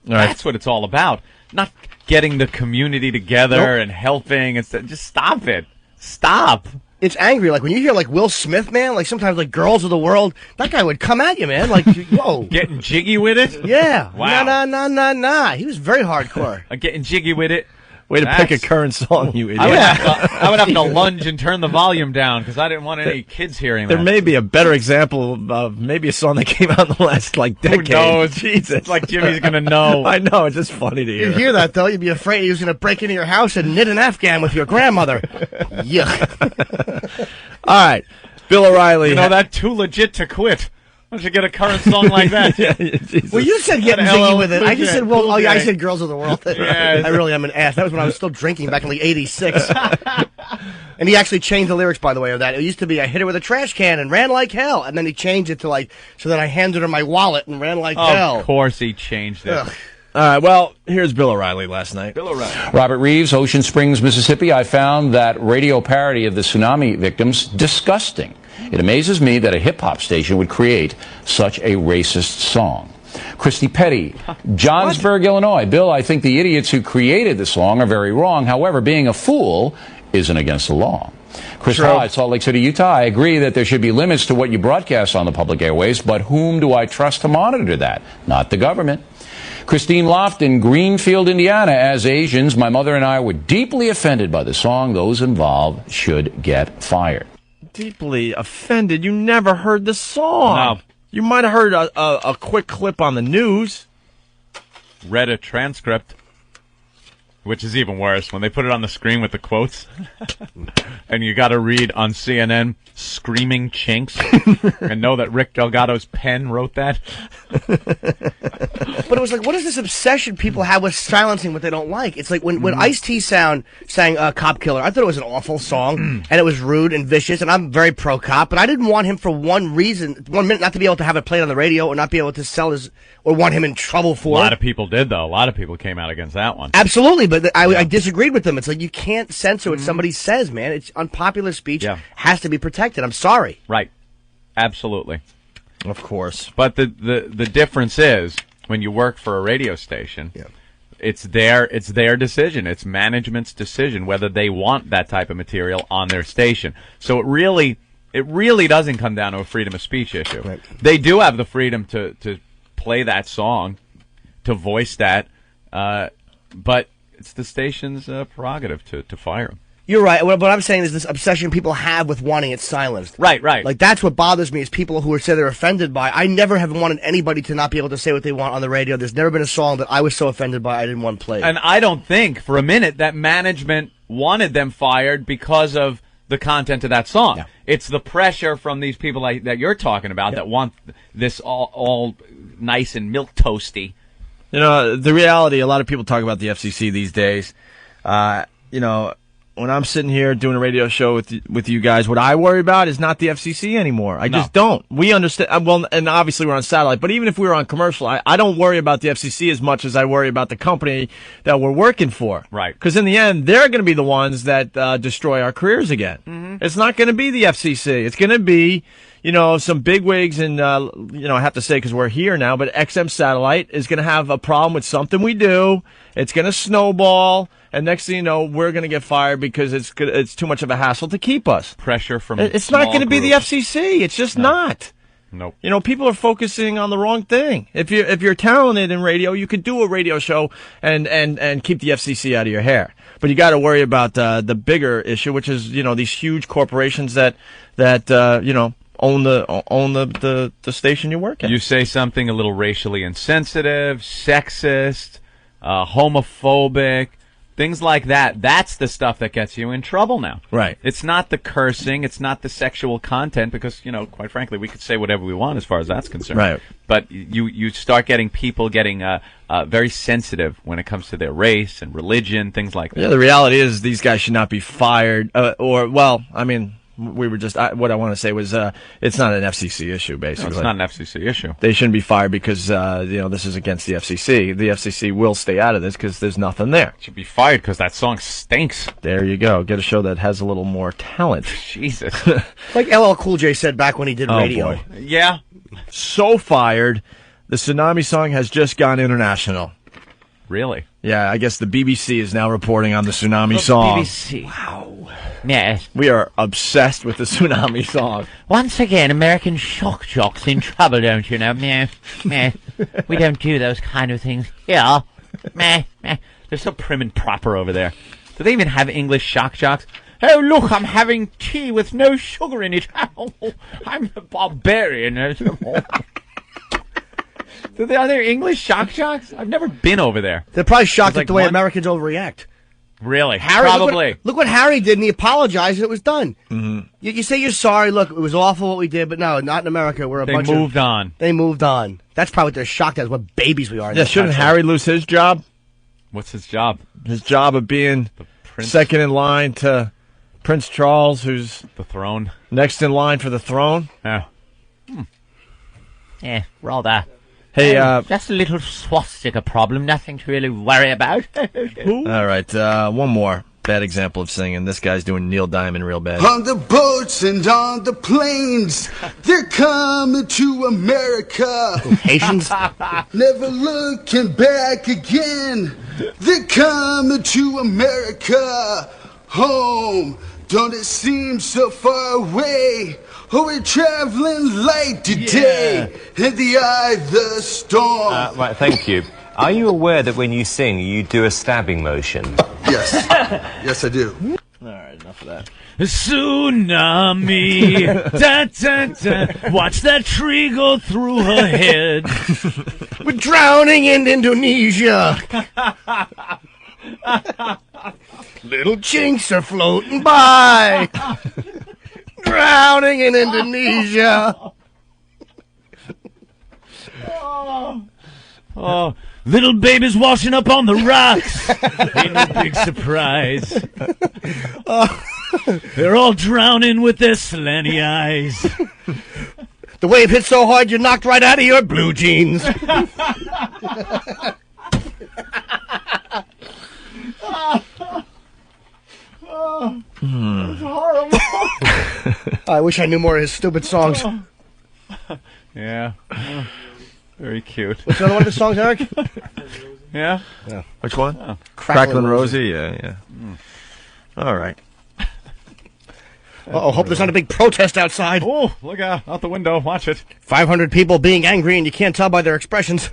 That's what it's all about. Not getting the community together and helping. Just stop it. Stop. It's angry. Like when you hear like Will Smith, man, like sometimes like Girls of the World, that guy would come at you, man. Like, whoa. Getting jiggy with it? Yeah. Wow. Nah. He was very hardcore. Getting jiggy with it. Way to pick a current song, you idiot. I would have to lunge and turn the volume down because I didn't want any kids hearing that. There may be a better example of maybe a song that came out in the last decade. Who knows? Jesus. It's like Jimmy's going to know. I know. It's just funny to hear. You hear that, though, you'd be afraid he was going to break into your house and knit an Afghan with your grandmother. Yuck. All right. Bill O'Reilly. You know, that too legit to quit. Why don't you get a current song like that? Well, you said getting jiggy with it. I just said, I said Girls of the World. I really am an ass. That was when I was still drinking back in like 86. And he actually changed the lyrics, by the way, of that. It used to be, I hit her with a trash can and ran like hell. And then he changed it to like, so then I handed her my wallet and ran like hell. Of course he changed it. All right, well, here's Bill O'Reilly last night. Bill O'Reilly. Robert Reeves, Ocean Springs, Mississippi. I found that radio parody of the tsunami victims disgusting. It amazes me that a hip-hop station would create such a racist song. Christy Petty, Johnsburg, Illinois. Bill, I think the idiots who created the song are very wrong. However, being a fool isn't against the law. Chris Hyde, Salt Lake City, Utah. I agree that there should be limits to what you broadcast on the public airways, but whom do I trust to monitor that? Not the government. Christine Lofton, Greenfield, Indiana. As Asians, my mother and I were deeply offended by the song. Those involved should get fired. Deeply offended? You never heard the song. No. You might have heard a quick clip on the news. Read a transcript, which is even worse when they put it on the screen with the quotes. And you got to read on CNN, screaming chinks, and know that Rick Delgado's pen wrote that. But it was like, what is this obsession people have with silencing what they don't like? It's like when Ice-T sang Cop Killer, I thought it was an awful song, and it was rude and vicious, and I'm very pro-cop, but I didn't want him for one minute not to be able to have it played on the radio or not be able to sell his, or want him in trouble for it. A lot of people did, though. A lot of people came out against that one. Absolutely, but I disagreed with them. It's like, you can't censor what somebody says, man. It's unpopular speech has to be protected. I'm sorry. Right. Absolutely. Of course. But the difference is, when you work for a radio station, it's their decision. It's management's decision whether they want that type of material on their station. So it really doesn't come down to a freedom of speech issue. Right. They do have the freedom to play that song, to voice that, but it's the station's prerogative to fire them. You're right. What I'm saying is this obsession people have with wanting it silenced. Right. Like, that's what bothers me, is people who say they're offended by. I never have wanted anybody to not be able to say what they want on the radio. There's never been a song that I was so offended by I didn't want played. And I don't think for a minute that management wanted them fired because of the content of that song. Yeah. It's the pressure from these people that you're talking about that want this all nice and milquetoasty. You know, the reality, a lot of people talk about the FCC these days. You know, when I'm sitting here doing a radio show with you guys, what I worry about is not the FCC anymore. I just don't. We understand. Well, and obviously we're on satellite, but even if we were on commercial, I don't worry about the FCC as much as I worry about the company that we're working for. Right. Because in the end, they're going to be the ones that destroy our careers again. Mm-hmm. It's not going to be the FCC. It's going to be, you know, some bigwigs, and you know, I have to say because we're here now, but XM Satellite is going to have a problem with something we do. It's going to snowball. And next thing you know, we're going to get fired because it's too much of a hassle to keep us. Pressure from it's not going to be the FCC. It's just not. Nope. You know, people are focusing on the wrong thing. If you're talented in radio, you could do a radio show and keep the FCC out of your hair. But you got to worry about the bigger issue, which is, you know, these huge corporations that you know, own the station you work at. You say something a little racially insensitive, sexist, homophobic. Things like that. That's the stuff that gets you in trouble now. Right. It's not the cursing. It's not the sexual content because, you know, quite frankly, we could say whatever we want as far as that's concerned. Right. But you start getting people getting very sensitive when it comes to their race and religion, things like that. Yeah, the reality is these guys should not be fired. Or, well, I mean, we were just what I want to say was it's not an FCC issue. Basically, No, it's not an FCC issue. They shouldn't be fired because this is against the FCC. The FCC will stay out of this because there's nothing there. Should be fired because that song stinks. There you go. Get a show that has a little more talent. Jesus. Like LL Cool J said back when he did radio. Boy. Yeah. So fired. The Tsunami song has just gone international. Really? Yeah, I guess the BBC is now reporting on the Tsunami song. BBC. Wow. Yes. We are obsessed with the Tsunami song. Once again, American shock jocks in trouble, don't you know? Meh, meh. We don't do those kind of things here. Meh, meh. They're so prim and proper over there. Do they even have English shock jocks? Oh, look, I'm having tea with no sugar in it. Oh, I'm a barbarian. Are there English shock jocks? I've never been over there. They're probably shocked Like at the way one- Americans overreact. Really? Harry, Probably. Look what Harry did, and he apologized, and it was done. Mm-hmm. You say you're sorry. Look, it was awful what we did, but no, not in America. We're a They bunch moved on. They moved on. That's probably what they're shocked at, is what babies we are. in Yeah, this shouldn't country. Harry lose his job? What's his job? His job of being Prince. second in line to Prince Charles, who's The throne. next in line for the throne. Yeah. Yeah, rather. Hey, just a little swastika problem, nothing to really worry about. all right, one more bad example of singing. This guy's doing Neil Diamond real bad. On the boats and on the planes, they're coming to America. Haitians? Never looking back again. They're coming to America. Home, don't it seem so far away? Oh, we're traveling light today in the eye of the storm. Right, thank you. Are you aware that when you sing, you do a stabbing motion? Yes. Yes, I do. All right, enough of that. Tsunami, da, da, da. Watch that tree go through her head. We're drowning in Indonesia. Little chinks are floating by. Drowning in Indonesia. Oh, little babies washing up on the rocks. Ain't no big surprise. They're all drowning with their slanty eyes. The wave hit so hard you knocked right out of your blue jeans. That's horrible. I wish I knew more of his stupid songs. Yeah. Very cute. What's the other one of the songs, Eric? Yeah? Yeah. Which one? Oh. Cracklin' Rosie? Yeah. All right. Uh-oh, hope there's not a big protest outside. Oh, look out the window. Watch it. 500 people being angry, and you can't tell by their expressions.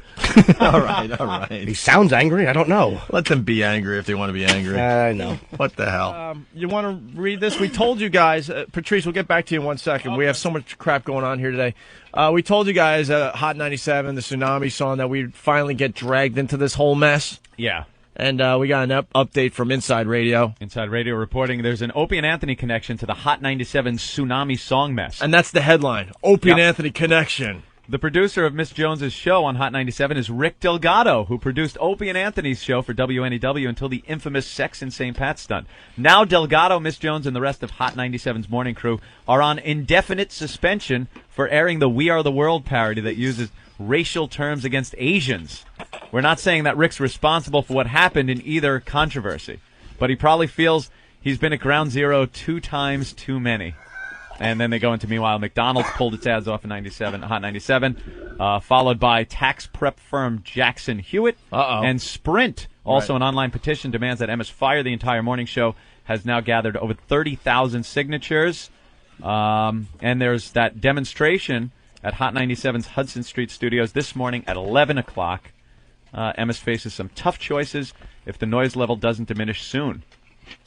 All right. He sounds angry. I don't know. Let them be angry if they want to be angry. I know. What the hell? You want to read this? We told you guys, Patrice, we'll get back to you in 1 second. We have so much crap going on here today. We told you guys, Hot 97, the Tsunami song, that we'd finally get dragged into this whole mess. Yeah. And we got an update from Inside Radio. Inside Radio reporting there's an Opie and Anthony connection to the Hot 97 Tsunami song mess. And that's the headline, Opie and Anthony connection. The producer of Miss Jones's show on Hot 97 is Rick Delgado, who produced Opie and Anthony's show for WNEW until the infamous Sex in St. Pat stunt. Now Delgado, Miss Jones, and the rest of Hot 97's morning crew are on indefinite suspension for airing the We Are the World parody that uses racial terms against Asians. We're not saying that Rick's responsible for what happened in either controversy, but he probably feels he's been at ground zero 2 times too many. And then they go into, meanwhile, McDonald's pulled its ads off in Hot 97, followed by tax prep firm Jackson Hewitt. And Sprint, also an online petition, demands that Emmis fire the entire morning show, has now gathered over 30,000 signatures. And there's that demonstration at Hot 97's Hudson Street studios this morning at 11 o'clock. Emmis faces some tough choices if the noise level doesn't diminish soon.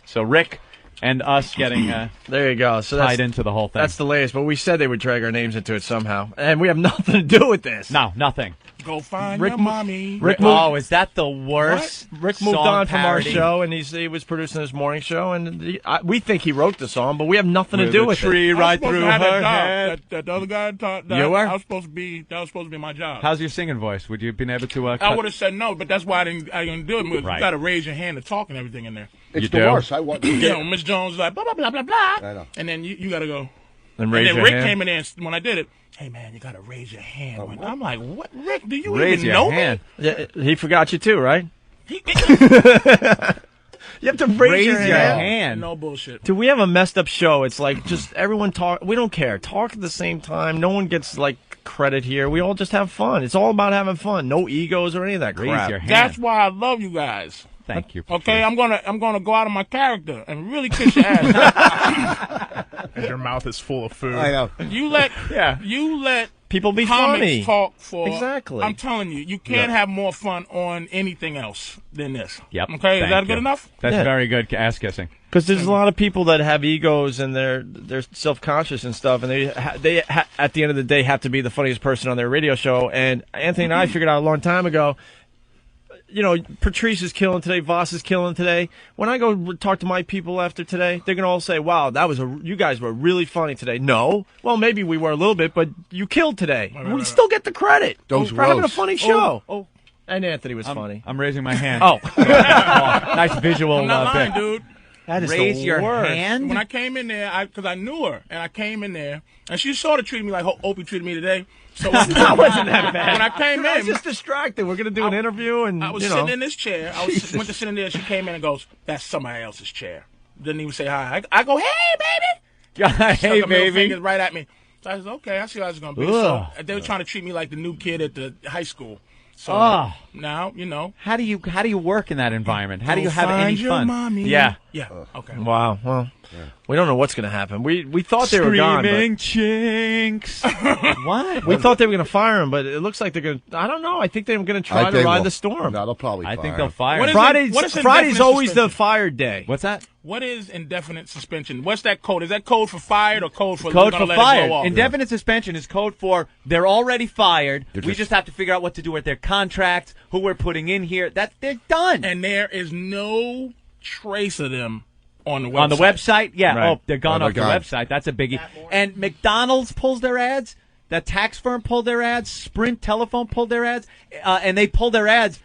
So Rick and us getting there you go. So tied into the whole thing. That's the latest, but we said they would drag our names into it somehow. And we have nothing to do with this. No, nothing. Go find your mommy. Oh, is that the worst? Rick moved on from our show, and he was producing this morning show, and we think he wrote the song, but we have nothing to do with it. Tree right through her head. That the other guy thought that you were? that was supposed to be my job. How's your singing voice? Would you have been able to? I would have said no, but that's why I didn't do it. You Right. got to raise your hand to talk and everything in there. It's the worst. I want. You know, Miss Jones was like blah blah blah blah blah. I know. And then you got to go. And raise then your Rick hand. came in there and when I did it. Hey man, you got to raise your hand. I'm like, what, Rick? Do you Raise even your know hand. me? Yeah, he forgot you too, right? You have to raise your hand. No bullshit. Dude, we have a messed up show. It's like just everyone talk. We don't care. Talk at the same time. No one gets like credit here. We all just have fun. It's all about having fun. No egos or any of that crap. That's why I love you guys. Thank you. Okay, I'm gonna go out of my character and really kiss your ass. Your mouth is full of food. I know. You let people be comics funny. talk for Exactly. I'm telling you can't have more fun on anything else than this. Yep. Okay, is Thank that you. good enough? That's Yeah. very good ass kissing. Because there's a lot of people that have egos and they're self-conscious and stuff, and they at the end of the day have to be the funniest person on their radio show. And Anthony and I figured out a long time ago, you know, Patrice is killing today, Voss is killing today. When I go talk to my people after today, they're gonna all say, "Wow, you guys were really funny today." No, well maybe we were a little bit, but you killed today. We still get the credit Those for having a roasts. funny show. Oh. And Anthony was funny. I'm raising my hand. Oh, nice visual. I'm not lying, bit. dude. That is Raise the your worst. hand. When I came in there, because I knew her, and I came in there, and she sort of treated me like Opie treated me today. So That wasn't that bad. When I came I in, was just distracted. We're gonna do an interview, and I was sitting in this chair. I went to sit in there. She came in and goes, "That's somebody else's chair." Didn't even say hi. I go, "Hey, baby." Hey, Stuck her middle baby. fingers right at me. So I said, "Okay, I see how it's gonna be." So they were trying to treat me like the new kid at the high school. So now you know. How do you work in that environment? How do Go you have any find your fun? mommy. Yeah. Yeah. Okay. Wow. Well, we don't know what's going to happen. We thought they were gone. Screaming chinks. What? We thought they were going to fire him, but it looks like they're going to. I don't know. I think they're going to try to ride the storm. No, they'll probably I fire think they'll him. fire. What him. is what is Friday's indefinite always the suspension? fire day. What's that? What is indefinite suspension? What's that code? Is that code for fired or code for Code we're gonna for let fired. It blow off? Indefinite suspension is code for they're already fired. They're We just have to figure out what to do with their contracts, who we're putting in here. That they're done. And there is no trace of them on the website. On the website, yeah. Right. Oh, they're gone Oh, off they're the gone. website. That's a biggie. And McDonald's pulls their ads. That tax firm pulled their ads. Sprint Telephone pulled their ads. And they pulled their ads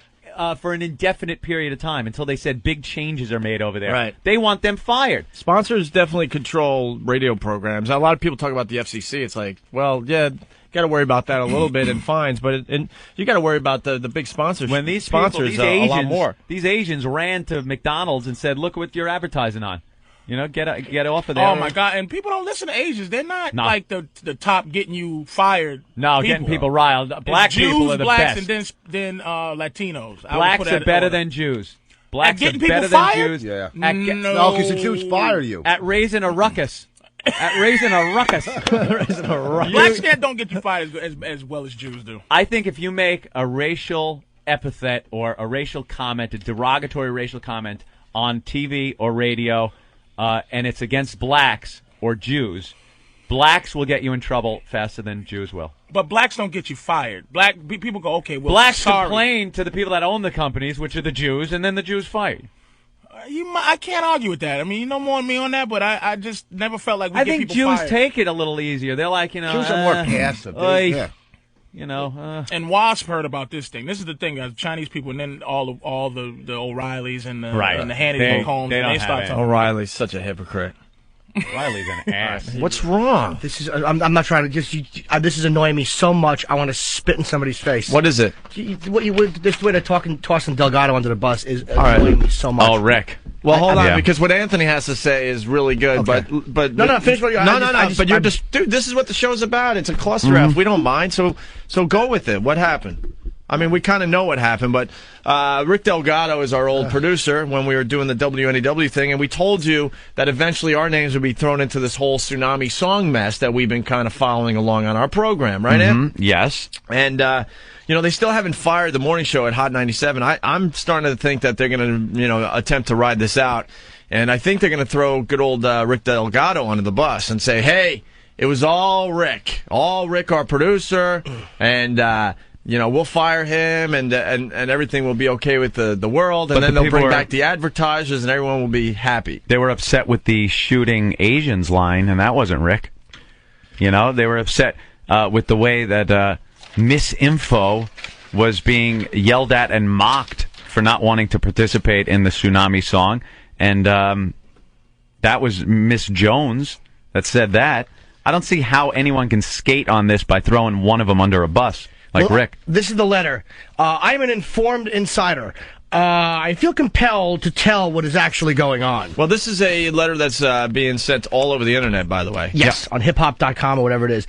for an indefinite period of time until they said big changes are made over there. Right. They want them fired. Sponsors definitely control radio programs. A lot of people talk about the FCC. It's like, well, yeah, got to worry about that a little bit in fines, but and you got to worry about the big sponsors. When these sponsors, people, these a lot Asians, more. these Asians ran to McDonald's and said, "Look what you're advertising on. You know, get off of there." Oh my God! And people don't listen to Asians. They're not No. like the top getting you fired. No, getting people riled. Black It's Jews, people are the blacks, best. and then Latinos. I would Blacks put are that in better order. than Jews. Blacks getting are people better fired? than Jews. Yeah. No, because the Jews fire you. At raising a ruckus. At raising a ruckus. Blacks don't get you fired as well as Jews do. I think if you make a racial epithet or a racial comment, a derogatory racial comment on TV or radio, and it's against blacks or Jews, blacks will get you in trouble faster than Jews will. But blacks don't get you fired. Black people go, okay, well, Blacks sorry. complain to the people that own the companies, which are the Jews, and then the Jews fight. I can't argue with that. I mean, you know more than me on that, but I just never felt like we I get think people Jews fired. take it a little easier. They're like, you know, Jews are more passive. yeah. You know, And Wasp heard about this thing. This is the thing, Chinese people, and then all the O'Reillys and the Right. and the Hannity They- and Combs, they and don't they start have talking. O'Reilly's such a hypocrite. Riley's an ass. What's wrong? This is. I'm not trying to just. This is annoying me so much. I want to spit in somebody's face. What is it? This way to tossing Delgado under the bus is right. annoying me so much. Oh, Rick. Well, hold on, Yeah. because what Anthony has to say is really good, Okay. but No, finish what you. but you're just, dude. This is what the show's about. It's a cluster F. We don't mind, so go with it. What happened? I mean, we kind of know what happened, but Rick Delgado is our old producer when we were doing the WNEW thing, and we told you that eventually our names would be thrown into this whole Tsunami song mess that we've been kind of following along on our program, right, Ed? Yes. And, they still haven't fired the morning show at Hot 97. I'm starting to think that they're going to, attempt to ride this out. And I think they're going to throw good old Rick Delgado under the bus and say, hey, it was all Rick, our producer, and, we'll fire him and everything will be okay with the world. And But then the they'll bring people back the advertisers and everyone will be happy. They were upset with the shooting Asians line, and that wasn't Rick. You know, they were upset with the way that Misinfo was being yelled at and mocked for not wanting to participate in the Tsunami song. And that was Miss Jones that said that. I don't see how anyone can skate on this by throwing one of them under a bus, like Rick. This is the letter. I'm an informed insider. I feel compelled to tell what is actually going on. Well, this is a letter that's being sent all over the internet, by the way. Yes, on hiphop.com or whatever it is.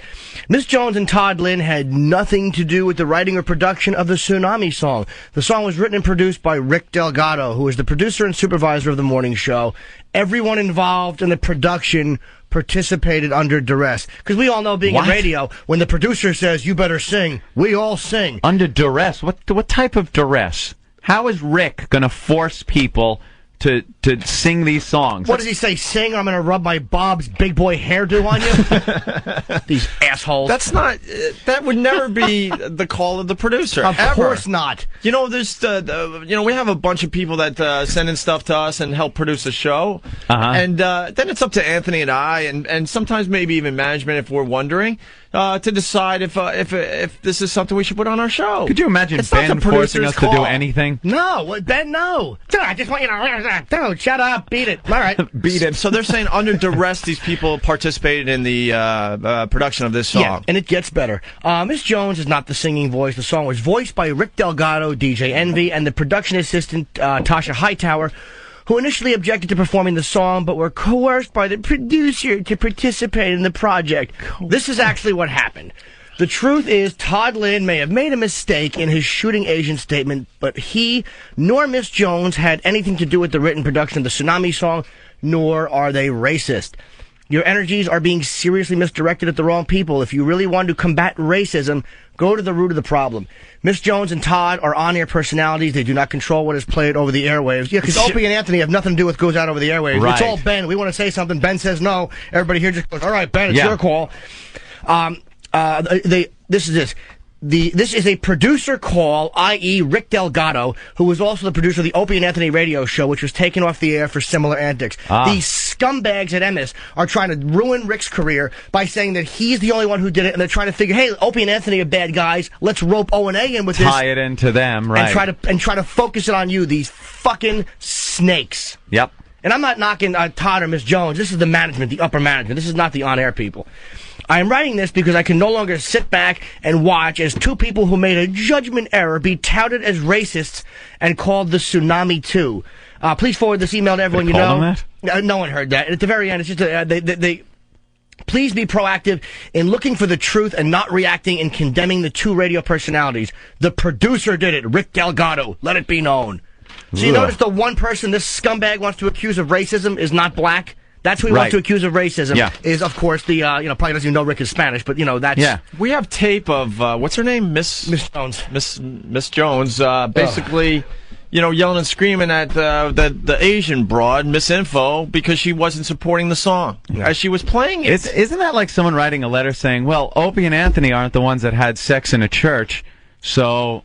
Miss Jones and Todd Lynn had nothing to do with the writing or production of the Tsunami song. The song was written and produced by Rick Delgado, who is the producer and supervisor of the morning show. Everyone involved in the production participated under duress. Because we all know, being in radio, when the producer says, you better sing, we all sing. Under duress? What type of duress? How is Rick going to force people to sing these songs? What does he say? Sing, or I'm going to rub my Bob's big boy hairdo on you? These assholes. That's not. That would never be the call of the producer. Of ever. course not. You know, there's we have a bunch of people that send in stuff to us and help produce the show, and then it's up to Anthony and I, and sometimes maybe even management, if we're wondering, to decide if this is something we should put on our show. Could you imagine Ben forcing us to do anything? No, Ben, no. Dude, I just want you to... Dude, shut up. Beat it. All right. Beat it. So they're saying under duress, these people participated in the production of this song. Yeah, and it gets better. Miss Jones is not the singing voice. The song was voiced by Rick Delgado, DJ Envy, and the production assistant, Tasha Hightower, who initially objected to performing the song, but were coerced by the producer to participate in the project. This is actually what happened. The truth is, Todd Lynn may have made a mistake in his shooting agent statement, but he nor Miss Jones had anything to do with the written production of the Tsunami song, nor are they racist. Your energies are being seriously misdirected at the wrong people. If you really want to combat racism, go to the root of the problem. Miss Jones and Todd are on-air personalities. They do not control what is played over the airwaves. Yeah, because Opie and Anthony have nothing to do with what goes out over the airwaves. Right. It's all Ben. We want to say something. Ben says no. Everybody here just goes, all right, Ben, it's your call. This is a producer call, i.e. Rick Delgado, who was also the producer of the Opie and Anthony radio show, which was taken off the air for similar antics. These scumbags at MS are trying to ruin Rick's career by saying that he's the only one who did it, and they're trying to figure, hey, Opie and Anthony are bad guys. Let's rope O&A in with this. Tie it into them, right. And try to focus it on you, these fucking snakes. Yep. And I'm not knocking Todd or Miss Jones. This is the management, the upper management. This is not the on-air people. I am writing this because I can no longer sit back and watch as two people who made a judgment error be touted as racists and called the Tsunami 2. Please forward this email to everyone you know. No one heard that. At the very end, it's just please be proactive in looking for the truth and not reacting and condemning the two radio personalities. The producer did it, Rick Delgado. Let it be known. So you notice the one person this scumbag wants to accuse of racism is not black? That's who he wants to accuse of racism. Yeah. Is, of course, the, probably doesn't even know Rick is Spanish, but, that's... Yeah. We have tape of, what's her name? Miss Jones. Miss Jones, basically, yelling and screaming at the Asian broad, Miss Info, because she wasn't supporting the song as she was playing it. Isn't that like someone writing a letter saying, well, Opie and Anthony aren't the ones that had sex in a church, so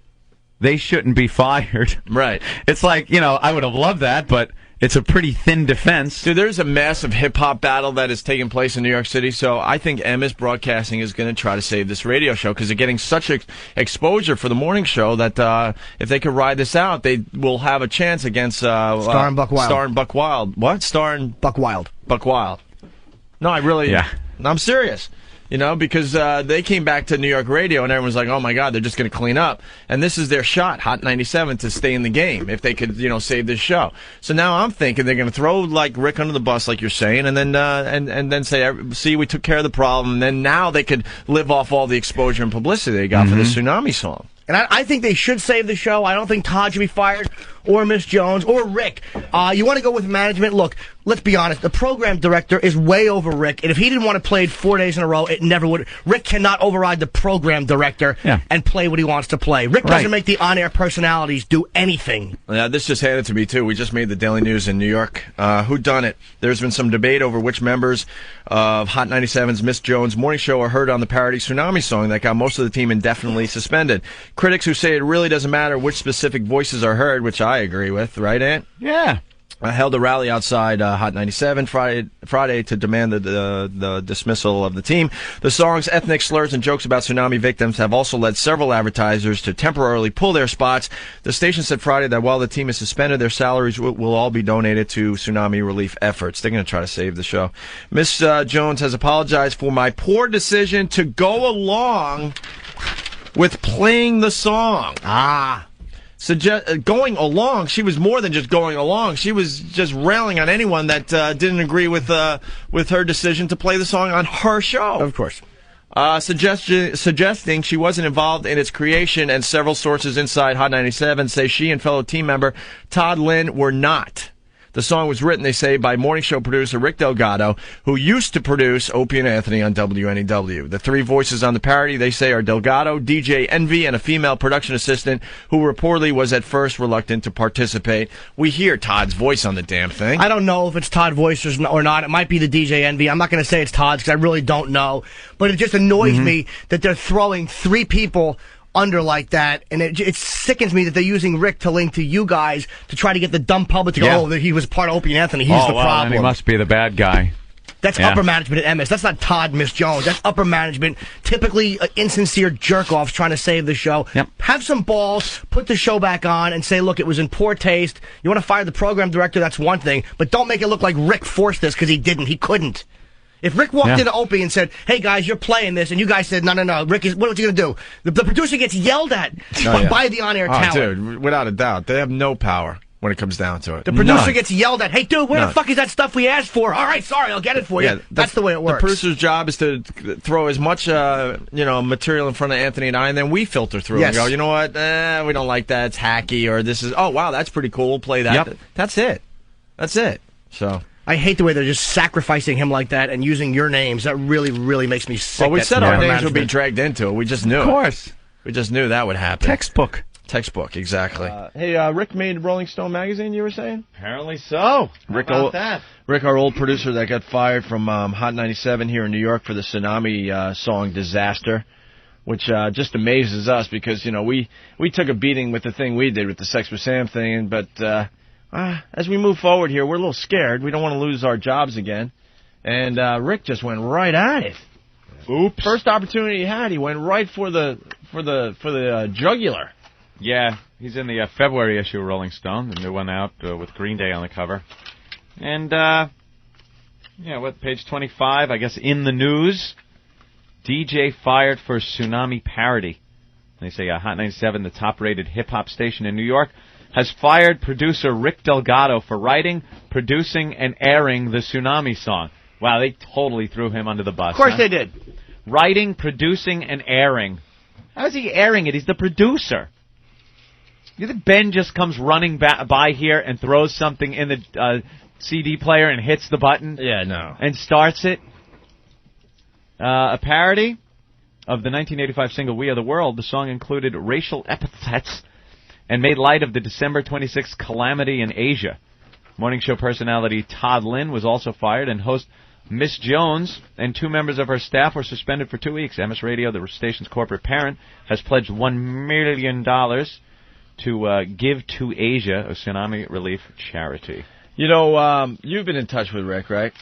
they shouldn't be fired. Right. It's like, I would have loved that, but... It's a pretty thin defense. Dude, there's a massive hip-hop battle that is taking place in New York City, so I think MS Broadcasting is going to try to save this radio show because they're getting such exposure for the morning show that if they could ride this out, they will have a chance against Star and Buck Wild. Star and Buck Wild. What? Star and Buck Wild. Buck Wild. No, I really... Yeah. I'm serious. Because they came back to New York radio and everyone's like, oh my God, they're just going to clean up. And this is their shot, Hot 97, to stay in the game if they could, save this show. So now I'm thinking they're going to throw like Rick under the bus, like you're saying, and then and then say, see, we took care of the problem. And then now they could live off all the exposure and publicity they got for the Tsunami song. And I think they should save the show. I don't think Todd should be fired, or Miss Jones, or Rick. You want to go with management? Look, let's be honest. The program director is way over Rick. And if he didn't want to play it 4 days in a row, it never would. Rick cannot override the program director and play what he wants to play. Rick doesn't make the on-air personalities do anything. Yeah, this just handed to me, too. We just made the Daily News in New York. Who done it? There's been some debate over which members of Hot 97's Miss Jones morning show are heard on the parody Tsunami song that got most of the team indefinitely suspended. Critics who say it really doesn't matter which specific voices are heard, which I agree with, right, Ant? Yeah. held a rally outside Hot 97 Friday to demand the dismissal of the team. The song's ethnic slurs and jokes about tsunami victims have also led several advertisers to temporarily pull their spots. The station said Friday that while the team is suspended, their salaries will all be donated to tsunami relief efforts. They're going to try to save the show. Miss Jones has apologized for my poor decision to go along with playing the song. Going along, she was more than just going along. She was just railing on anyone that didn't agree with her decision to play the song on her show. Of course. Suggesting she wasn't involved in its creation, and several sources inside Hot 97 say she and fellow team member Todd Lynn were not. The song was written, they say, by morning show producer Rick Delgado, who used to produce Opie and Anthony on WNEW. The three voices on the parody, they say, are Delgado, DJ Envy, and a female production assistant who reportedly was at first reluctant to participate. We hear Todd's voice on the damn thing. I don't know if it's Todd's voice or not. It might be the DJ Envy. I'm not going to say it's Todd's because I really don't know. But it just annoys me that they're throwing three people under like that, and it sickens me that they're using Rick to link to you guys to try to get the dumb public to go, oh, he was part of Opie and Anthony. He's the problem. Then he must be the bad guy. That's upper management at MS. That's not Todd, Miss Jones. That's upper management. Typically insincere jerk-offs trying to save the show. Have some balls, put the show back on, and say, look, it was in poor taste. You want to fire the program director, that's one thing, but don't make it look like Rick forced this, because he didn't. He couldn't. If Rick walked into Opie and said, hey, guys, you're playing this, and you guys said, no, Rick, what's he going to do? The producer gets yelled at by the on-air talent. Dude, without a doubt. They have no power when it comes down to it. The producer gets yelled at. Hey, dude, where the fuck is that stuff we asked for? All right, sorry, I'll get it for you. That's the way it works. The producer's job is to throw as much material in front of Anthony and I, and then we filter through and go, you know what, we don't like that, it's hacky, or this is, oh, wow, that's pretty cool, we'll play that. That's it. That's it. So I hate the way they're just sacrificing him like that and using your names. That really, really makes me sick. Well, we said our names would be dragged into it. We just knew. Of course. We just knew that would happen. Textbook, exactly. Hey, Rick made Rolling Stone magazine, you were saying? Apparently so. Rick, our old producer that got fired from Hot 97 here in New York for the Tsunami song Disaster, which just amazes us because, we took a beating with the thing we did with the Sex with Sam thing, but as we move forward here, we're a little scared. We don't want to lose our jobs again. And Rick just went right at it. Oops. First opportunity he had, he went right for the jugular. Yeah, he's in the February issue of Rolling Stone, the new one out with Green Day on the cover. And, page 25, I guess, in the news, DJ fired for Tsunami parody. They say Hot 97, the top-rated hip-hop station in New York, has fired producer Rick Delgado for writing, producing, and airing the Tsunami song. Wow, they totally threw him under the bus. Of course they did. Writing, producing, and airing. How is he airing it? He's the producer. You think Ben just comes running by here and throws something in the CD player and hits the button? Yeah, no. And starts it? A parody of the 1985 single We Are the World. The song included racial epithets and made light of the December 26th calamity in Asia. Morning show personality Todd Lynn was also fired, and host Miss Jones and two members of her staff were suspended for 2 weeks. MS Radio, the station's corporate parent, has pledged $1 million to give to Asia, a tsunami relief charity. You've been in touch with Rick, right?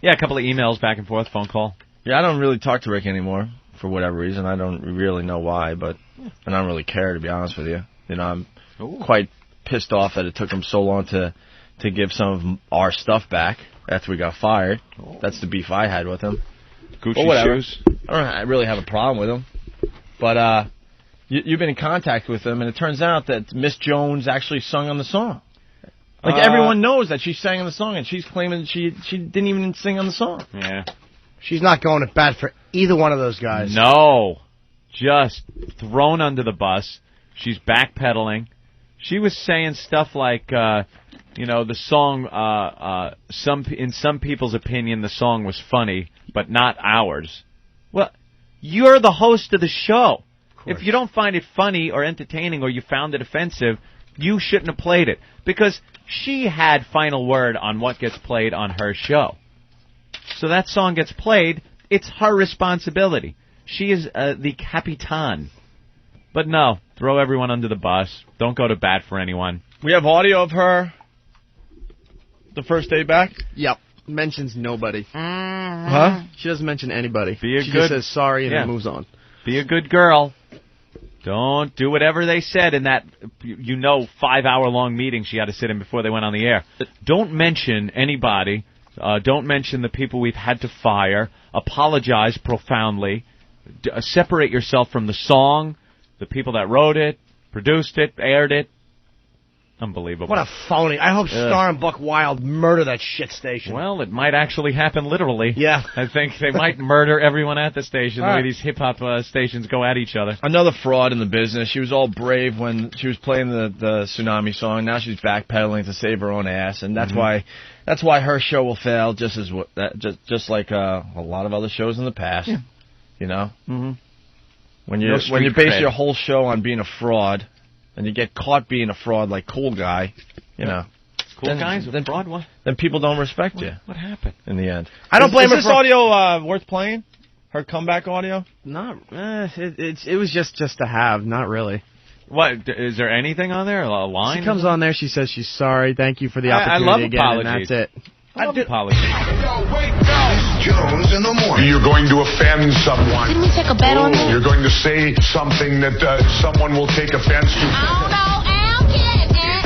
Yeah, a couple of emails back and forth, phone call. Yeah, I don't really talk to Rick anymore for whatever reason. I don't really know why, but I don't really care, to be honest with you. I'm quite pissed off that it took him so long to give some of our stuff back after we got fired. That's the beef I had with him. Gucci shoes. I don't really have a problem with him. But you've been in contact with him, and it turns out that Miss Jones actually sung on the song. Everyone knows that she sang on the song, and she's claiming she didn't even sing on the song. Yeah. She's not going to bat for either one of those guys. No. Just thrown under the bus. She's backpedaling. She was saying stuff like, the song, in some people's opinion, the song was funny, but not ours. Well, you're the host of the show. If you don't find it funny or entertaining or you found it offensive, you shouldn't have played it. Because she had final word on what gets played on her show. So that song gets played, it's her responsibility. She is the Capitan. But no, throw everyone under the bus. Don't go to bat for anyone. We have audio of her the first day back? Yep. Mentions nobody. Huh? She doesn't mention anybody. Be She just says sorry and then moves on. Be a good girl. Don't do whatever they said in that, 5-hour-long meeting she had to sit in before they went on the air. Don't mention anybody. Don't mention the people we've had to fire. Apologize profoundly. Separate yourself from the song, the people that wrote it, produced it, aired it. Unbelievable. What a phony. I hope Star and Buck Wild murder that shit station. Well, it might actually happen literally. Yeah. I think they might murder everyone at the station, the way these hip-hop stations go at each other. Another fraud in the business. She was all brave when she was playing the Tsunami song. Now she's backpedaling to save her own ass, and that's why her show will fail, just like a lot of other shows in the past. Yeah. You know? Mm-hmm. When you base your whole show on being a fraud, and you get caught being a fraud like Cool Guy, you know. Cool Guy's a fraud? What? Then people don't respect you. What happened? In the end. I don't blame her Is this audio worth playing? Her comeback audio? Not. It was just to have, not really. What? Is there anything on there? A line? She comes on there, she says she's sorry, thank you for the opportunity I love again, apologies. and that's it. I love apologies. Jones in the morning. You're going to offend someone. Didn't we take a bet on that? You're going to say something that someone will take offense to.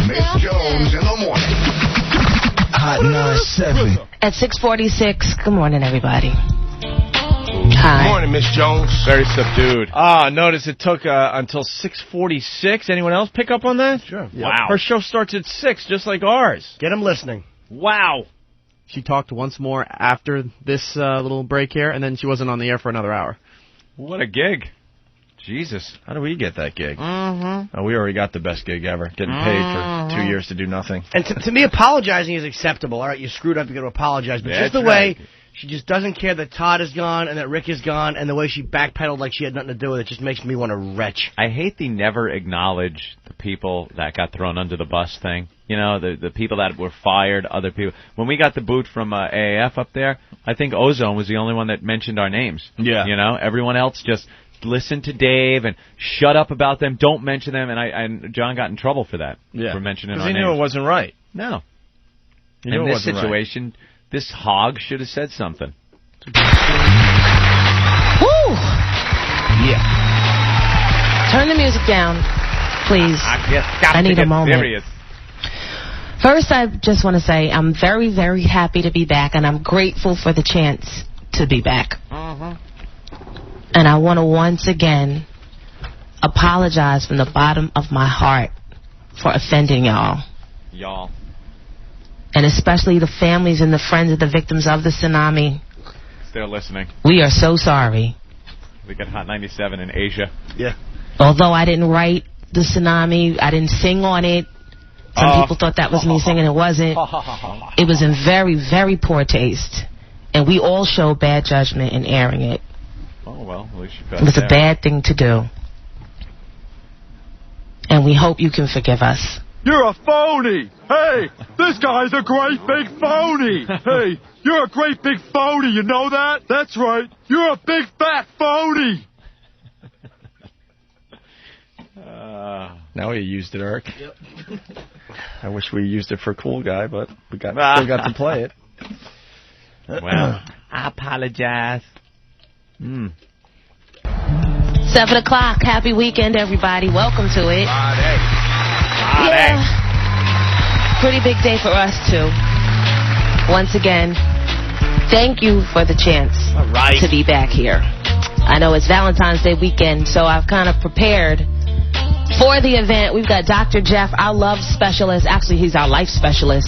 Miss Jones in the morning. Hot 97. At 6:46. Good morning, everybody. Hi. Good morning, Miss Jones. Very subdued. Notice it took until 6:46. Anyone else pick up on that? Sure. Wow. Her show starts at 6, just like ours. Get them listening. Wow. She talked once more after this little break here, and then she wasn't on the air for another hour. What a gig. Jesus. How do we get that gig? Mm-hmm. Oh, we already got the best gig ever. Getting paid for 2 years to do nothing. And to me, apologizing is acceptable. All right, you screwed up, you got to apologize. But just the way she just doesn't care that Todd is gone and that Rick is gone, and the way she backpedaled like she had nothing to do with it just makes me want to retch. I hate the never acknowledge the people that got thrown under the bus thing. You know, the people that were fired, other people. When we got the boot from AAF up there, I think Ozone was the only one that mentioned our names. Yeah. You know, everyone else just listen to Dave and shut up about them, don't mention them, and John got in trouble for that. Yeah. For mentioning our Because he names. knew it wasn't right. No. He knew In it this wasn't situation, this hog should have said something. Woo! Yeah. Turn the music down, please. I need a moment. Serious. First, I just want to say I'm very, very happy to be back, and I'm grateful for the chance to be back. And I want to once again apologize from the bottom of my heart for offending y'all. Y'all. And especially the families and the friends of the victims of the tsunami. They're listening. We are so sorry. We got Hot 97 in Asia. Yeah. Although I didn't write the tsunami, I didn't sing on it. Some people thought that was me singing. It wasn't. It was in very, very poor taste. And we all showed bad judgment in airing it. Oh, well, at least you It was a bad thing to do. And we hope you can forgive us. You're a phony! Hey, this guy's a great big phony! Hey, you're a great big phony, you know that? That's right, you're a big fat phony! Now we used it, Eric. Yep. I wish we used it for Cool Guy, but we still got to play it. Well, I apologize. 7 o'clock. Happy weekend, everybody. Welcome to it. Yeah. Pretty big day for us, too. Once again, thank you for the chance to be back here. I know it's Valentine's Day weekend, so I've kind of prepared for the event. We've got Dr. Jeff, our love specialist. Actually, he's our life specialist.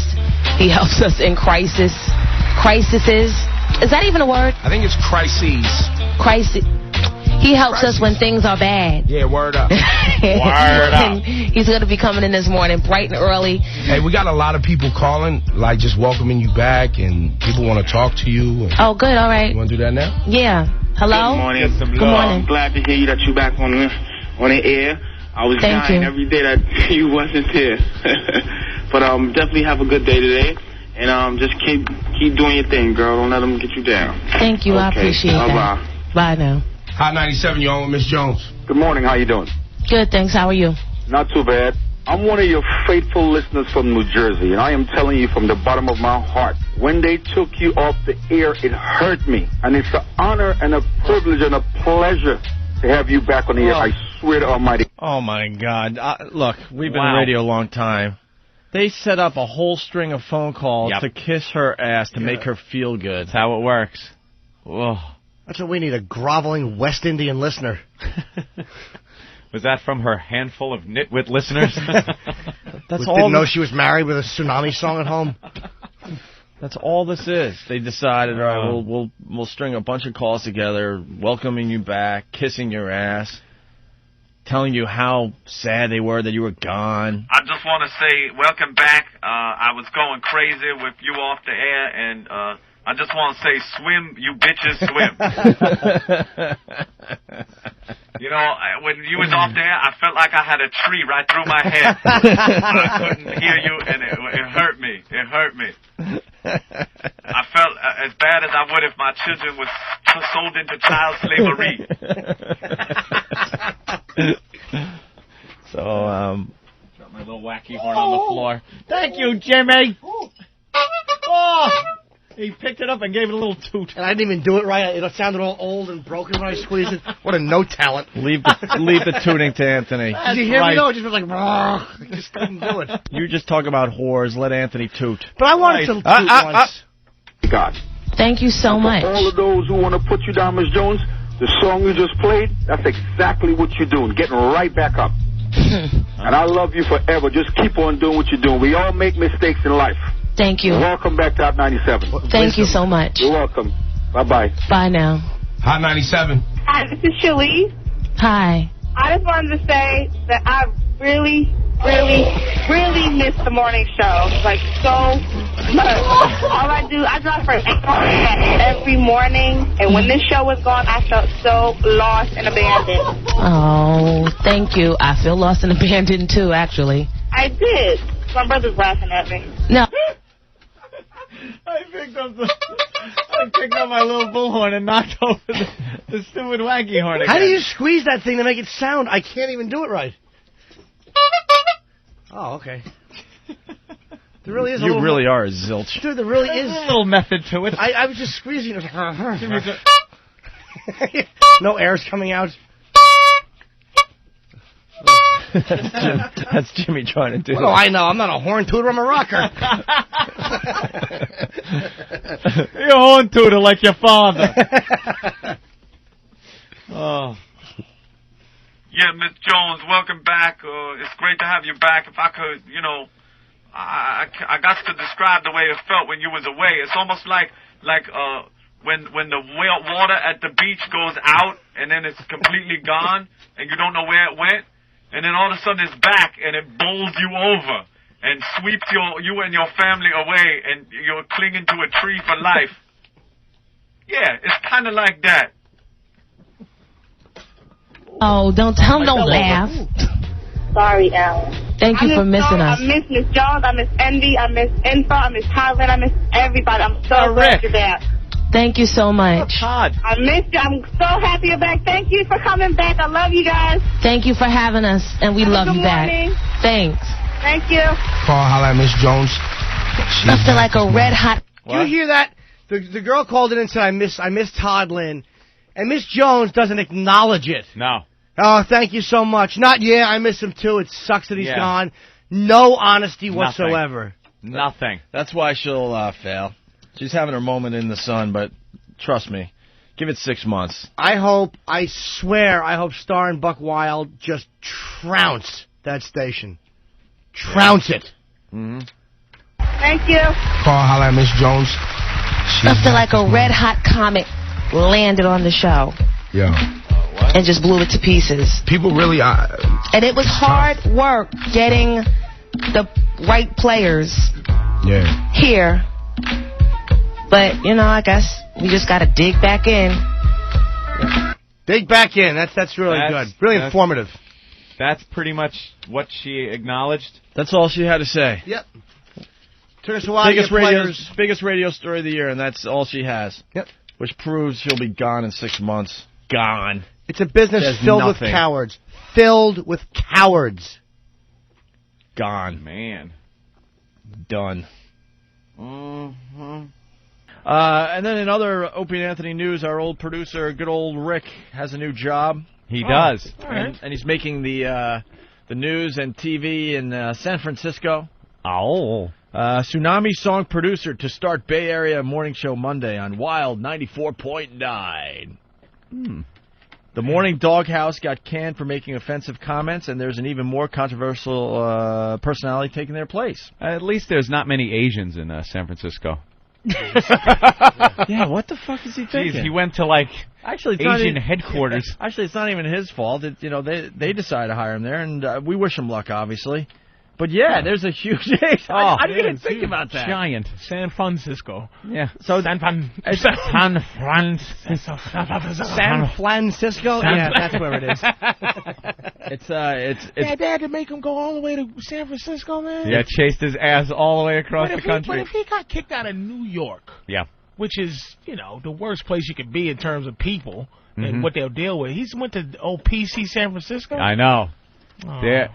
He helps us in crises. Is that even a word? I think it's crises. Crisis. He helps us when things are bad. Yeah, word up. Word up. He's going to be coming in this morning bright and early. Hey, we got a lot of people calling, like just welcoming you back, and people want to talk to you. Oh, good. All right. You want to do that now? Yeah. Hello? Good morning. Good morning. I'm glad to hear you that you're back on the air. I was dying every day that you wasn't here. But definitely have a good day today. And just keep doing your thing, girl. Don't let them get you down. Thank you. Okay. I appreciate that. Bye-bye. Bye now. Hot 97, you on with Miss Jones. Good morning. How you doing? Good, thanks. How are you? Not too bad. I'm one of your faithful listeners from New Jersey, and I am telling you from the bottom of my heart, when they took you off the air, it hurt me. And it's an honor and a privilege and a pleasure to have you back on the air. I swear to Almighty. Oh, my God. Look, we've been in radio a long time. They set up a whole string of phone calls to kiss her ass to make her feel good. That's how it works. Whoa. That's what we need, a groveling West Indian listener. Was that from her handful of nitwit listeners? Didn't know she was married with a Tsunami song at home. That's all this is. They decided, all right, we'll string a bunch of calls together, welcoming you back, kissing your ass, telling you how sad they were that you were gone. I just want to say welcome back. I was going crazy with you off the air, and I just want to say swim, you bitches, swim. You know, when you was off there, I felt like I had a tree right through my head. I couldn't hear you, and it hurt me. It hurt me. I felt as bad as I would if my children was sold into child slavery. So, Drop my little wacky horn on the floor. Thank you, Jimmy. Oh, he picked it up and gave it a little toot. And I didn't even do it right. It sounded all old and broken when I squeezed it. What a no talent. Leave the tooting to Anthony. Did you hear me though? It just was like, I just couldn't do it. You just talk about whores. Let Anthony toot. But I wanted to toot once. God. Thank you so much. For all of those who want to put you down, Miss Jones, the song you just played, that's exactly what you're doing, getting right back up. And I love you forever. Just keep on doing what you're doing. We all make mistakes in life. Thank you. Welcome back to Hot 97. Thank you so much. You're welcome. Bye-bye. Bye now. Hot 97. Hi, this is Shirley. Hi. I just wanted to say that I really, really, really miss the morning show. Like, so much. All I drive for every morning, and when this show was gone, I felt so lost and abandoned. Oh, thank you. I feel lost and abandoned, too, actually. I did. My brother's laughing at me. No. I picked up my little bullhorn and knocked over the stupid wacky horn again. How do you squeeze that thing to make it sound? I can't even do it right. Oh, okay. There really is a You really are a zilch. Dude, there really is a little method to it. I was just squeezing it. No air's coming out. That's Jimmy trying to do. What do I know? I'm not a horn tooter. I'm a rocker. You're a horn tooter like your father. Oh. Yeah, Miss Jones, welcome back. It's great to have you back. If I could, I got to describe the way it felt when you was away. It's almost like when the water at the beach goes out and then it's completely gone and you don't know where it went. And then all of a sudden it's back and it bowls you over and sweeps you and your family away and you're clinging to a tree for life. Yeah, it's kind of like that. Oh, don't laugh. Sorry, Alan. Thank you for missing us. I miss Miss Jones. I miss Envy. I miss Info. I miss Thailand. I miss everybody. I'm so glad you're back. Thank you so much. I missed you. I'm so happy you're back. Thank you for coming back. I love you guys. Thank you for having us, and we love you back. Thanks. Thank you. Call holla at Miss Jones. Something like a red hot. Did you hear that? The girl called in and said, I miss Todd Lynn. And Miss Jones doesn't acknowledge it. No. Oh, thank you so much. I miss him too. It sucks that he's gone. No honesty whatsoever. Nothing. That's why she'll fail. She's having her moment in the sun, but trust me, give it 6 months. I swear Star and Buck Wild just trounce that station. Trounce it. Mm-hmm. Thank you. Call holla at Miss Jones. Something like a red hot comet landed on the show. Yeah. And just blew it to pieces. People really are. And it was hard work getting the right players here. But, I guess we just got to dig back in. Dig back in. That's really good. Really informative. That's pretty much what she acknowledged. That's all she had to say. Yep. Took us a while to get players. Biggest radio story of the year, and that's all she has. Yep. Which proves she'll be gone in 6 months. Gone. It's a business filled with cowards. Filled with cowards. gone. Man. Done. Mm-hmm. And then in other Opie and Anthony news, our old producer, good old Rick, has a new job. He does. And he's making the news and TV in San Francisco. Oh. Tsunami song producer to start Bay Area morning show Monday on Wild 94.9. The Morning Doghouse got canned for making offensive comments, and there's an even more controversial personality taking their place. At least there's not many Asians in San Francisco. Yeah, what the fuck is he thinking? Jeez, he went to, like, Actually, it's Asian not headquarters. Actually, it's not even his fault. They decided to hire him there, and we wish him luck, obviously. But yeah, there's a huge. I didn't even think about that. Giant. San Francisco. Yeah. So San Francisco. Yeah, that's where it is. It's Yeah, they had to make him go all the way to San Francisco, man. Yeah, chased his ass all the way across the country. But if he got kicked out of New York, yeah, which is, the worst place you could be in terms of people and what they'll deal with. He's went to PC San Francisco. I know. Oh. They're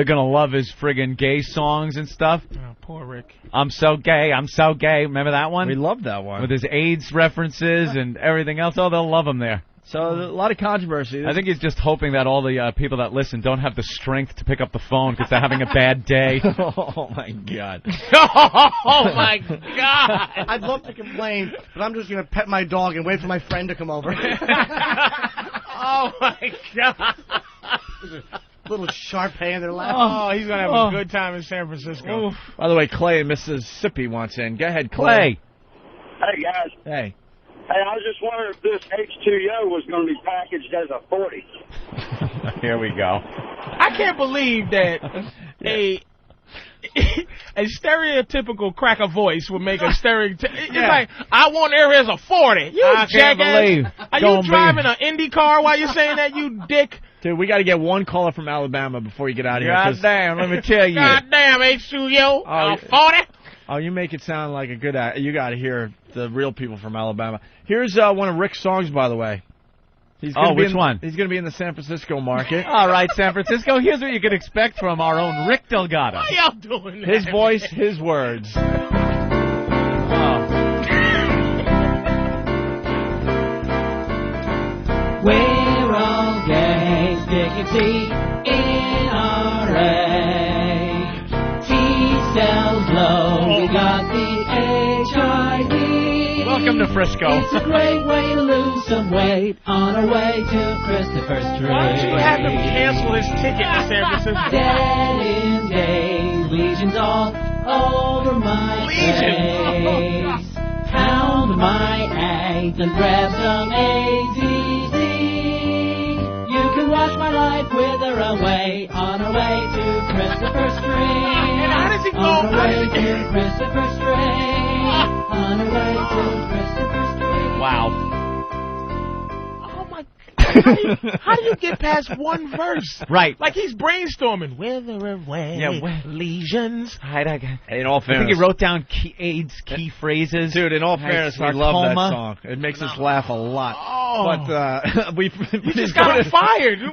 gonna love his friggin' gay songs and stuff. Oh, poor Rick. I'm so gay. Remember that one? We love that one. With his AIDS references and everything else. Oh, they'll love him there. So a lot of controversy. I think he's just hoping that all the people that listen don't have the strength to pick up the phone because they're having a bad day. Oh, my God. Oh, my God. I'd love to complain, but I'm just going to pet my dog and wait for my friend to come over. Oh, my God. Little Sharpay in their lap. Oh, he's going to have a good time in San Francisco. Oof. By the way, Clay in Mississippi wants in. Go ahead, Clay. Hey, guys. Hey. Hey, I was just wondering if this H2O was going to be packaged as a 40. Here we go. I can't believe that a stereotypical cracker voice would make a It's like, I want air as a 40. You I can't believe. Are you driving an Indy car while you're saying that, you dick? Dude, we got to get one caller from Alabama before you get out of here. God damn, let me tell you. God damn, H2O, 40. Oh, you make it sound like a good you got to hear the real people from Alabama. Here's one of Rick's songs, by the way. Which one? He's going to be in the San Francisco market. All right, San Francisco. Here's what you can expect from our own Rick Delgado. Why y'all doing that? His voice, his words. We're all gays, dignity in our age. T-cells low, we got the HIV. Welcome to Frisco. It's a great way to lose some weight on our way to Christopher Street. Why don't you have him cancel his ticket to San Francisco? Dead in days, lesions all over my face. Pound my eggs and grab some AZZ. You can watch my life wither away on our way to Christopher Street. And how does he go? On our way to Christopher Street. On our way to Christopher Street. Wow. Oh, my How do you get past one verse? Right. Like he's brainstorming. Wither away, lesions. In all fairness, I think he wrote down AIDS key phrases. Dude, in all fairness, we love that song. It makes us laugh a lot. Oh. But you just got him fired. You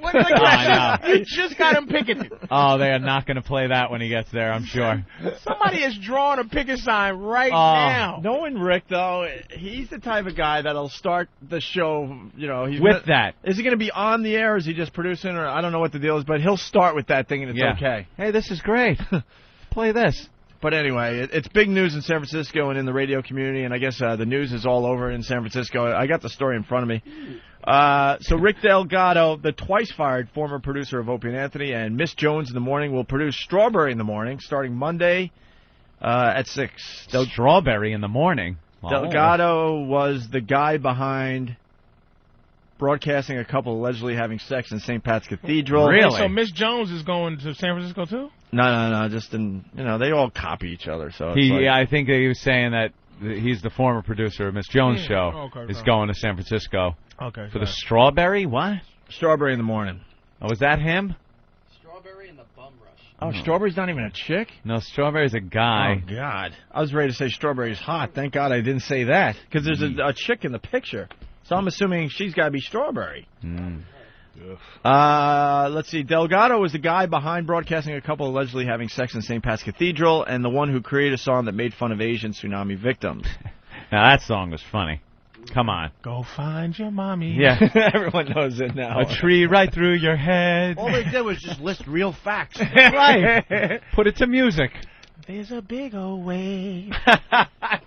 just got him picketed. Oh, they are not going to play that when he gets there, I'm sure. Somebody is drawing a picket sign right now. Knowing Rick, though, he's the type of guy that'll start the show, he's with that. Is he going to be on the air? Or is he just producing? Or I don't know what the deal is, but he'll start with that thing and it's okay. Hey, this is great. Play this. But anyway, it's big news in San Francisco and in the radio community, and I guess the news is all over in San Francisco. I got the story in front of me. So Rick Delgado, the twice-fired former producer of Opie and Anthony, and Miss Jones in the Morning will produce Strawberry in the Morning starting Monday at 6. Strawberry in the Morning? Delgado was the guy behind broadcasting a couple allegedly having sex in St. Pat's Cathedral. Really? So Miss Jones is going to San Francisco, too? No. Just they all copy each other. So I think he was saying that he's the former producer of Miss Jones' show. Is going to San Francisco. Okay. For the Strawberry? What? Strawberry in the Morning. Oh, was that him? Strawberry and the Bum Rush. Oh, Strawberry's not even a chick? No, Strawberry's a guy. Oh, God. I was ready to say Strawberry's hot. Thank God I didn't say that. Because there's a chick in the picture. So I'm assuming she's got to be Strawberry. Let's see. Delgado was the guy behind broadcasting a couple allegedly having sex in St. Pat's Cathedral and the one who created a song that made fun of Asian tsunami victims. Now, that song was funny. Come on. Go find your mommy. Yeah. Everyone knows it now. A tree right through your head. All they did was just list real facts. Right. Put it to music. There's a big old wave.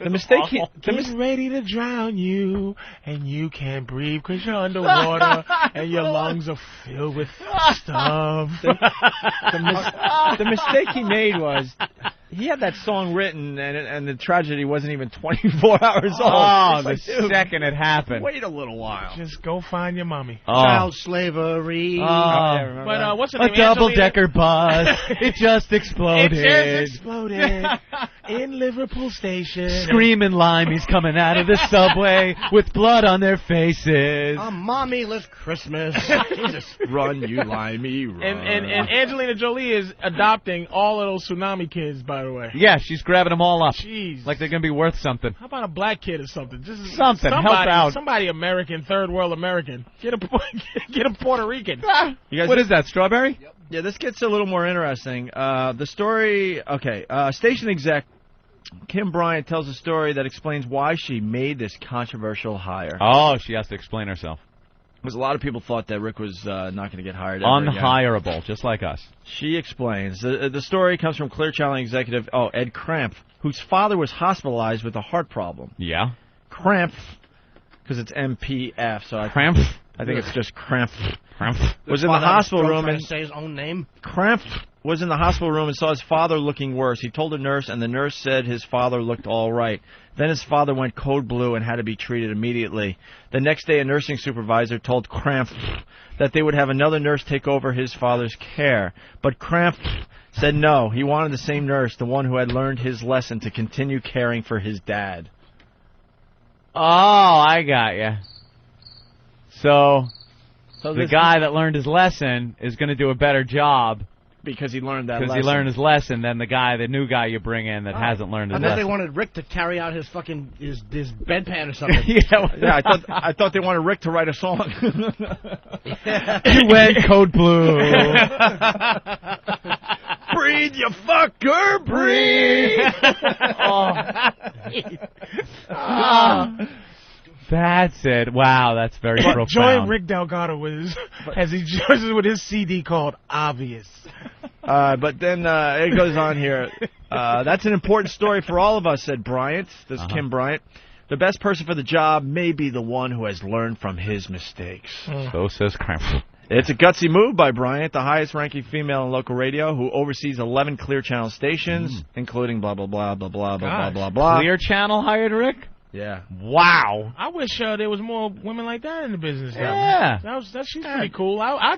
The mistake Getting ready to drown you, and you can't breathe because you're underwater, and your lungs are filled with stuff. The mistake he made was he had that song written, and the tragedy wasn't even 24 hours old. Oh, the second it happened. Wait a little while. Just go find your mommy. Child slavery. But what's her name? A double-decker bus. It just exploded. It just exploded in Liverpool Station. Screaming limeys coming out of the subway with blood on their faces. A mommy-less Christmas. Jesus. Run, you limey, run. And Angelina Jolie is adopting all of those tsunami kids, by the way. Yeah, she's grabbing them all up. Jeez. Like they're going to be worth something. How about a black kid or something? Just something. Help out. Somebody American, third world American. Get a Puerto Rican. What is that, strawberry? Yep. Yeah, this gets a little more interesting. The story, okay, station exec Kim Bryant tells a story that explains why she made this controversial hire. Oh, she has to explain herself. Because a lot of people thought that Rick was not going to get hired ever Unhireable, again. just like us. She explains. The story comes from Clear Channel executive Ed Cramp, whose father was hospitalized with a heart problem. Yeah? Cramp, because it's MPF, so Cramp? I think it's just Cramp. Cramp. Was in the hospital room and say his own name. Cramp was in the hospital room and saw his father looking worse. He told a nurse, and the nurse said his father looked all right. Then his father went code blue and had to be treated immediately. The next day, a nursing supervisor told Cramp that they would have another nurse take over his father's care. But Cramp said no. He wanted the same nurse, the one who had learned his lesson, to continue caring for his dad. Oh, I got you. So the guy that learned his lesson is going to do a better job because he learned that lesson. Because he learned his lesson than the new guy you bring in that hasn't learned his lesson. And then they wanted Rick to carry out his fucking his bedpan or something. Yeah, I thought they wanted Rick to write a song. He went code blue. Breathe, you fucker, breathe. That's it. Wow, that's very profound. Join Rick Delgado as he joins with his CD called Obvious. But then it goes on here. That's an important story for all of us, said Bryant. This is Kim Bryant. The best person for the job may be the one who has learned from his mistakes. So says Cramp. It's a gutsy move by Bryant, the highest-ranking female in local radio, who oversees 11 Clear Channel stations, including blah, blah, blah, blah, blah, blah, blah, blah. Clear Channel hired Rick? Yeah. Wow. I wish there was more women like that in the business. Yeah. She's pretty cool. I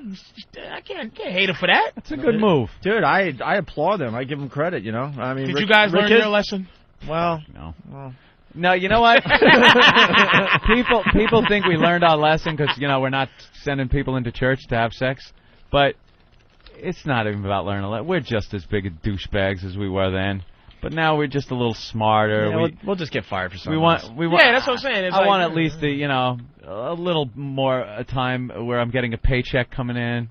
can't hate her for that. That's a good move. Dude, I applaud them. I give them credit, you know. I mean, Did you guys learn your lesson? Well, no. No, you know what? People think we learned our lesson because, we're not sending people into church to have sex. But it's not even about learning a lesson. We're just as big a douchebags as we were then. But now we're just a little smarter. Yeah, we'll just get fired for something. We want. Yeah, that's what I'm saying. I want at least a little more time where I'm getting a paycheck coming in.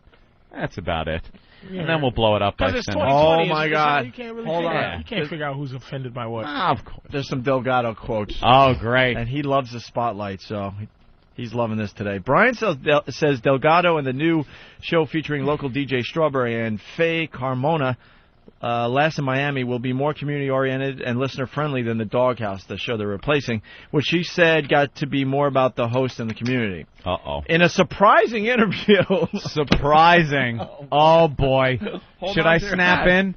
That's about it. Yeah. And then we'll blow it up by sending. Oh my God! You can't really You can't figure out who's offended by what. Of course. There's some Delgado quotes. Oh, great! And he loves the spotlight, so he's loving this today. Brian says Delgado and the new show featuring local DJ Strawberry and Faye Carmona. Last in Miami will be more community-oriented and listener-friendly than the Doghouse, the show they're replacing, which she said got to be more about the host and the community. Uh-oh. In a surprising interview. Surprising. Oh, boy. Should I snap in?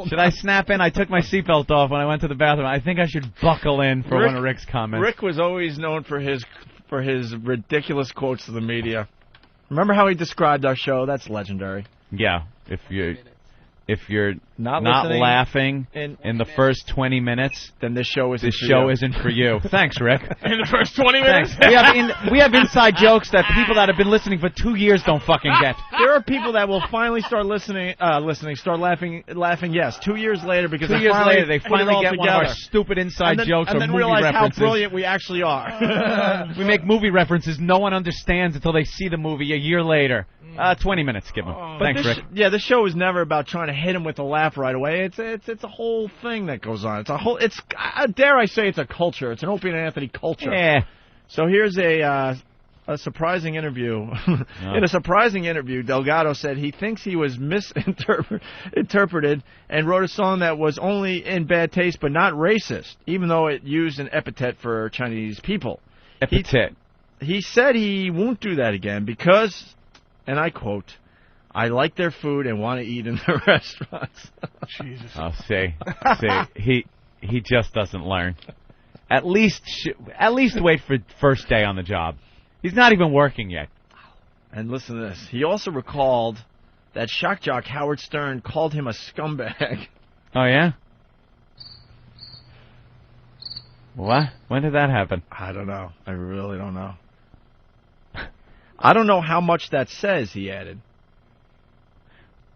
Should I snap in? I took my seatbelt off when I went to the bathroom. I think I should buckle in for one of Rick's comments. Rick was always known for his ridiculous quotes to the media. Remember how he described our show? That's legendary. Yeah. If you're not laughing in the first 20 minutes, then this show isn't for you. Thanks, Rick. In the first 20 minutes? We have inside jokes that people that have been listening for 2 years don't fucking get. There are people that will finally start start laughing, yes, 2 years later, because 2 years later they finally get together. One of our stupid inside jokes or and then movie realize references. how brilliant we actually are. We make movie references no one understands until they see the movie a year later. 20 minutes, give them. Thanks, Rick. The show is never about trying to hit him with a laugh right away. It's a whole thing that goes on. Dare I say it's a culture. It's an Opie and Anthony culture. Yeah. So here's a surprising interview. In a surprising interview, Delgado said he thinks he was misinterpreted and wrote a song that was only in bad taste but not racist, even though it used an epithet for Chinese people. Epithet. He said he won't do that again because, and I quote, "I like their food and want to eat in their restaurants." Jesus. Oh, see, he just doesn't learn. At least wait for first day on the job. He's not even working yet. And listen to this. He also recalled that shock jock Howard Stern called him a scumbag. Oh, yeah? What? When did that happen? I don't know. I really don't know. I don't know how much that says, he added.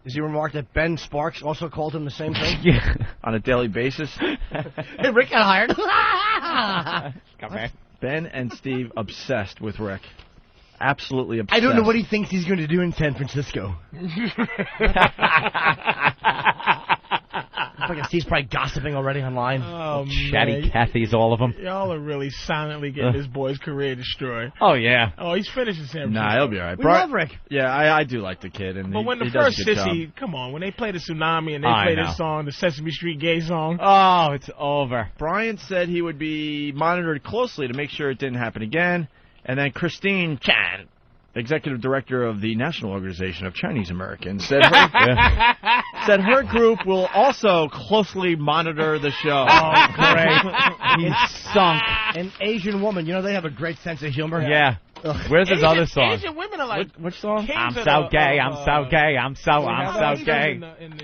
Does he remark that Ben Sparks also called him the same thing? Yeah. On a daily basis? Hey, Rick got hired. Come on. Ben and Steve obsessed with Rick. Absolutely obsessed. I don't know what he thinks he's going to do in San Francisco. Steve's probably gossiping already online. Oh, Chatty Cathy's, all of them. Y'all are really silently getting this boy's career destroyed. Oh, yeah. Oh, he's finished in San Francisco. Nah, he'll be all right. We love Rick. Yeah, I do like the kid. And but when the first sissy, come on, when they play the Tsunami and they play this song, the Sesame Street gay song. Oh, it's over. Brian said he would be monitored closely to make sure it didn't happen again. And then Christine Chan, executive director of the National Organization of Chinese Americans, said her group will also closely monitor the show. Oh, great. He's sunk. An Asian woman, they have a great sense of humor. Yeah. Where's his other song? Asian women are like... Which song? I'm so gay, I'm so gay, I'm so gay.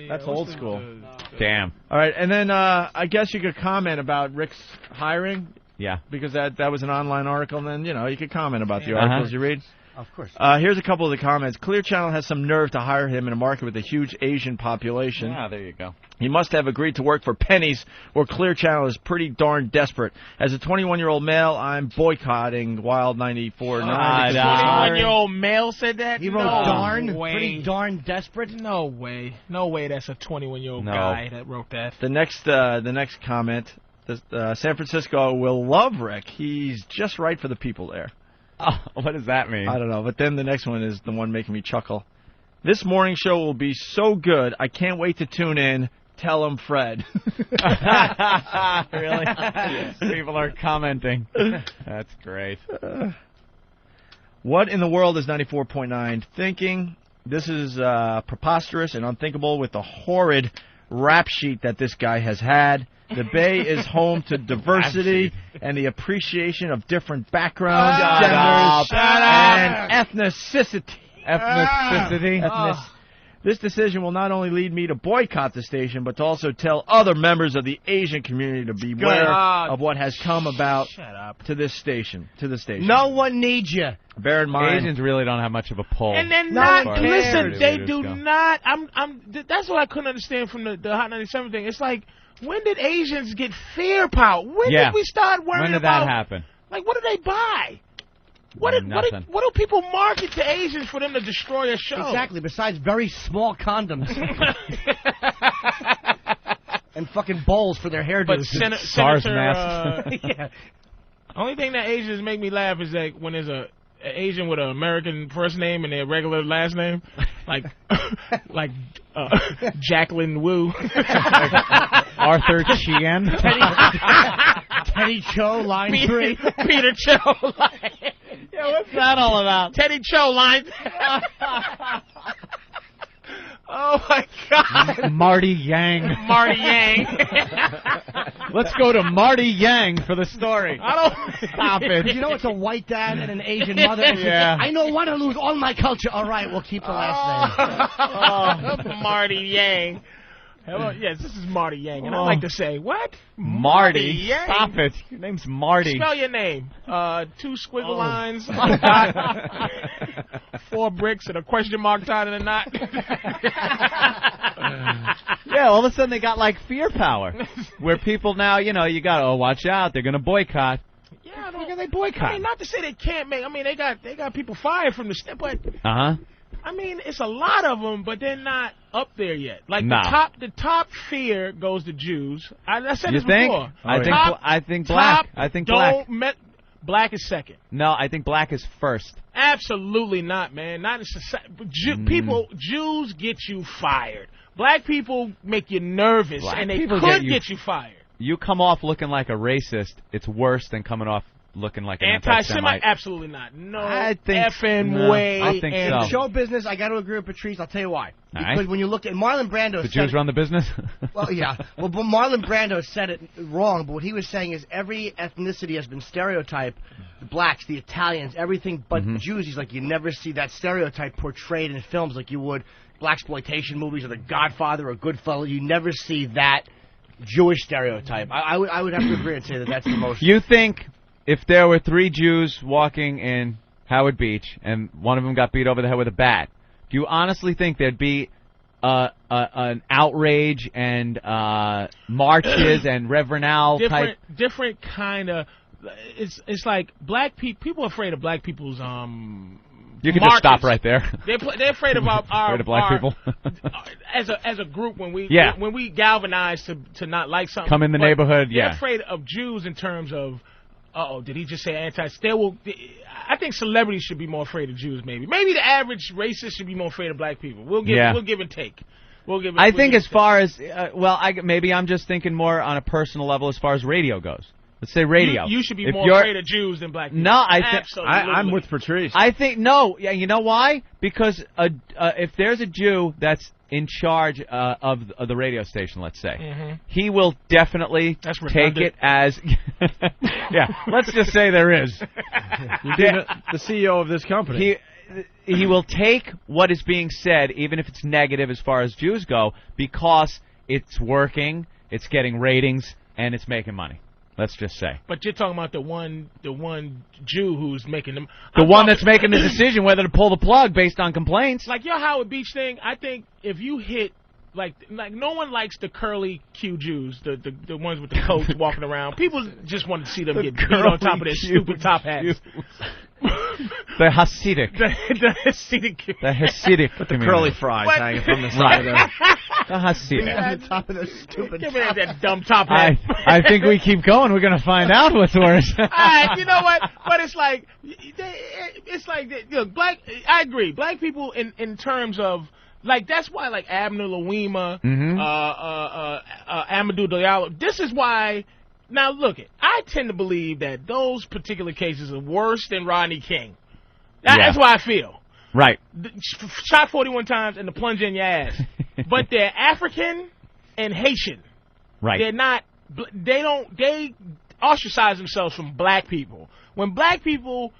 That's old school. Damn. All right, and then I guess you could comment about Rick's hiring. Yeah. Because that was an online article, and then, you could comment about the articles you read. Of course. Here's a couple of the comments. Clear Channel has some nerve to hire him in a market with a huge Asian population. Ah, there you go. He must have agreed to work for pennies, or Clear Channel is pretty darn desperate. As a 21-year-old male, I'm boycotting Wild 94.9. 21-year-old male said that? He wrote darn? Pretty darn desperate? No way. No way that's a 21-year-old guy that wrote that. The next comment, San Francisco will love Rick. He's just right for the people there. Oh, what does that mean? I don't know, but then the next one is the one making me chuckle. This morning show will be so good, I can't wait to tune in. Tell him Fred. Really? Yes. People are commenting. That's great. What in the world is 94.9 thinking? This is preposterous and unthinkable with the horrid rap sheet that this guy has had. The Bay is home to diversity and the appreciation of different backgrounds, genders, and ethnicity. This decision will not only lead me to boycott the station, but to also tell other members of the Asian community to beware of what has come about to this station. No one needs you. Bear in mind, Asians really don't have much of a pull. And they're not. Listen, they do not. That's what I couldn't understand from the Hot 97 thing. It's like, when did Asians get fear power? When did we start worrying about? When did that happen? Like, what do they buy? What do people market to Asians for them to destroy a show? Exactly, besides very small condoms. And fucking bowls for their hairdos. But SARS masks. Yeah. Only thing that Asians make me laugh is that when there's an Asian with an American first name and their regular last name, like Jacqueline Wu. Arthur Chien. Teddy Cho, line 3. Peter Cho, line. Yeah, what's that all about? Teddy Cho, line. Oh my God. Marty Yang. Marty Yang. Let's go to Marty Yang for the story. Stop it. You know it's a white dad and an Asian mother. Yeah. I don't want to lose all my culture. All right, we'll keep the last name. Marty Yang. Hello, yes, this is Marty Yang, and I like to say, what? Marty? Yang? Stop it. Your name's Marty. Spell your name. 2 squiggle lines, 4 bricks, and a question mark tied in a knot. Yeah, all of a sudden they got like fear power, where people now, you got, watch out, they're going to boycott. Yeah, they boycott. I mean, not to say they can't make. I mean, they got people fired from the but. I mean, it's a lot of them, but they're not up there yet. Like the top fear goes to Jews. I said this before. I think black. I think black. Black is second. No, I think black is first. Absolutely not, man. Not in society. Jews get you fired. Black people make you nervous, and they could get you fired. You come off looking like a racist, it's worse than coming off looking like an anti-Semite. Absolutely not. No, I think, effing way. I think in so. Show business, I got to agree with Patrice. I'll tell you why. Right. Because when you look at Marlon Brando, the Jews run the business. Well, yeah. Well, but Marlon Brando said it wrong. But what he was saying is every ethnicity has been stereotyped. The blacks, the Italians, everything but Jews. He's like, you never see that stereotype portrayed in films like you would blaxploitation movies or The Godfather or Goodfellas. You never see that Jewish stereotype. I would have to agree and say that that's the most. You think if there were 3 Jews walking in Howard Beach and one of them got beat over the head with a bat, do you honestly think there'd be an outrage and marches and Reverend Al type? Different kind of. It's like black people are afraid of black people's You can marches. just stop right there. They're afraid of our afraid of black people. as a group when we galvanize to not like something. Come in the neighborhood, they're afraid of Jews in terms of, did he just say anti? I think celebrities should be more afraid of Jews. Maybe the average racist should be more afraid of black people. We'll give and take. I think as far as maybe I'm just thinking more on a personal level as far as radio goes. Let's say radio. You should be more afraid of Jews than black people. No, I'm with Patrice. I think no. Yeah, you know why? Because if there's a Jew that's in charge of the radio station, let's say, he will definitely take it as. Yeah, let's just say there is. The CEO of this company. He will take what is being said, even if it's negative as far as Jews go, because it's working, it's getting ratings, and it's making money. Let's just say. But you're talking about the one Jew who's making them. The one that's making the decision whether to pull the plug based on complaints. Like your Howard Beach thing, I think if you hit like no one likes the curly Q Jews, the ones with the coats walking around. People just want to see them get beat on top of their stupid top hats. The Hasidic. The Hasidic. The Hasidic. With the curly fries hanging from the side of them. The Hasidic. The top of the stupid. Give me that dumb top hat. I think we keep going. We're going to find out what's worse. All right, you know what? But it's like black. I agree. Black people in terms of. Like, that's why, like, Abner Louima, Amadou Diallo, this is why, now, look, I tend to believe that those particular cases are worse than Rodney King. That's why I feel. Right. Shot 41 times and the plunge in your ass. But they're African and Haitian. Right. They're not, they ostracize themselves from black people. When black people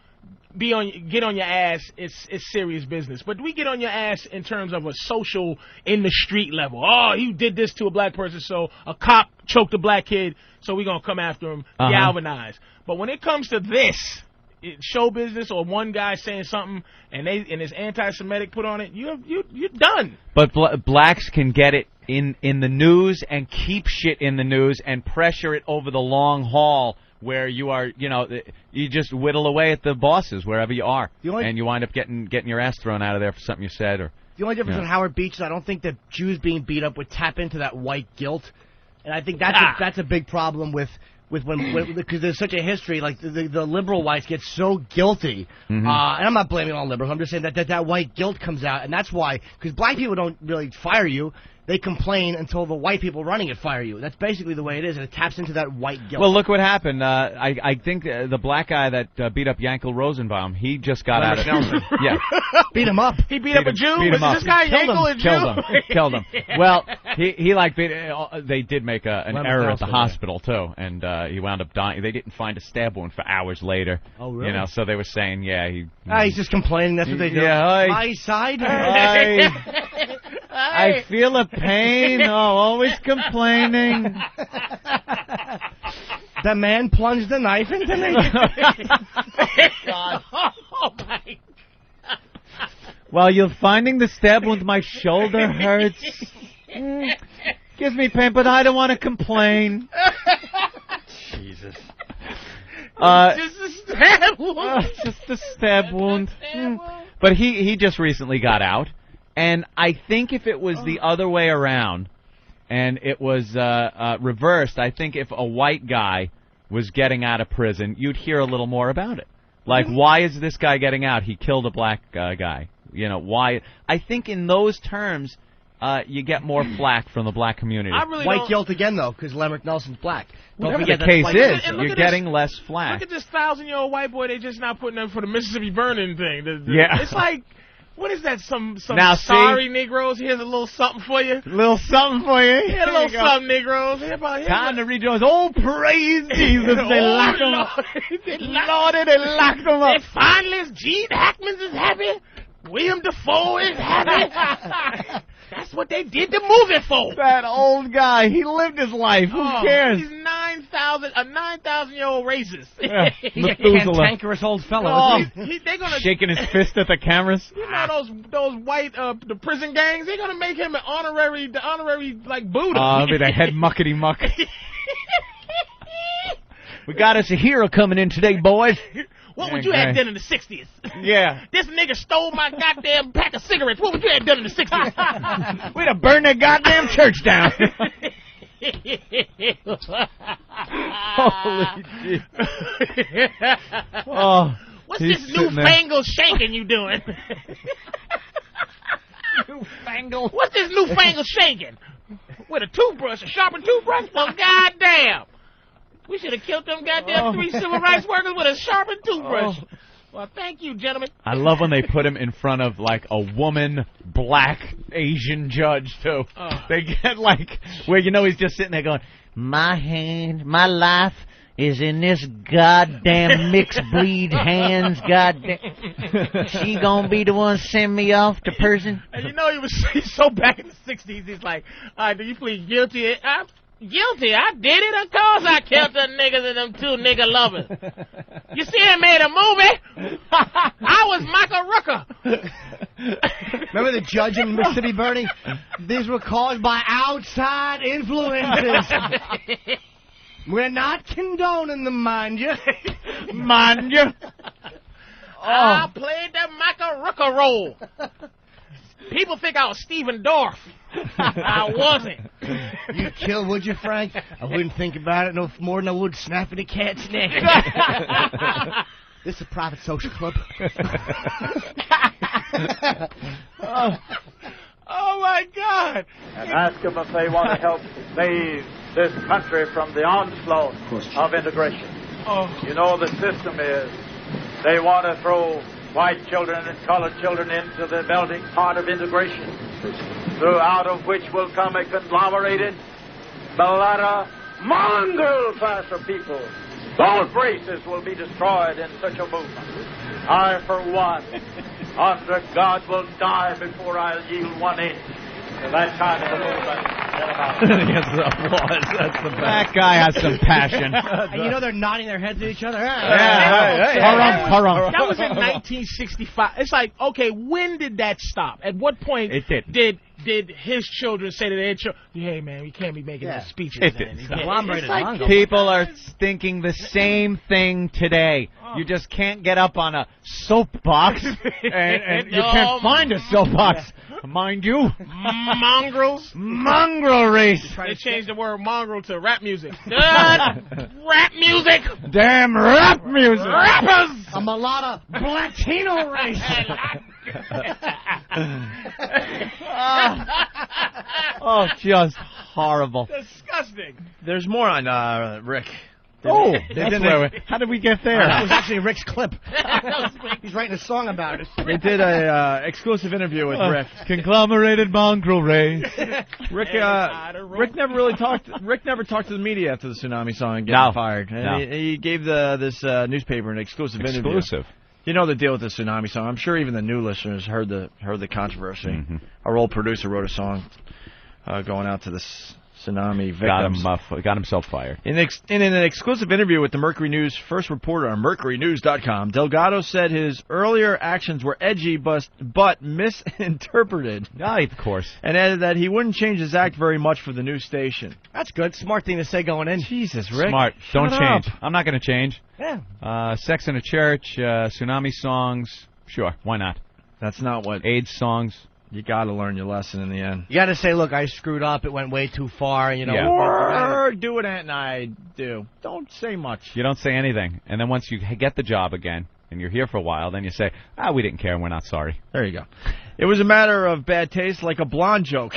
get on your ass, it's serious business. But we get on your ass in terms of a social in the street level. Oh, you did this to a black person, so a cop choked a black kid, so we're gonna come after him, galvanize. But when it comes to this, show business or one guy saying something and it's anti-Semitic put on it, you're done. But blacks can get it in the news and keep shit in the news and pressure it over the long haul. Where you are, you just whittle away at the bosses wherever you are, and you wind up getting your ass thrown out of there for something you said. Or the only difference with Howard Beach is I don't think that Jews being beat up would tap into that white guilt, and I think that's a big problem with when because there's such a history. Like the liberal whites get so guilty, and I'm not blaming all liberals. I'm just saying that white guilt comes out, and that's why because black people don't really fire you. They complain until the white people running it fire you. That's basically the way it is, and it taps into that white guilt. Well, look what happened. I think the black guy that beat up Yankel Rosenbaum, he just got out of yeah, beat him up. He beat up a Jew. Was this guy Yankel a Jew? Killed him. Well, he like they did make an error at the hospital too, and he wound up dying. They didn't find a stab wound for hours later. Oh, really? So they were saying, he's just complaining. That's what they do. Yeah, my side. I feel a pain. Oh, always complaining. The man plunged the knife into me. God. Oh, my God. Well, you're finding the stab wound. My shoulder hurts. Gives me pain, but I don't want to complain. Jesus. Just a stab wound. Just a stab wound. But he just recently got out. And I think if it was the other way around and it was reversed, I think if a white guy was getting out of prison, you'd hear a little more about it. Like, why is this guy getting out? He killed a black guy. You know, why? I think in those terms, you get more flack from the black community. White guilt again, though, because Lemrick Nelson's black. Whatever the case is, you're getting less flack. Look at this 1,000-year-old white boy they just now putting up for the Mississippi burning thing. Yeah. It's like, what is that? Some now, sorry Negroes. Here's a little something for you. Little something for you. Here's a little something, Negroes. Time to rejoice. Oh, praise Jesus. They locked him up. Lordy, they locked him up. They finally, Gene Hackman is happy. William Dafoe is happy. That's what they did the movie for. That old guy, he lived his life. Who cares? He's 9,000-year-old racist. Yeah, he's a cantankerous old fellow. They're gonna shaking his fist at the cameras. You know those white the prison gangs. They're gonna make him an honorary like Buddha. I'll be the head muckety muck. We got us a hero coming in today, boys. What would you have done in the 60s? Yeah. This nigga stole my goddamn pack of cigarettes. What would you have done in the 60s? We'd have burned that goddamn church down. Holy shit. Oh, what's this newfangled shanking you doing? Newfangled? What's this newfangled shanking? With a toothbrush, a sharpened toothbrush? Well, goddamn. We should have killed them goddamn 3 civil rights workers with a sharpened toothbrush. Well, thank you, gentlemen. I love when they put him in front of, like, a woman, black, Asian judge, too. They get, like, where you know he's just sitting there going, my life is in this goddamn mixed breed hands, goddamn. She gonna be the one send me off to prison? And you know he's so back in the 60s, he's like, all right, do you plead guilty? I'm guilty. I did it. Of course I killed the niggas and them 2 nigga lovers. You see, I made a movie. I was Michael Rooker. Remember the judge in Mississippi Burning? These were caused by outside influences. We're not condoning them, mind you. Mind you. I played the Michael Rooker role. People think I was Stephen Dorff. I wasn't. You'd kill, would you, Frank? I wouldn't think about it no more than I would snapping a cat's neck. This is a private social club. Oh, my God. And ask them if they want to help save this country from the onslaught of integration. You know the system is they want to throw white children and colored children into the melting pot of integration, throughout of which will come a conglomerated, mulatto, mongrel class of people. Those races will be destroyed in such a movement. I, for one, under God, will die before I'll yield 1 inch to that kind of a movement. Yes, that was. That's the best. That guy has some passion. And you know they're nodding their heads at each other. That was in 1965. It's like, okay, when did that stop? At what point did his children say to their children, hey, man, we can't be making those speeches? It didn't stop. People are thinking the same thing today. You just can't get up on a soapbox, and you can't find a soapbox, mind you. Mongrels? Mongrel race. They changed the word mongrel to rap music. Rap music! Damn rap music! Rappers! A mulatto Latino race. Oh, just horrible. Disgusting. There's more on Rick. Oh, how did we get there? That was actually Rick's clip. He's writing a song about it. They did a exclusive interview with Rick. Conglomerated mongrel race. Rick never really talked. Rick never talked to the media after the Tsunami song and getting fired. And he gave this newspaper an exclusive interview. You know the deal with the Tsunami song. I'm sure even the new listeners heard the controversy. Mm-hmm. Our old producer wrote a song going out to the Tsunami victims. Got himself fired. In an exclusive interview with the Mercury News first reporter on MercuryNews.com, Delgado said his earlier actions were edgy but misinterpreted. Of course. And added that he wouldn't change his act very much for the new station. That's good. Smart thing to say going in. Jesus, Rick. Smart. Don't Shut change. up. I'm not going to change. Yeah. Sex in a Church, Tsunami songs. Sure, why not? That's not what... AIDS songs. You got to learn your lesson in the end. You got to say, look, I screwed up. It went way too far. You know. Yeah. Or do what Aunt and I do. Don't say much. You don't say anything. And then once you get the job again, and you're here for a while, then you say, we didn't care and we're not sorry. There you go. It was a matter of bad taste, like a blonde joke,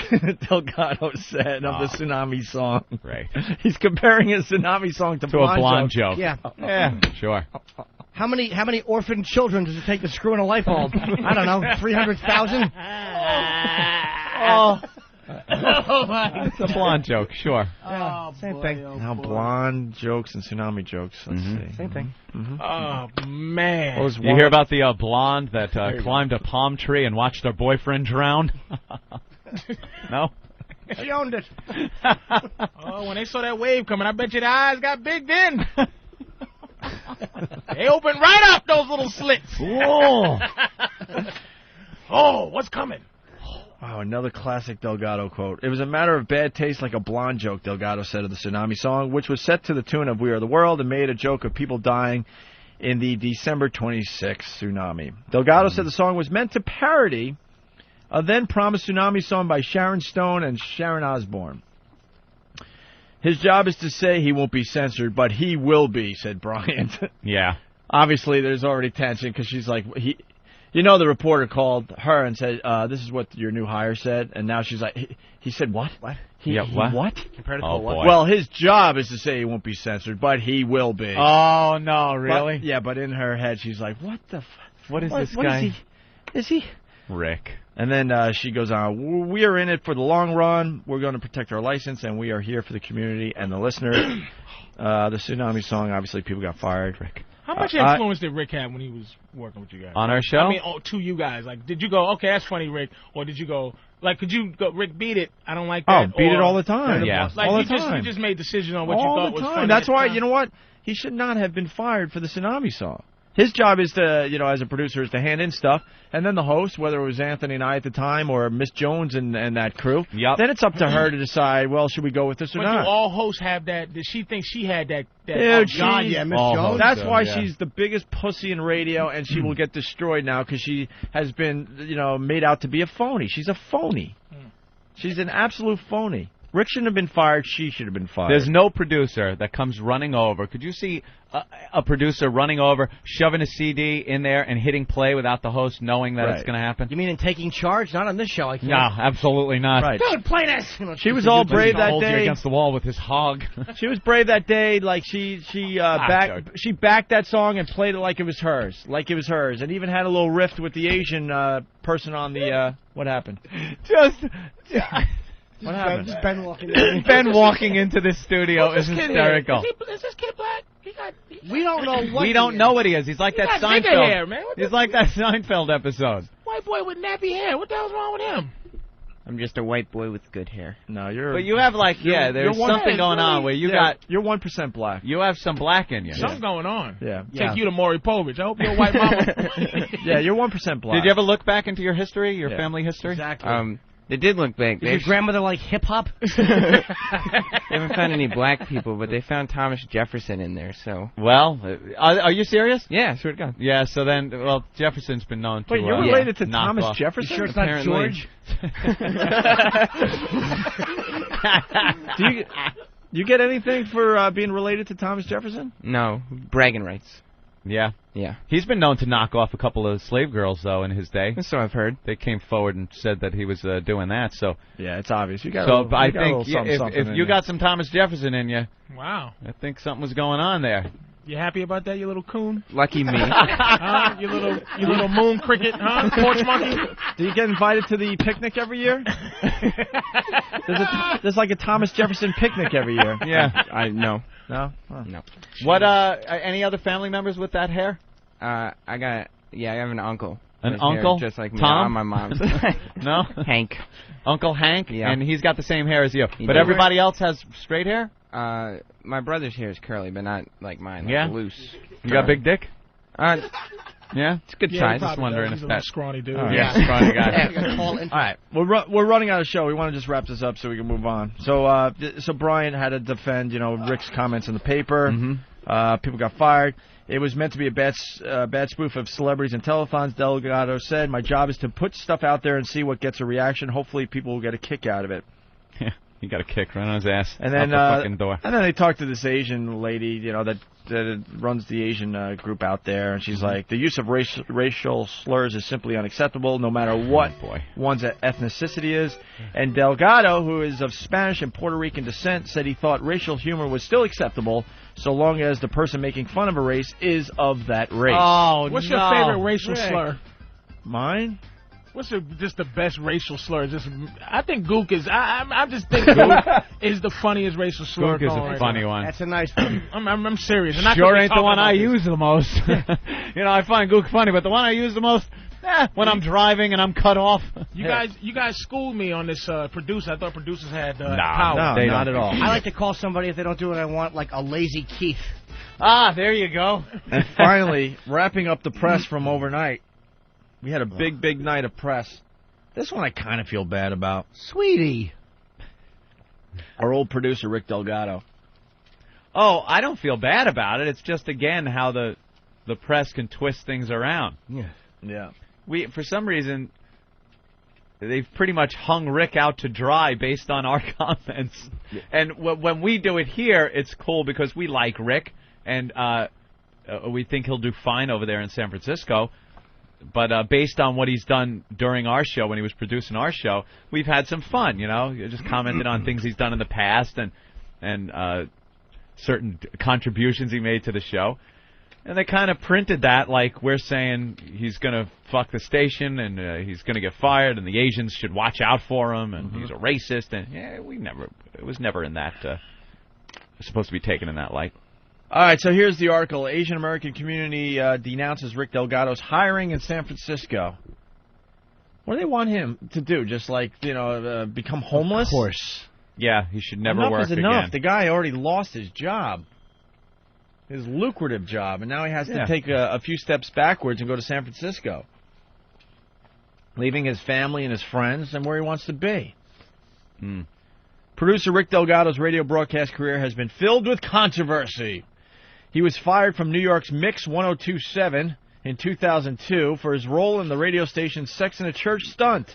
Delgado said, of the Tsunami song. Right. He's comparing a Tsunami song to a blonde joke. Yeah. Yeah, sure. How many orphan children does it take to screw in a light bulb? I don't know, 300,000? It's a blonde joke, sure. Same thing. Now blonde jokes and Tsunami jokes. Let's see. Same thing. Oh, man. You hear about the blonde that climbed a palm tree and watched her boyfriend drown? No? She owned it. When they saw that wave coming, I bet you the eyes got big then. They opened right up, those little slits. Whoa. Oh, what's coming? Wow, another classic Delgado quote. It was a matter of bad taste, like a blonde joke, Delgado said of the Tsunami song, which was set to the tune of We Are the World and made a joke of people dying in the December 26th tsunami. Delgado said the song was meant to parody a then-promised Tsunami song by Sharon Stone and Sharon Osbourne. His job is to say he won't be censored, but he will be, said Bryant. Yeah. Obviously, there's already tension because she's like, you know, the reporter called her and said, this is what your new hire said. And now she's like, he said what? What? What? Compared to Oh, what? boy. Well, his job is to say he won't be censored, but he will be. Oh, no, really? But in her head, she's like, what the What is this guy? Is he? Rick. And then she goes on, we are in it for the long run. We're going to protect our license, and we are here for the community and the listener. The Tsunami song, obviously, people got fired. Rick. How much influence did Rick have when he was working with you guys? On our show? I mean, to you guys. Like, did you go, okay, that's funny, Rick? Or did you go, like, could you go, Rick, beat it? I don't like that. Oh, beat it all the time. Yeah. Like, all the you just made decisions on what all you thought was funny. That's why, you know what? He should not have been fired for the Tsunami song. His job is to, you know, as a producer, is to hand in stuff, and then the host, whether it was Anthony and I at the time or Miss Jones and that crew, then it's up to her to decide, well, should we go with this or but not? Do all hosts have that? Did she think she had that? Dude, Miss Jones. That's why she's the biggest pussy in radio, and she will get destroyed now because she has been, you know, made out to be a phony. She's a phony. She's an absolute phony. Rick shouldn't have been fired. She should have been fired. There's no producer that comes running over. Could you see a producer running over, shoving a CD in there and hitting play without the host knowing that it's going to happen? You mean in taking charge? Not on this show, I can't. No, absolutely not. Right. Dude, play this. She was all brave that hold you day. Against the wall with his hog. She was brave that day. Like she backed that song and played it like it was hers, and even had a little rift with the Asian person on the. What happened? What happened? Just Ben walking in. Ben walking into this studio is hysterical. Is this kid black? We don't know what. We don't know what he is. He's like that got nigga Seinfeld. hair, man. He's like that Seinfeld episode. White boy with nappy hair. What the hell's wrong with him? I'm just a white boy with good hair. No, you're. But you have there's something going on where you're 1% black. You have some black in you. Something's going on. Yeah. Take you to Maury Povich. I hope you're a white mama. Yeah, you're 1% black. Did you ever look back into your history, your family history? Exactly. They did look back. Did your grandmother like hip hop? They haven't found any black people, but they found Thomas Jefferson in there. So. Well, are you serious? Yeah, swear to God. Yeah. So then, Jefferson's been known to. Wait, you're related to knock Thomas off. Jefferson? You sure it's not George? Do you get anything for being related to Thomas Jefferson? No, bragging rights. Yeah. Yeah. He's been known to knock off a couple of slave girls, though, in his day. So I've heard. They came forward and said that he was doing that. So yeah, it's obvious. You got. I think if you got some Thomas Jefferson in you, wow, I think something was going on there. You happy about that, you little coon? Lucky me. You little moon cricket, huh? Porch monkey. Do you get invited to the picnic every year? There's like a Thomas Jefferson picnic every year. Yeah. No? No. What? Any other family members with that hair? I got Yeah, I have an uncle. An His uncle? hair just like me. Tom? On my mom's. No? Hank. Uncle Hank? Yeah. And he's got the same hair as you. He But does. everybody else has straight hair? My brother's hair is curly, but not like mine. Like Yeah? loose. You got a big dick? Yeah? It's a good Yeah, size. he Just wondering He's if a little that... scrawny dude. Oh, yeah, scrawny guy. All right, we're running out of show. We want to just wrap this up so we can move on. So so Brian had to defend, Rick's comments in the paper. Mm-hmm. People got fired. It was meant to be a bad spoof of celebrities and telethons. Delgado said, "My job is to put stuff out there and see what gets a reaction. Hopefully, people will get a kick out of it." Yeah, he got a kick right on his ass. And then out the fucking door. And then they talked to this Asian lady, that runs the Asian group out there, and she's like, the use of racial slurs is simply unacceptable, no matter what one's ethnicity is. And Delgado, who is of Spanish and Puerto Rican descent, said he thought racial humor was still acceptable so long as the person making fun of a race is of that race. Oh, what's your favorite racial slur? Mine? What's just the best racial slur? I think Gook is. I just think Gook is the funniest racial slur. Gook is a funny one. That's a nice one. I'm serious. Sure ain't the one I use the most. I find Gook funny, but the one I use the most, when I'm driving and I'm cut off. You guys schooled me on this producer. I thought producers had power. No, not at all. I like to call somebody if they don't do what I want, like a lazy Keith. Ah, there you go. And finally, wrapping up the press from overnight. We had a big night of press. This one I kind of feel bad about. Sweetie. Our old producer, Rick Delgado. Oh, I don't feel bad about it. It's just, again, how the press can twist things around. Yeah. For some reason, they've pretty much hung Rick out to dry based on our comments. Yeah. And when we do it here, it's cool because we like Rick, and we think he'll do fine over there in San Francisco. But based on what he's done during our show, when he was producing our show, we've had some fun, just commented on things he's done in the past and certain contributions he made to the show. And they kind of printed that like we're saying he's going to fuck the station and he's going to get fired and the Asians should watch out for him and he's a racist. And it was never in that, supposed to be taken in that light. All right, so here's the article. Asian American community denounces Rick Delgado's hiring in San Francisco. What do they want him to do? Just become homeless? Of course. Yeah, he should never enough work is enough. again. The guy already lost his job, his lucrative job, and now he has to take a few steps backwards and go to San Francisco, leaving his family and his friends and where he wants to be. Producer Rick Delgado's radio broadcast career has been filled with controversy. He was fired from New York's Mix 102.7 in 2002 for his role in the radio station's Sex and the Church stunt.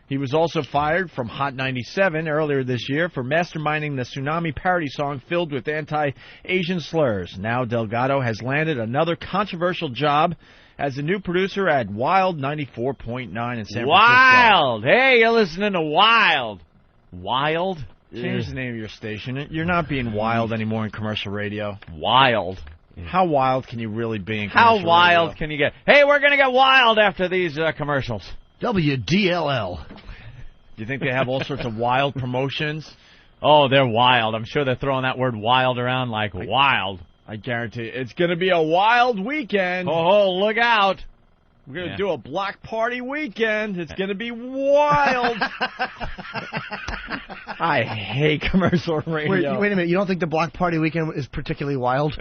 He was also fired from Hot 97 earlier this year for masterminding the Tsunami parody song filled with anti-Asian slurs. Now Delgado has landed another controversial job as a new producer at Wild 94.9 in San Francisco. Wild! Hey, you're listening to Wild. Wild? Change the name of your station. You're not being wild anymore in commercial radio. Wild. How wild can you really be in commercial radio? How wild can you get? Hey, we're going to get wild after these commercials. WDLL. Do you think they have all sorts of wild promotions? Oh, they're wild. I'm sure they're throwing that word wild around like wild. I guarantee it's going to be a wild weekend. Oh, look out. We're going to do a block party weekend. It's going to be wild. I hate commercial radio. Wait a minute. You don't think the block party weekend is particularly wild?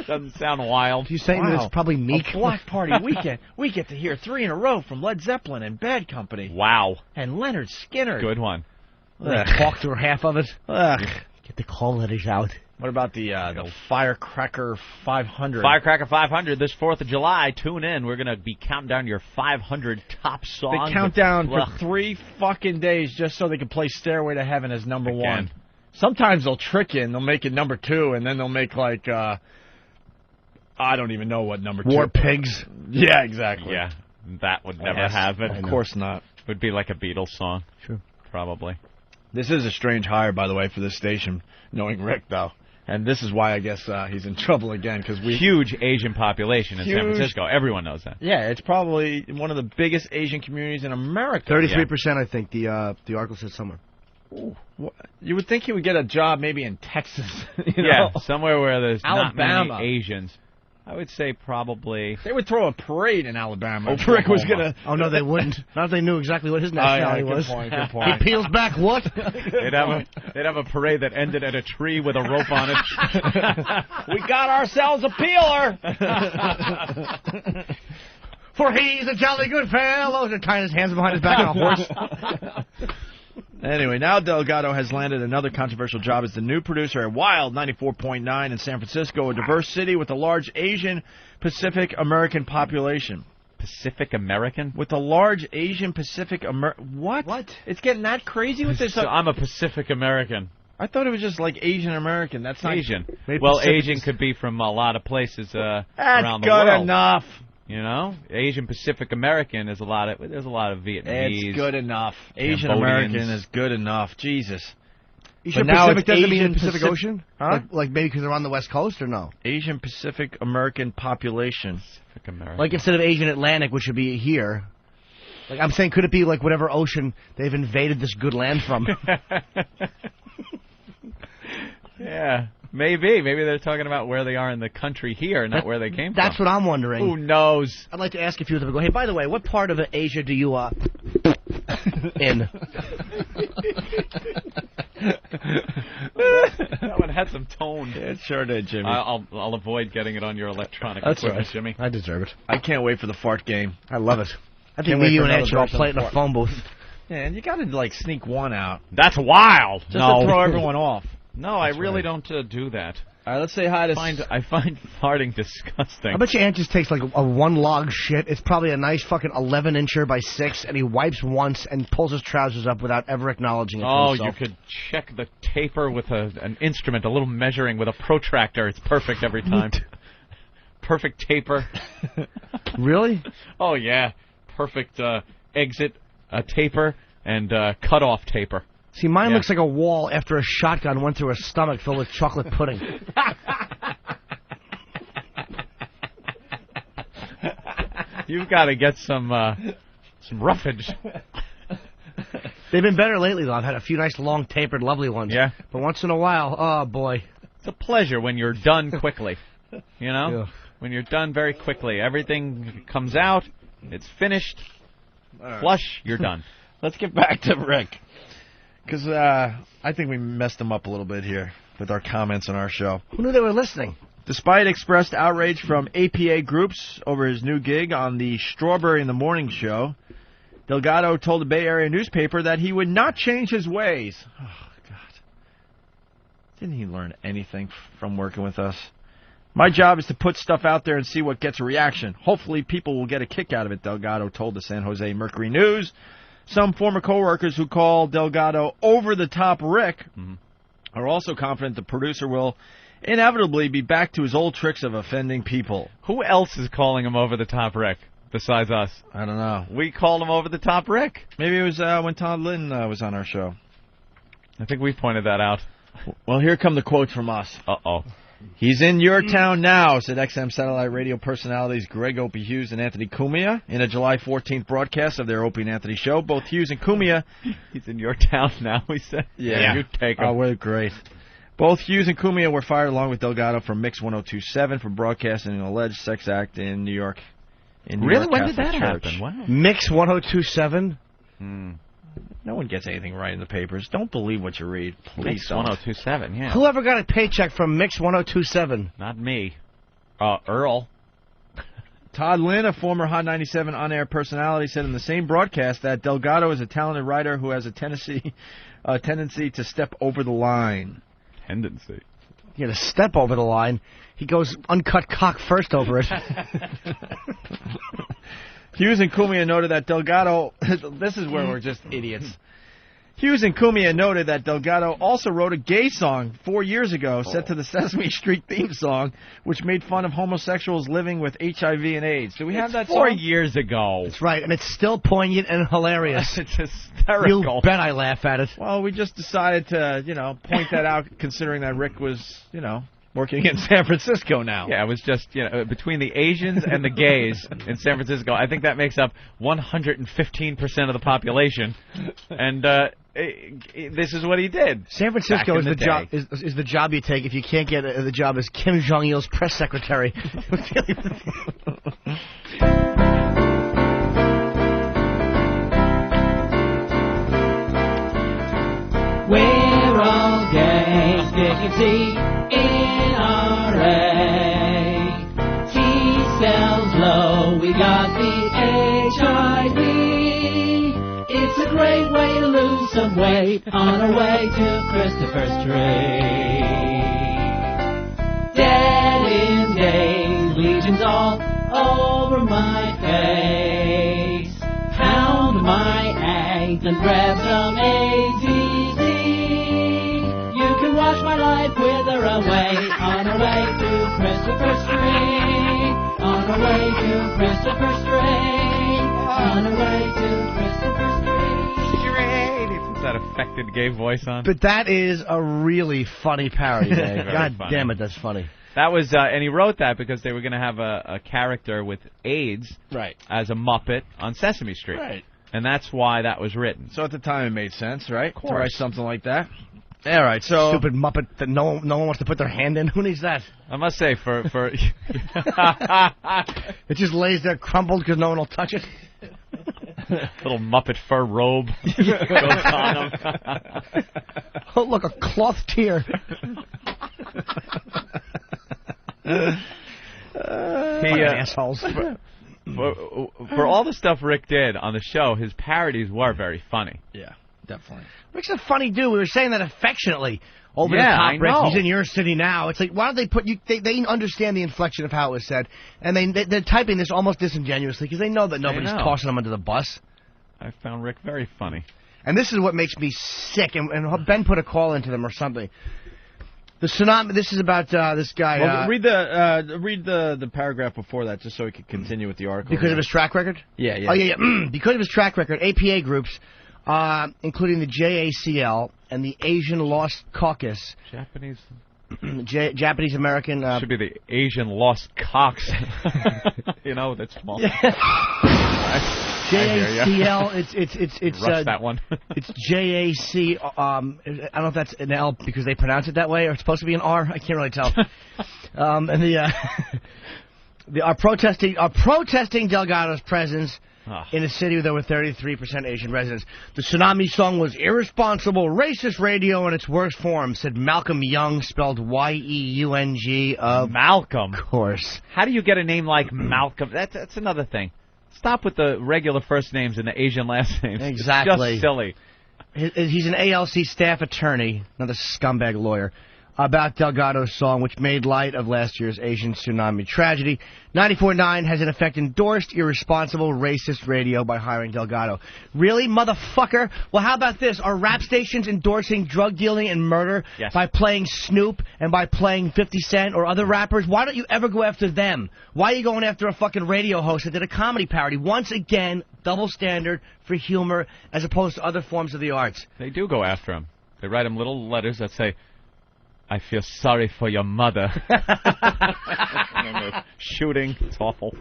Doesn't sound wild. You saying that it's probably meek? A block party weekend. We get to hear 3 in a row from Led Zeppelin and Bad Company. Wow. And Leonard Skinner. Good one. Talk through half of it. Get the call letters out. What about the Firecracker 500? Firecracker 500 this 4th of July. Tune in. We're going to be counting down your 500 top songs. They count down for 3 fucking days just so they can play Stairway to Heaven as number 1. Sometimes they'll trick you and they'll make it number 2, and then they'll make I don't even know what number 2. War Pigs. Yeah, exactly. Yeah, that would never happen. Of course not. It would be like a Beatles song. True. Probably. This is a strange hire, by the way, for this station, knowing Rick, though. And this is why I guess he's in trouble again, because huge Asian population in San Francisco. Everyone knows that. Yeah, it's probably one of the biggest Asian communities in America. 33%, I think. The article said somewhere. Ooh, you would think he would get a job maybe in Texas. Somewhere where there's not many Asians. I would say probably... They would throw a parade in Alabama. Oklahoma. Rick was gonna... Oh, no, they wouldn't. Not if they knew exactly what his nationality was. Good point. He peels back what? They'd have a parade that ended at a tree with a rope on it. We got ourselves a peeler! For he's a jolly good fellow. They're tying his hands behind his back on a horse. Anyway, now Delgado has landed another controversial job as the new producer at Wild 94.9 in San Francisco, a diverse city with a large Asian Pacific American population. Pacific American? With a large Asian Pacific American... What? It's getting that crazy with this? So I'm a Pacific American. I thought it was just like Asian American. That's not... Asian. Well, Asian could be from a lot of places around the world. That's good enough. You know, Asian Pacific American is there's a lot of Vietnamese. It's good enough. Asian Cambodians. American is good enough. Jesus. Asian Pacific doesn't mean the Pacific Ocean? Huh? Like maybe because they're on the West Coast or no? Asian Pacific American population. Pacific American. Like instead of Asian Atlantic, which would be here. Like I'm saying, could it be like whatever ocean they've invaded this good land from? Yeah. Maybe they're talking about where they are in the country here, not where they came from. That's what I'm wondering. Who knows? I'd like to ask a few of them. Go, hey, by the way, what part of Asia do you in? That one had some tone. It sure did, Jimmy. I'll avoid getting it on your electronic That's equipment, right. Jimmy. I deserve it. I can't wait for the fart game. I love it. I think me, you, and Ed should all play it in a phone booth. Yeah, and you got to like sneak one out. That's wild. Just to throw everyone off. No, I really don't do that. All right, let's say hi to... I find farting disgusting. I bet your aunt just takes like a one log shit. It's probably a nice fucking 11-incher by 6, and he wipes once and pulls his trousers up without ever acknowledging it to himself. You could check the taper with an instrument, a little measuring with a protractor. It's perfect every time. Perfect taper. Really? Oh, yeah. Perfect exit taper and cut-off taper. See, mine looks like a wall after a shotgun went through a stomach filled with chocolate pudding. You've got to get some roughage. They've been better lately, though. I've had a few nice, long, tapered, lovely ones. Yeah? But once in a while, oh, boy. It's a pleasure when you're done quickly. You know? Yeah. When you're done very quickly. Everything comes out. It's finished. Right. Flush. You're done. Let's get back to Rick. Because I think we messed him up a little bit here with our comments on our show. Who knew they were listening? Despite expressed outrage from APA groups over his new gig on the Strawberry in the Morning show, Delgado told the Bay Area newspaper that he would not change his ways. Oh, God. Didn't he learn anything from working with us? My job is to put stuff out there and see what gets a reaction. Hopefully people will get a kick out of it, Delgado told the San Jose Mercury News. Some former coworkers who call Delgado over-the-top Rick are also confident the producer will inevitably be back to his old tricks of offending people. Who else is calling him over-the-top Rick besides us? I don't know. We called him over-the-top Rick. Maybe it was when Todd Lynn was on our show. I think we pointed that out. Well, here come the quotes from us. Uh-oh. He's in your town now, said XM satellite radio personalities Greg Opie Hughes and Anthony Cumia in a July 14th broadcast of their Opie and Anthony show. Both Hughes and Cumia... He's in your town now, we said. Yeah. You take him. Oh, we're great. Both Hughes and Cumia were fired along with Delgado from Mix 102.7 for broadcasting an alleged sex act in New York. Really? When did that happen? Wow. Mix 102.7? No one gets anything right in the papers. Don't believe what you read. Please Mix don't. 102.7, yeah. Whoever got a paycheck from Mix 102.7? Not me. Earl. Todd Lynn, a former Hot 97 on-air personality, said in the same broadcast that Delgado is a talented writer who has a tendency to step over the line. Tendency? Yeah, to step over the line. He goes uncut cock first over it. Hughes and Cumia noted that Delgado... This is where we're just idiots. Hughes and Cumia noted that Delgado also wrote a gay song 4 years ago set to the Sesame Street theme song, which made fun of homosexuals living with HIV and AIDS. Do we have that 4 song? years ago. That's right, and it's still poignant and hilarious. It's hysterical. You bet I laugh at it. Well, we just decided to, point that out, considering that Rick was, working in San Francisco now. Yeah, it was just, between the Asians and the gays in San Francisco, I think that makes up 115% of the population. And this is what he did. San Francisco is the job is the job you take if you can't get the job as Kim Jong Il's press secretary. We're all gangs, kicking CNRA. T-cells low, we got the HIV. It's a great way to lose some weight on our way to Christopher Street. Dead in days, legions all over my face. Pound my eggs and grab some AZZ. You can watch my life wither away on our way to Christopher Street. On our way to Christopher Street. On our way to Christopher Street. He puts that affected gay voice on. But that is a really funny parody, man. God damn it, that's funny. That was, and he wrote that because they were going to have a character with AIDS as a Muppet on Sesame Street. Right. And that's why that was written. So at the time it made sense, right? Of course. To write something like that. All right, so Stupid Muppet that no one wants to put their hand in. Who needs that? I must say, for it just lays there crumpled because no one will touch it. Little Muppet fur robe goes on him. Oh, look, a cloth tear. Assholes. For all the stuff Rick did on the show, his parodies were very funny. Yeah, definitely. Rick's a funny dude. We were saying that affectionately. Over Yeah, the top, I Rick. know. He's in your city now. It's like, why don't they put you? They understand the inflection of how it was said, and they're typing this almost disingenuously because they know that nobody's tossing them under the bus. I found Rick very funny. And this is what makes me sick. And Ben put a call into them or something. The Tsunami. This is about this guy. Well, read the paragraph before that, just so we can continue with the article. Because of his track record? Yeah. Oh, yeah. Because of his track record, APA groups, including the JACL and the Asian Lost Caucus. Japanese? Japanese American. Should be the Asian Lost Cox. You know, that's small. JACL. It's Rush that one. It's JAC. I don't know if that's an L because they pronounce it that way, or it's supposed to be an R. I can't really tell. And are protesting Delgado's presence in a city with over 33% Asian residents. The Tsunami song was irresponsible, racist radio in its worst form, said Malcolm Young, spelled Y-E-U-N-G. Malcolm? Of course. How do you get a name like Malcolm? That's another thing. Stop with the regular first names and the Asian last names. Exactly. It's just silly. He's an ALC staff attorney, another scumbag lawyer, about Delgado's song, which made light of last year's Asian tsunami tragedy. 94.9 has in effect endorsed irresponsible racist radio by hiring Delgado. Really, motherfucker? Well, how about this? Are rap stations endorsing drug dealing and murder by playing Snoop and by playing 50 Cent or other rappers? Why don't you ever go after them? Why are you going after a fucking radio host that did a comedy parody? Once again, double standard for humor as opposed to other forms of the arts. They do go after him. They write him little letters that say, I feel sorry for your mother. Shooting. It's awful.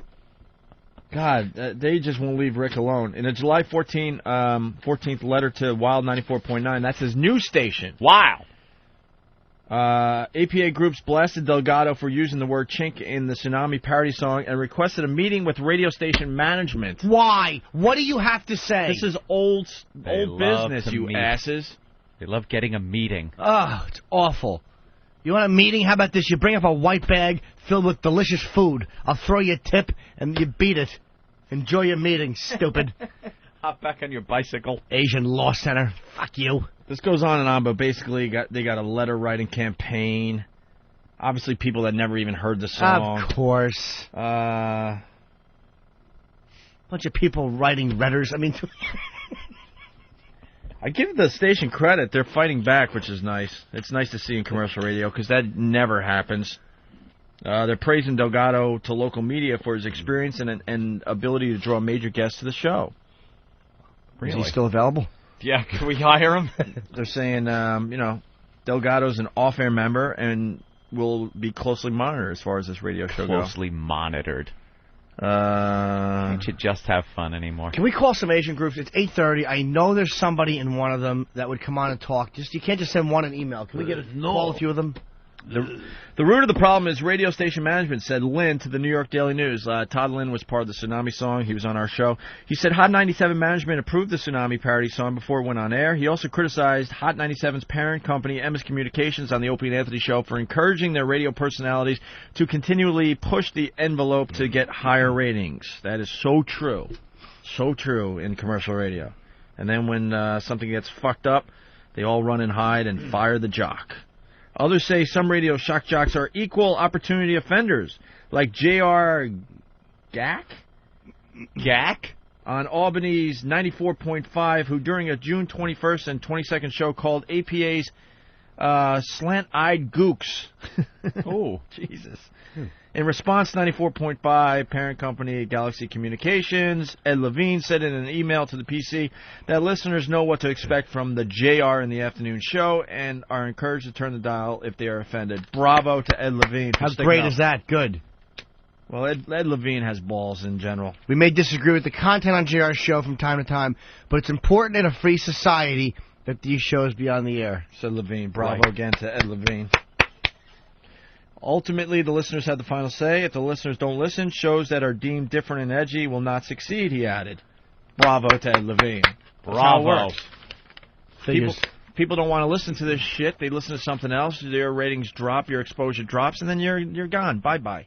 God, they just won't leave Rick alone. In a July 14th letter to Wild 94.9, that's his news station. Wow. APA groups blasted Delgado for using the word chink in the Tsunami parody song and requested a meeting with radio station management. Why? What do you have to say? This is old business, you asses. They love getting a meeting. Oh, it's awful. You want a meeting? How about this? You bring up a white bag filled with delicious food. I'll throw you a tip, and you beat it. Enjoy your meeting, stupid. Hop back on your bicycle. Asian Law Center. Fuck you. This goes on and on, but basically they got a letter-writing campaign. Obviously, people that never even heard the song. Of course. Bunch of people writing letters. I mean... I give the station credit. They're fighting back, which is nice. It's nice to see in commercial radio because that never happens. They're praising Delgado to local media for his experience and ability to draw major guests to the show. Really? Is he still available? Yeah, can we hire him? They're saying, Delgado's an off-air member and will be closely monitored as far as this radio show goes. Closely monitored. Can't you just have fun anymore? Can we call some Asian groups? It's 8:30. I know there's somebody in one of them that would come on and talk. You can't just send one an email. Can we get call a few of them? The root of the problem is radio station management, said Lynn to the New York Daily News. Todd Lynn was part of the Tsunami song. He was on our show. He said Hot 97 management approved the Tsunami parody song before it went on air. He also criticized Hot 97's parent company, Emmis Communications, on the Opie and Anthony show for encouraging their radio personalities to continually push the envelope to get higher ratings. That is so true. So true in commercial radio. And then when something gets fucked up, they all run and hide and fire the jock. Others say some radio shock jocks are equal opportunity offenders, like J.R. Gack on Albany's 94.5, who during a June 21st and 22nd show called APA's Slant-Eyed Gooks. Oh, Jesus. In response, 94.5 parent company Galaxy Communications, Ed Levine, said in an email to the PC that listeners know what to expect from the JR in the afternoon show and are encouraged to turn the dial if they are offended. Bravo to Ed Levine. How great is that? Good. Well, Ed Levine has balls in general. We may disagree with the content on JR's show from time to time, but it's important in a free society that these shows be on the air, said Levine. Bravo again to Ed Levine. Ultimately, the listeners have the final say. If the listeners don't listen, shows that are deemed different and edgy will not succeed, he added. Bravo to Ed Levine. Bravo. People don't want to listen to this shit. They listen to something else. Their ratings drop, your exposure drops, and then you're gone. Bye-bye.